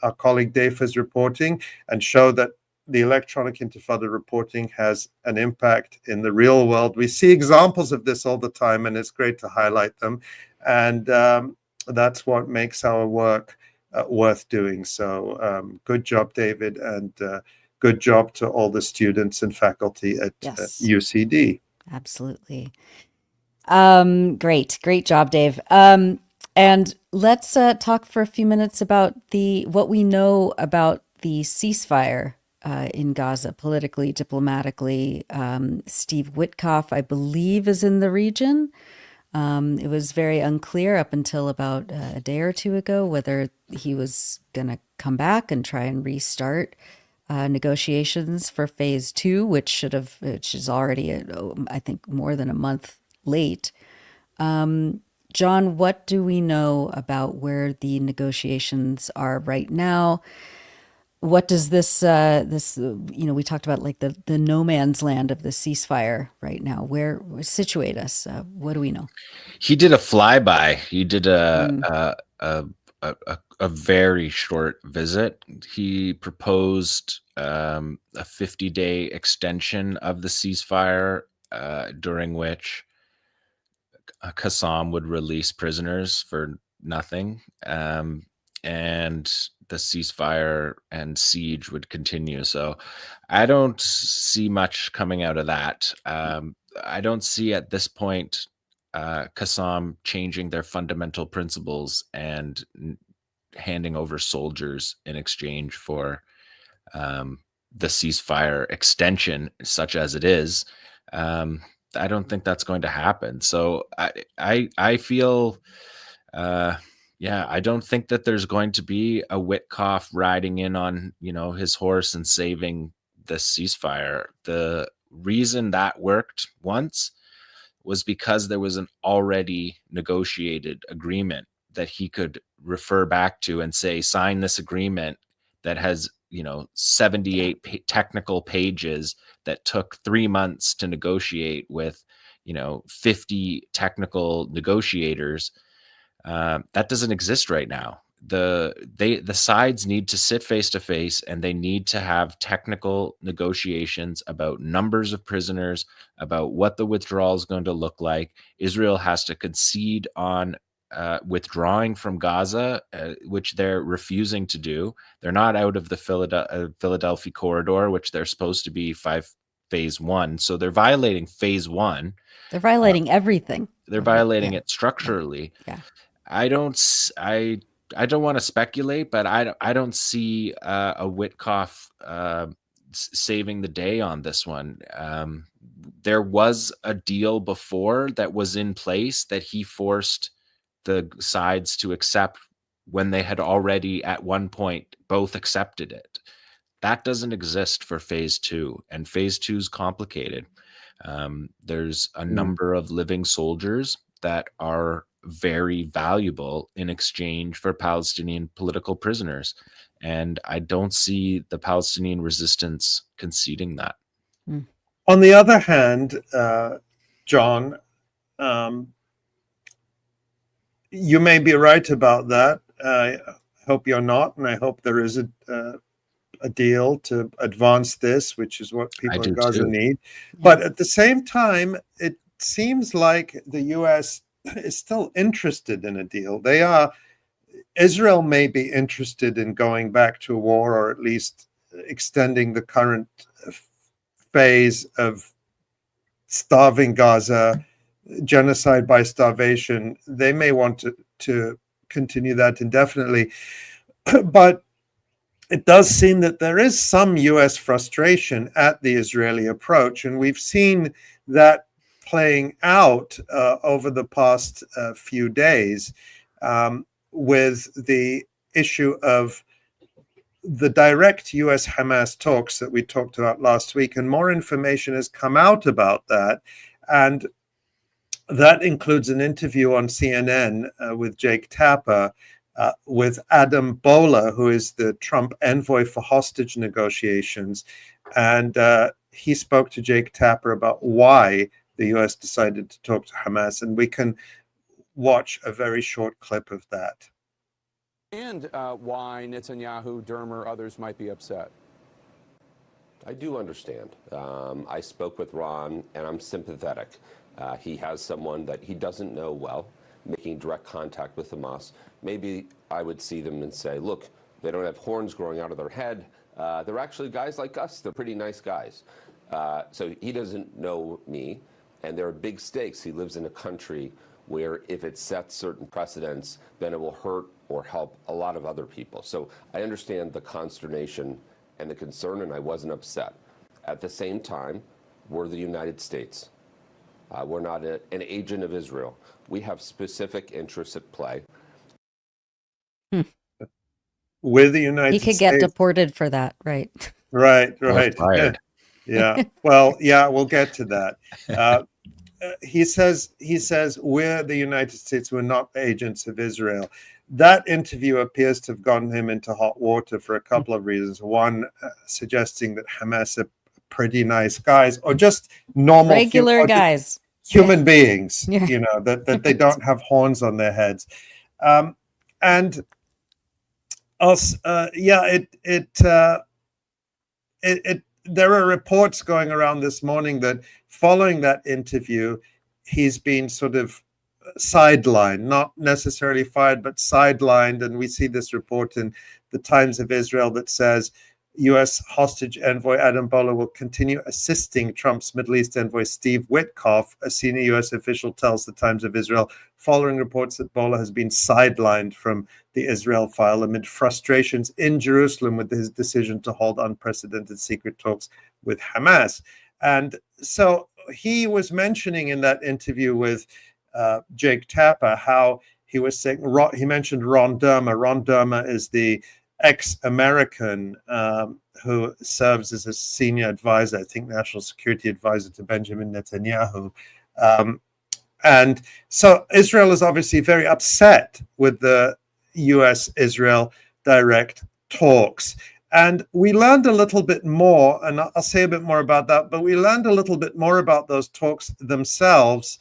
our colleague Dave for his reporting, and show that the Electronic Intifada reporting has an impact in the real world. We see examples of this all the time, and it's great to highlight them. And that's what makes our work worth doing. So good job, David, and good job to all the students and faculty at UCD. Absolutely. Great job, Dave. And let's talk for a few minutes about what we know about the ceasefire in Gaza, politically, diplomatically. Steve Witkoff, I believe, is in the region. It was very unclear up until about a day or two ago whether he was going to come back and try and restart negotiations for phase 2, which is already, I think, more than a month late. John, what do we know about where the negotiations are right now? What does this we talked about like the no man's land of the ceasefire right now. Where situate us? What do we know? He did a flyby. He did a very short visit. He proposed a 50-day extension of the ceasefire, during which Qassam would release prisoners for nothing, and the ceasefire and siege would continue. So I don't see much coming out of that. I don't see at this point Qassam changing their fundamental principles and handing over soldiers in exchange for the ceasefire extension, such as it is. I don't think that's going to happen. So I feel I don't think that there's going to be a Witkoff riding in on, his horse and saving the ceasefire. The reason that worked once was because there was an already negotiated agreement that he could refer back to and say, sign this agreement that has, 78 technical pages that took 3 months to negotiate with, 50 technical negotiators. That doesn't exist right now. The sides need to sit face to face, and they need to have technical negotiations about numbers of prisoners, about what the withdrawal is going to look like. Israel has to concede on withdrawing from Gaza, which they're refusing to do. They're not out of the Philadelphia corridor, which they're supposed to be phase one. So they're violating phase one. They're violating everything. They're violating it structurally. Yeah. I don't want to speculate, but I don't see a 𝐓𝐡𝐞 saving the day on this one. There was a deal before that was in place that he forced the sides to accept when they had already at one point both accepted it. That doesn't exist for phase two, and phase two is complicated. There's a number of living soldiers that are very valuable in exchange for Palestinian political prisoners. And I don't see the Palestinian resistance conceding that. On the other hand, John, you may be right about that. I hope you're not, and I hope there is a deal to advance this, which is what people in Gaza need. Yeah. But at the same time, it seems like the U.S. is still interested in a deal. Israel may be interested in going back to a war, or at least extending the current phase of starving Gaza, genocide by starvation. They may want to continue that indefinitely. But it does seem that there is some U.S. frustration at the Israeli approach, and we've seen that playing out over the past few days with the issue of the direct U.S.-Hamas talks that we talked about last week, and more information has come out about that, and that includes an interview on CNN with Jake Tapper, with Adam Boehler, who is the Trump envoy for hostage negotiations. And he spoke to Jake Tapper about why the U.S. decided to talk to Hamas. And we can watch a very short clip of that. And why Netanyahu, Dermer, others might be upset. I do understand. I spoke with Ron, and I'm sympathetic. He has someone that he doesn't know well, making direct contact with Hamas. Maybe I would see them and say, look, they don't have horns growing out of their head. They're actually guys like us. They're pretty nice guys. So he doesn't know me, and there are big stakes. He lives in a country where if it sets certain precedents, then it will hurt or help a lot of other people. So I understand the consternation and the concern, and I wasn't upset. At the same time, we're the United States. We're not an agent of Israel. We have specific interests at play. With the United States. He could get deported for that, right? Right. Yeah. Well, yeah, we'll get to that. He says we're the United States. We're not agents of Israel. That interview appears to have gotten him into hot water for a couple of reasons. One, suggesting that Hamas are pretty nice guys, or just normal regular guys, human beings. Yeah. You know, that they don't have horns on their heads, and us. There are reports going around this morning that following that interview, he's been sort of sidelined, not necessarily fired, but sidelined. And we see this report in the Times of Israel that says U.S. hostage envoy Adam Boehler will continue assisting Trump's Middle East envoy Steve Witkoff, a senior U.S. official tells the Times of Israel, following reports that Boehler has been sidelined from the Israel file amid frustrations in Jerusalem with his decision to hold unprecedented secret talks with Hamas. And so he was mentioning in that interview with Jake Tapper how he was saying, he mentioned Ron Dermer. Ron Dermer is the ex-American who serves as a senior advisor, I think national security advisor to Benjamin Netanyahu. And so Israel is obviously very upset with the U.S.-Israel direct talks. And we learned a little bit more, and I'll say a bit more about that, but we learned a little bit more about those talks themselves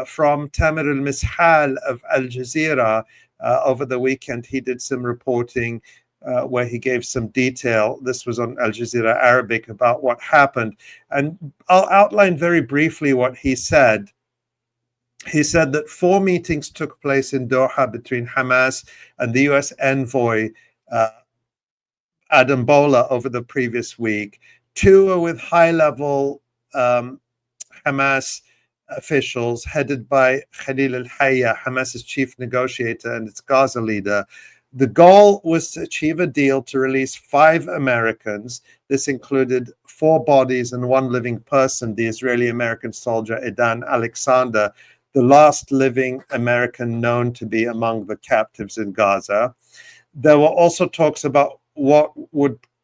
from Tamer al-Mishal of Al Jazeera over the weekend. He did some reporting where he gave some detail. This was on Al Jazeera Arabic about what happened. And I'll outline very briefly what he said. He said that 4 meetings took place in Doha between Hamas and the U.S. envoy Adam Boehler over the previous week. 2 were with high-level Hamas officials headed by Khalil al-Hayya, Hamas's chief negotiator and its Gaza leader. The goal was to achieve a deal to release 5 Americans. This included 4 bodies and 1 living person, the Israeli-American soldier Edan Alexander, the last living American known to be among the captives in Gaza. There were also talks about what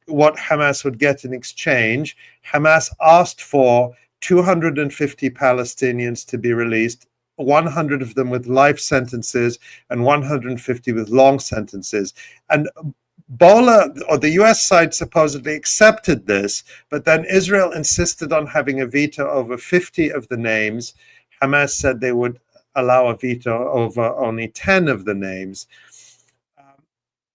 Hamas would get in exchange. Hamas asked for 250 Palestinians to be released, 100 of them with life sentences and 150 with long sentences. And Bola, or the US side, supposedly accepted this, but then Israel insisted on having a veto over 50 of the names. Hamas said they would allow a veto over only 10 of the names.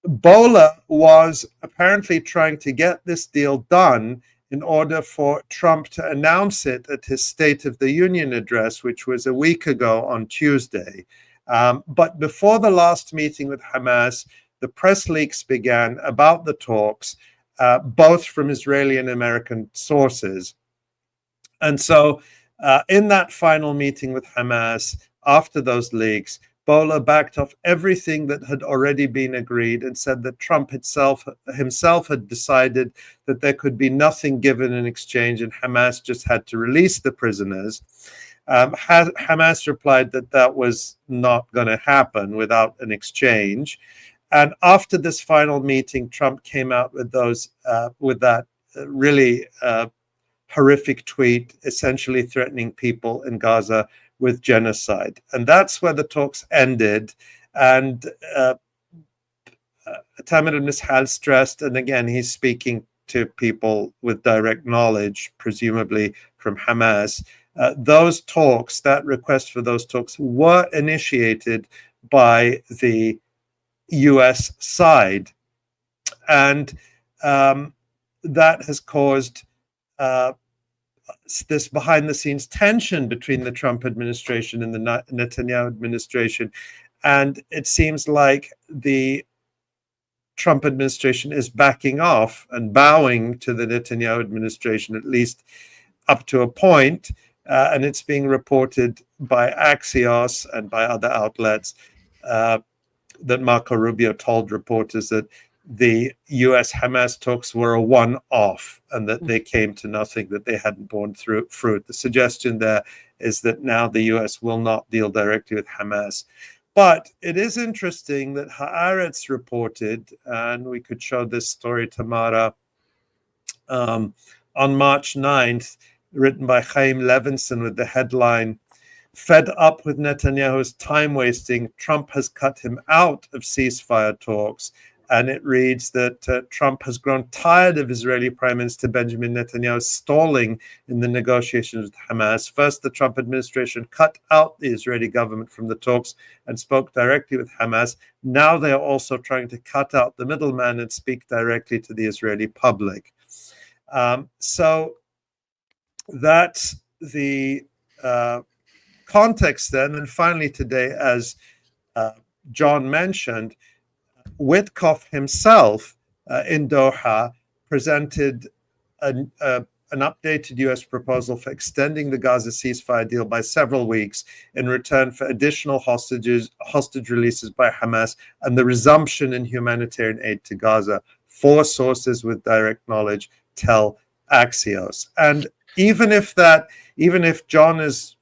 Bola was apparently trying to get this deal done in order for Trump to announce it at his State of the Union address, which was a week ago on Tuesday. But before the last meeting with Hamas, the press leaks began about the talks, both from Israeli and American sources. And so in that final meeting with Hamas, after those leaks, Bola backed off everything that had already been agreed and said that Trump himself had decided that there could be nothing given in exchange and Hamas just had to release the prisoners. Hamas replied that that was not going to happen without an exchange. And after this final meeting, Trump came out with that really horrific tweet, essentially threatening people in Gaza with genocide. And that's where the talks ended. And Tamir al-Mishal stressed, and again, he's speaking to people with direct knowledge, presumably from Hamas, those talks, that request for those talks were initiated by the US side. And that has caused this behind-the-scenes tension between the Trump administration and the Netanyahu administration. And it seems like the Trump administration is backing off and bowing to the Netanyahu administration, at least up to a point. And it's being reported by Axios and by other outlets that Marco Rubio told reporters that the US-Hamas talks were a one-off and that they came to nothing, that they hadn't borne fruit. The suggestion there is that now the US will not deal directly with Hamas. But it is interesting that Haaretz reported, and we could show this story, Tamara, on March 9th, written by Chaim Levinson with the headline, "Fed up with Netanyahu's time wasting, Trump has cut him out of ceasefire talks." And it reads that Trump has grown tired of Israeli Prime Minister Benjamin Netanyahu stalling in the negotiations with Hamas. First, the Trump administration cut out the Israeli government from the talks and spoke directly with Hamas. Now they are also trying to cut out the middleman and speak directly to the Israeli public. So that's the context then. And finally today, as John mentioned, 𝐓𝐡𝐞 himself in Doha presented an updated US proposal for extending the Gaza ceasefire deal by several weeks in return for additional hostage releases by Hamas and the resumption in humanitarian aid to Gaza. 4 sources with direct knowledge tell Axios. And even if John is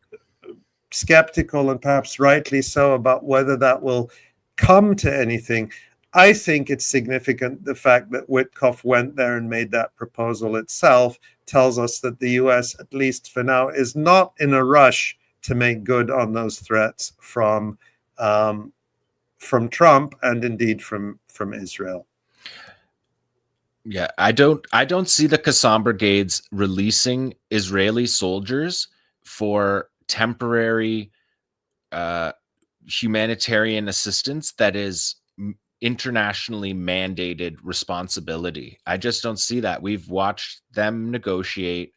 skeptical, and perhaps rightly so, about whether that will come to anything, I think it's significant the fact that 𝐓𝐡𝐞 went there and made that proposal itself tells us that the US, at least for now, is not in a rush to make good on those threats from Trump and indeed from Israel. Yeah, I don't see the Qassam brigades releasing Israeli soldiers for temporary humanitarian assistance that is internationally mandated responsibility. I just don't see that. We've watched them negotiate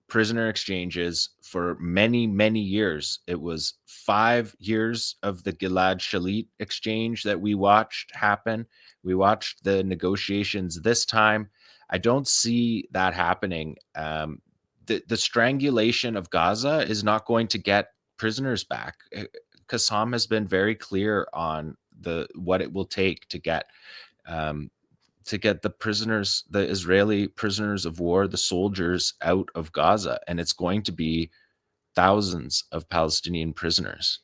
prisoner exchanges for many, many years. It was 5 years of the Gilad Shalit exchange that we watched happen. We watched the negotiations this time. I don't see that happening. the strangulation of Gaza is not going to get prisoners back. 𝐶assam has been very clear on what it will take to get the prisoners, the Israeli prisoners of war, the soldiers out of Gaza, and it's going to be thousands of Palestinian prisoners.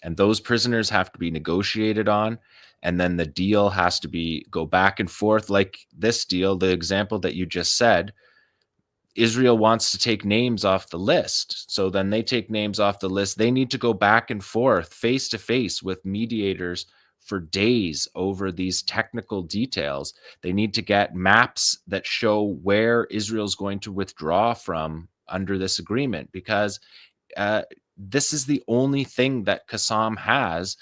And those prisoners have to be negotiated on, and then the deal has to go back and forth. Like this deal, the example that you just said, Israel wants to take names off the list. So then they take names off the list. They need to go back and forth, face to face with mediators for days over these technical details. They need to get maps that show where Israel's going to withdraw from under this agreement, because this is the only thing that 𝐶assam has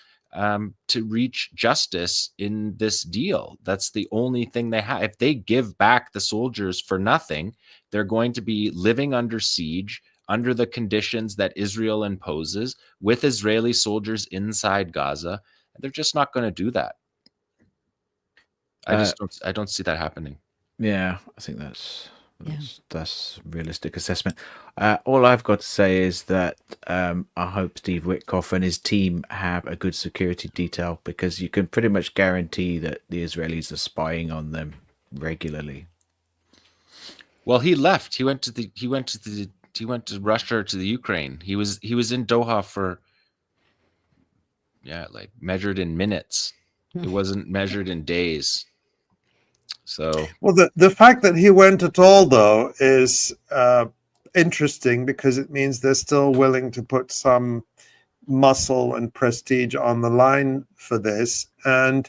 to reach justice in this deal. That's the only thing they have. If they give back the soldiers for nothing, they're going to be living under siege, under the conditions that Israel imposes, with Israeli soldiers inside Gaza. They're just not going to do that. I don't see that happening. Yeah, I think that's realistic assessment. All I've got to say is that I hope Steve Witkoff and his team have a good security detail, because you can pretty much guarantee that the Israelis are spying on them regularly. Well, he left. He went to Russia, to the Ukraine. He was in Doha for like measured in minutes. It wasn't measured in days. So, well, the fact that he went at all, though, is interesting, because it means they're still willing to put some muscle and prestige on the line for this. And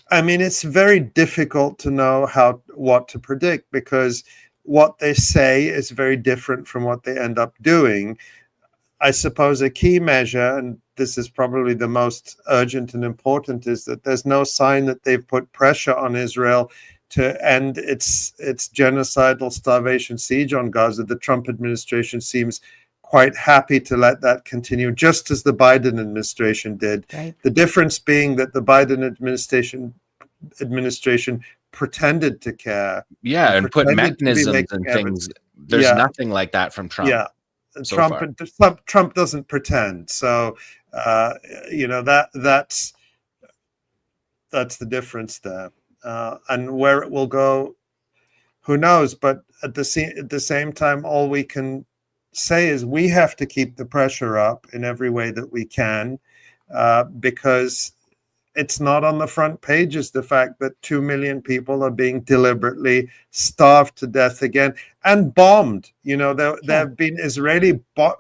I mean, it's very difficult to know what to predict, because what they say is very different from what they end up doing. I suppose a key measure, and this is probably the most urgent and important, is that there's no sign that they've put pressure on Israel to end its genocidal starvation siege on Gaza. The Trump administration seems quite happy to let that continue, just as the Biden administration did. Right. The difference being that the Biden administration pretended to care. And put mechanisms and things. There's nothing like that from Trump. Yeah. Trump doesn't pretend. So that's the difference there. And where it will go, who knows? But at the same time, all we can say is we have to keep the pressure up in every way that we can, because it's not on the front pages, the fact that 2 million people are being deliberately starved to death again and bombed. There have been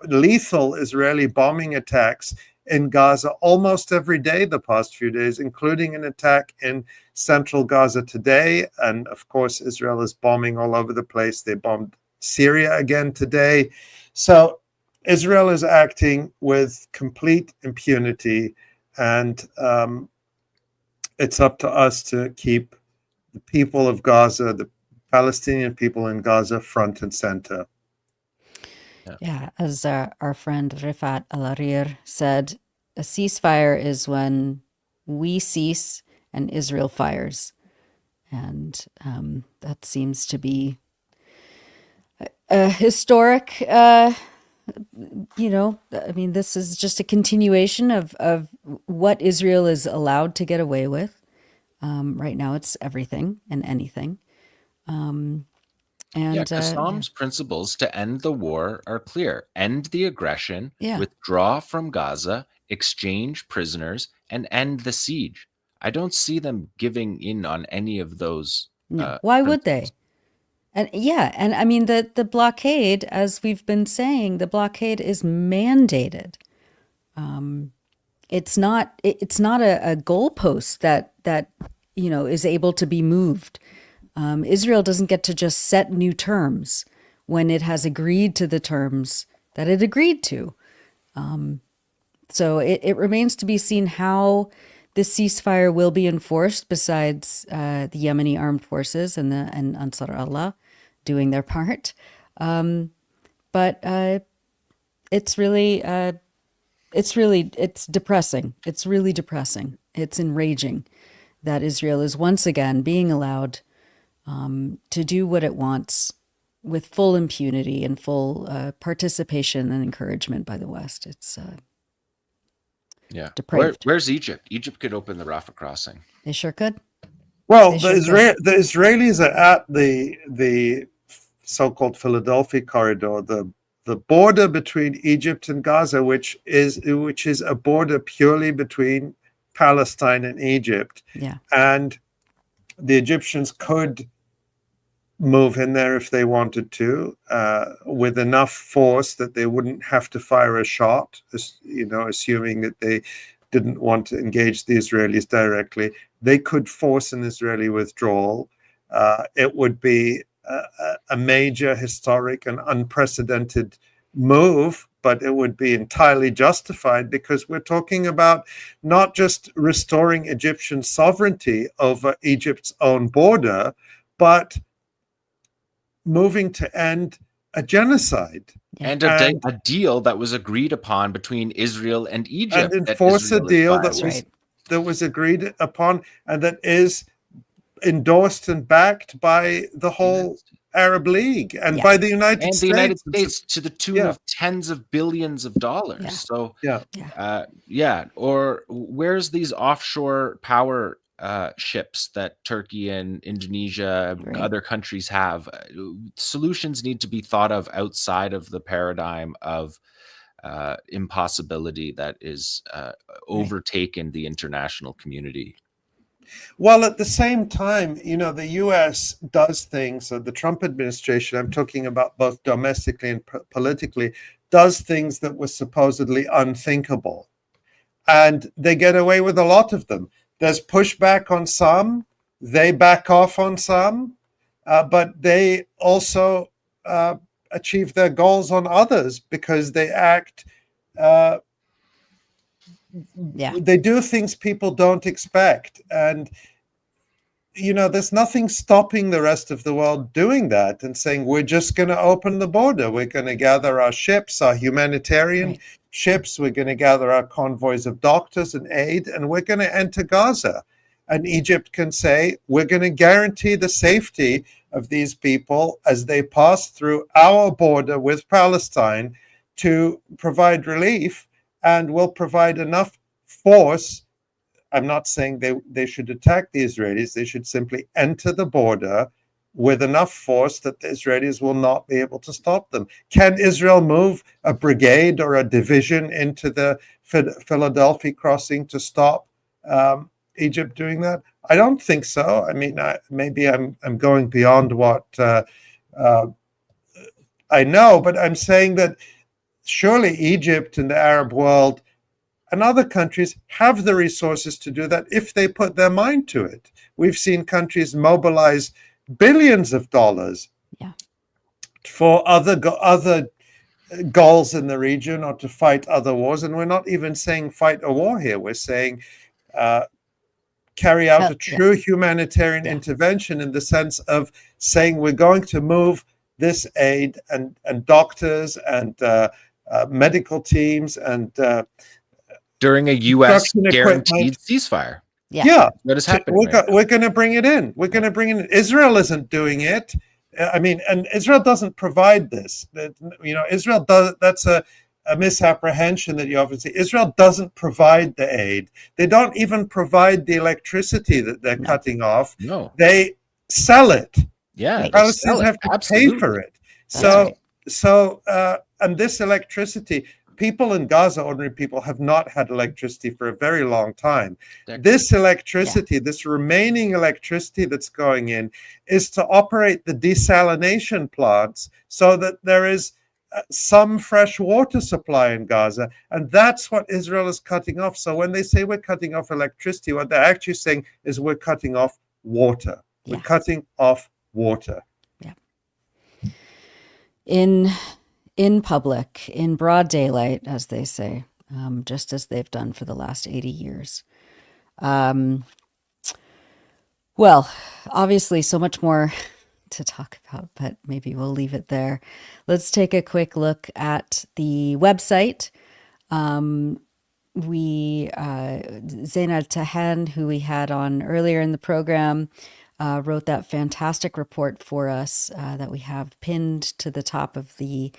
lethal Israeli bombing attacks in Gaza almost every day the past few days, including an attack in central Gaza today. And of course, Israel is bombing all over the place. They bombed Syria again today. So Israel is acting with complete impunity, and it's up to us to keep the people of Gaza, the Palestinian people in Gaza, front and center. Yeah, as our friend Rifat Al-Arir said, a ceasefire is when we cease and Israel fires. And that seems to be a historic, I mean, this is just a continuation of what Israel is allowed to get away with. Right now, it's everything and anything. 𝐶assам's principles to end the war are clear. End the aggression, withdraw from Gaza, exchange prisoners, and end the siege. I don't see them giving in on any of those. No. Why would they? And I mean, the blockade, as we've been saying, the blockade is mandated. It's not a goalpost that is able to be moved. Israel doesn't get to just set new terms when it has agreed to the terms that it agreed to. So it remains to be seen how this ceasefire will be enforced, besides the Yemeni armed forces and Ansar Allah doing their part. But it's depressing. It's really depressing. It's enraging that Israel is once again being allowed to do what it wants with full impunity and full participation and encouragement by the West. It's depraved. Where's Egypt? Egypt could open the Rafah crossing. They sure could. Well, the Israelis are at the so-called Philadelphia corridor, the border between Egypt and Gaza, which is a border purely between Palestine and Egypt. Yeah. And the Egyptians could move in there if they wanted to, with enough force that they wouldn't have to fire a shot, assuming that they didn't want to engage the Israelis directly. They could force an Israeli withdrawal. It would be a major, historic, and unprecedented move, but it would be entirely justified because we're talking about not just restoring Egyptian sovereignty over Egypt's own border, but moving to end a genocide. And a deal that was agreed upon between Israel and Egypt. And enforce a deal that was agreed upon and that is endorsed and backed by the whole Arab League and by the United States. And the United States to the tune of tens of billions of dollars. Yeah. So, or where's these offshore power ships that Turkey and Indonesia and other countries have? Solutions need to be thought of outside of the paradigm of impossibility that is overtaken the international community. Well, at the same time, the U.S. does things, the Trump administration, I'm talking about both domestically and politically, does things that were supposedly unthinkable. And they get away with a lot of them. There's pushback on some, they back off on some, but they also achieve their goals on others because they act, they do things people don't expect. And, there's nothing stopping the rest of the world doing that and saying, we're just going to open the border. We're going to gather our ships, our humanitarian ships. We're going to gather our convoys of doctors and aid, and we're going to enter Gaza. And Egypt can say, we're going to guarantee the safety of these people as they pass through our border with Palestine to provide relief, and we'll provide enough force. I'm not saying they should attack the Israelis. They should simply enter the border with enough force that the Israelis will not be able to stop them. Can Israel move a brigade or a division into the Philadelphia crossing to stop Egypt doing that? I don't think so. I mean, maybe I'm going beyond what I know, but I'm saying that surely Egypt and the Arab world and other countries have the resources to do that if they put their mind to it. We've seen countries mobilize billions of dollars for other goals in the region or to fight other wars. And we're not even saying fight a war here. We're saying carry out a true humanitarian intervention in the sense of saying we're going to move this aid and doctors and medical teams and during a U.S. guaranteed ceasefire. What is happening? We're going to bring it in. We're going to bring it in. Israel isn't doing it. I mean, and Israel doesn't provide this. Israel does. That's a misapprehension that you often see. Israel doesn't provide the aid. They don't even provide the electricity that they're cutting off. No, they sell it. Yeah, Palestinians have to pay for it. And this electricity, people in Gaza, ordinary people, have not had electricity for a very long time. This electricity, this remaining electricity that's going in, is to operate the desalination plants so that there is some fresh water supply in Gaza. And that's what Israel is cutting off. So when they say we're cutting off electricity, what they're actually saying is we're cutting off water. We're cutting off water. In public, in broad daylight, as they say, just as they've done for the last 80 years. Well, obviously, so much more to talk about, but maybe we'll leave it there. Let's take a quick look at the website. Zena Al-Tahhan, who we had on earlier in the program, wrote that fantastic report for us that we have pinned to the top of the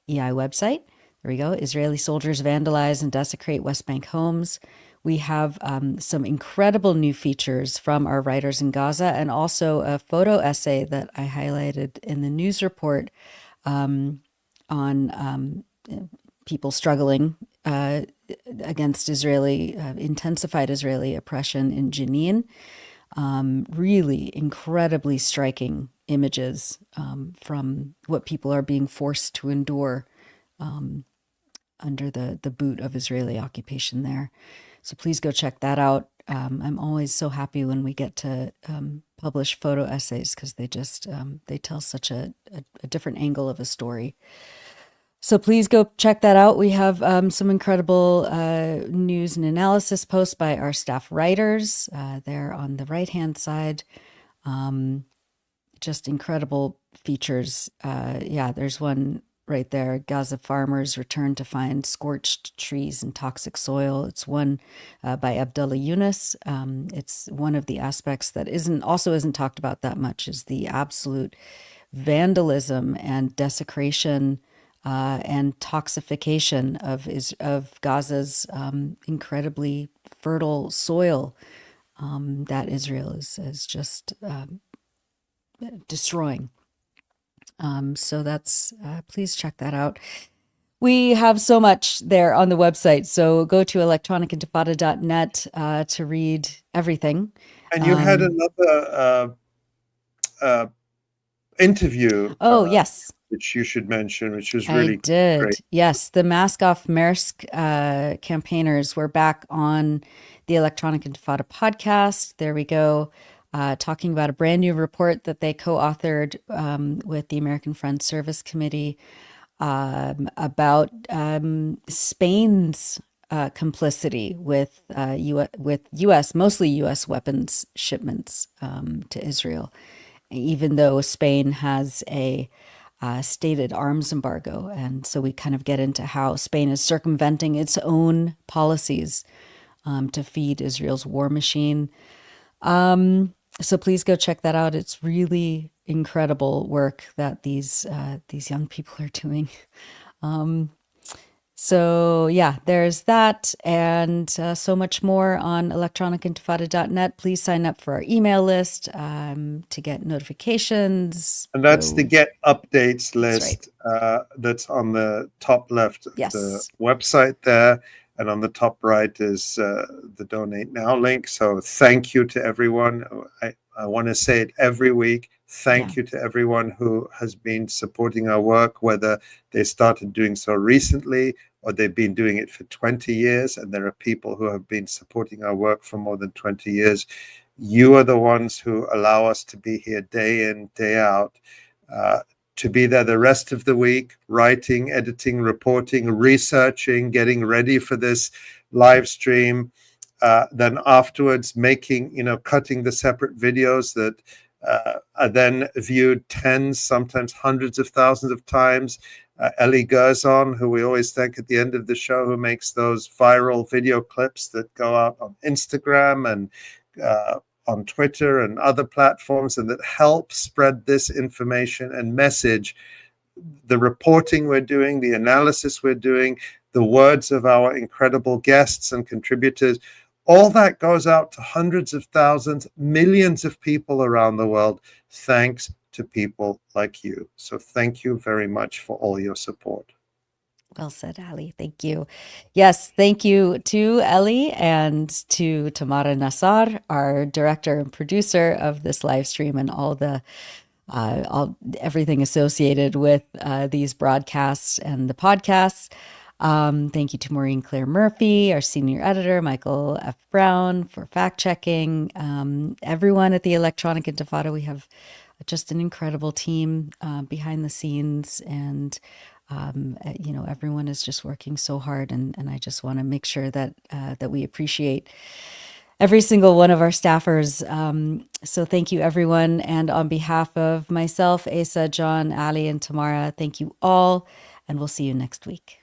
EI website. There we go. Israeli soldiers vandalize and desecrate West Bank homes. We have some incredible new features from our writers in Gaza, and also a photo essay that I highlighted in the news report on people struggling against intensified Israeli oppression in Jenin. Really incredibly striking images from what people are being forced to endure under the boot of Israeli occupation there. So please go check that out. I'm always so happy when we get to publish photo essays, because they tell such a different angle of a story. So please go check that out. We have some incredible news and analysis posts by our staff writers there on the right-hand side. Just incredible features. There's one right there. Gaza farmers return to find scorched trees and toxic soil. It's one by Abdullah Yunus. It's one of the aspects that isn't talked about that much, is the absolute vandalism and desecration and toxification of Gaza's incredibly fertile soil that Israel is just destroying. So that's please check that out. We have so much there on the website, so go to electronicintifada.net to read everything. And you had another interview. Yes. Which you should mention, which was really great. Yes, the Mask Off Maersk campaigners were back on the Electronic Intifada podcast. There we go, talking about a brand new report that they co-authored with the American Friends Service Committee about Spain's complicity with U.S., mostly U.S. weapons shipments to Israel, even though Spain has a stated arms embargo. And so we kind of get into how Spain is circumventing its own policies to feed Israel's war machine. So please go check that out. It's really incredible work that these young people are doing. So yeah, there's that, and so much more on electronicintifada.net. Please sign up for our email list to get notifications. And that's the Get Updates list. That's on the top left of the website there. And on the top right is the Donate Now link. So thank you to everyone. I want to say it every week. Thank you to everyone who has been supporting our work, whether they started doing so recently or they've been doing it for 20 years. And there are people who have been supporting our work for more than 20 years. You are the ones who allow us to be here day in, day out, to be there the rest of the week, writing, editing, reporting, researching, getting ready for this live stream. Then afterwards cutting the separate videos that are then viewed tens, sometimes hundreds of thousands of times. Ellie Gerzon, who we always thank at the end of the show, who makes those viral video clips that go out on Instagram and on Twitter and other platforms, and that help spread this information and message. The reporting we're doing, the analysis we're doing, the words of our incredible guests and contributors, all that goes out to hundreds of thousands, millions of people around the world, thanks to people like you. So thank you very much for all your support. Well said, Ali. Thank you. Yes, thank you to Ellie and to Tamara Nassar, our director and producer of this live stream, and everything associated with these broadcasts and the podcasts. Thank you to Maureen Claire Murphy, our senior editor, Michael F. Brown, for fact checking. Everyone at the Electronic Intifada, we have just an incredible team behind the scenes, and everyone is just working so hard, and I just want to make sure that we appreciate every single one of our staffers. So thank you, everyone. And on behalf of myself, Asa, John, Ali, and Tamara, thank you all, and we'll see you next week.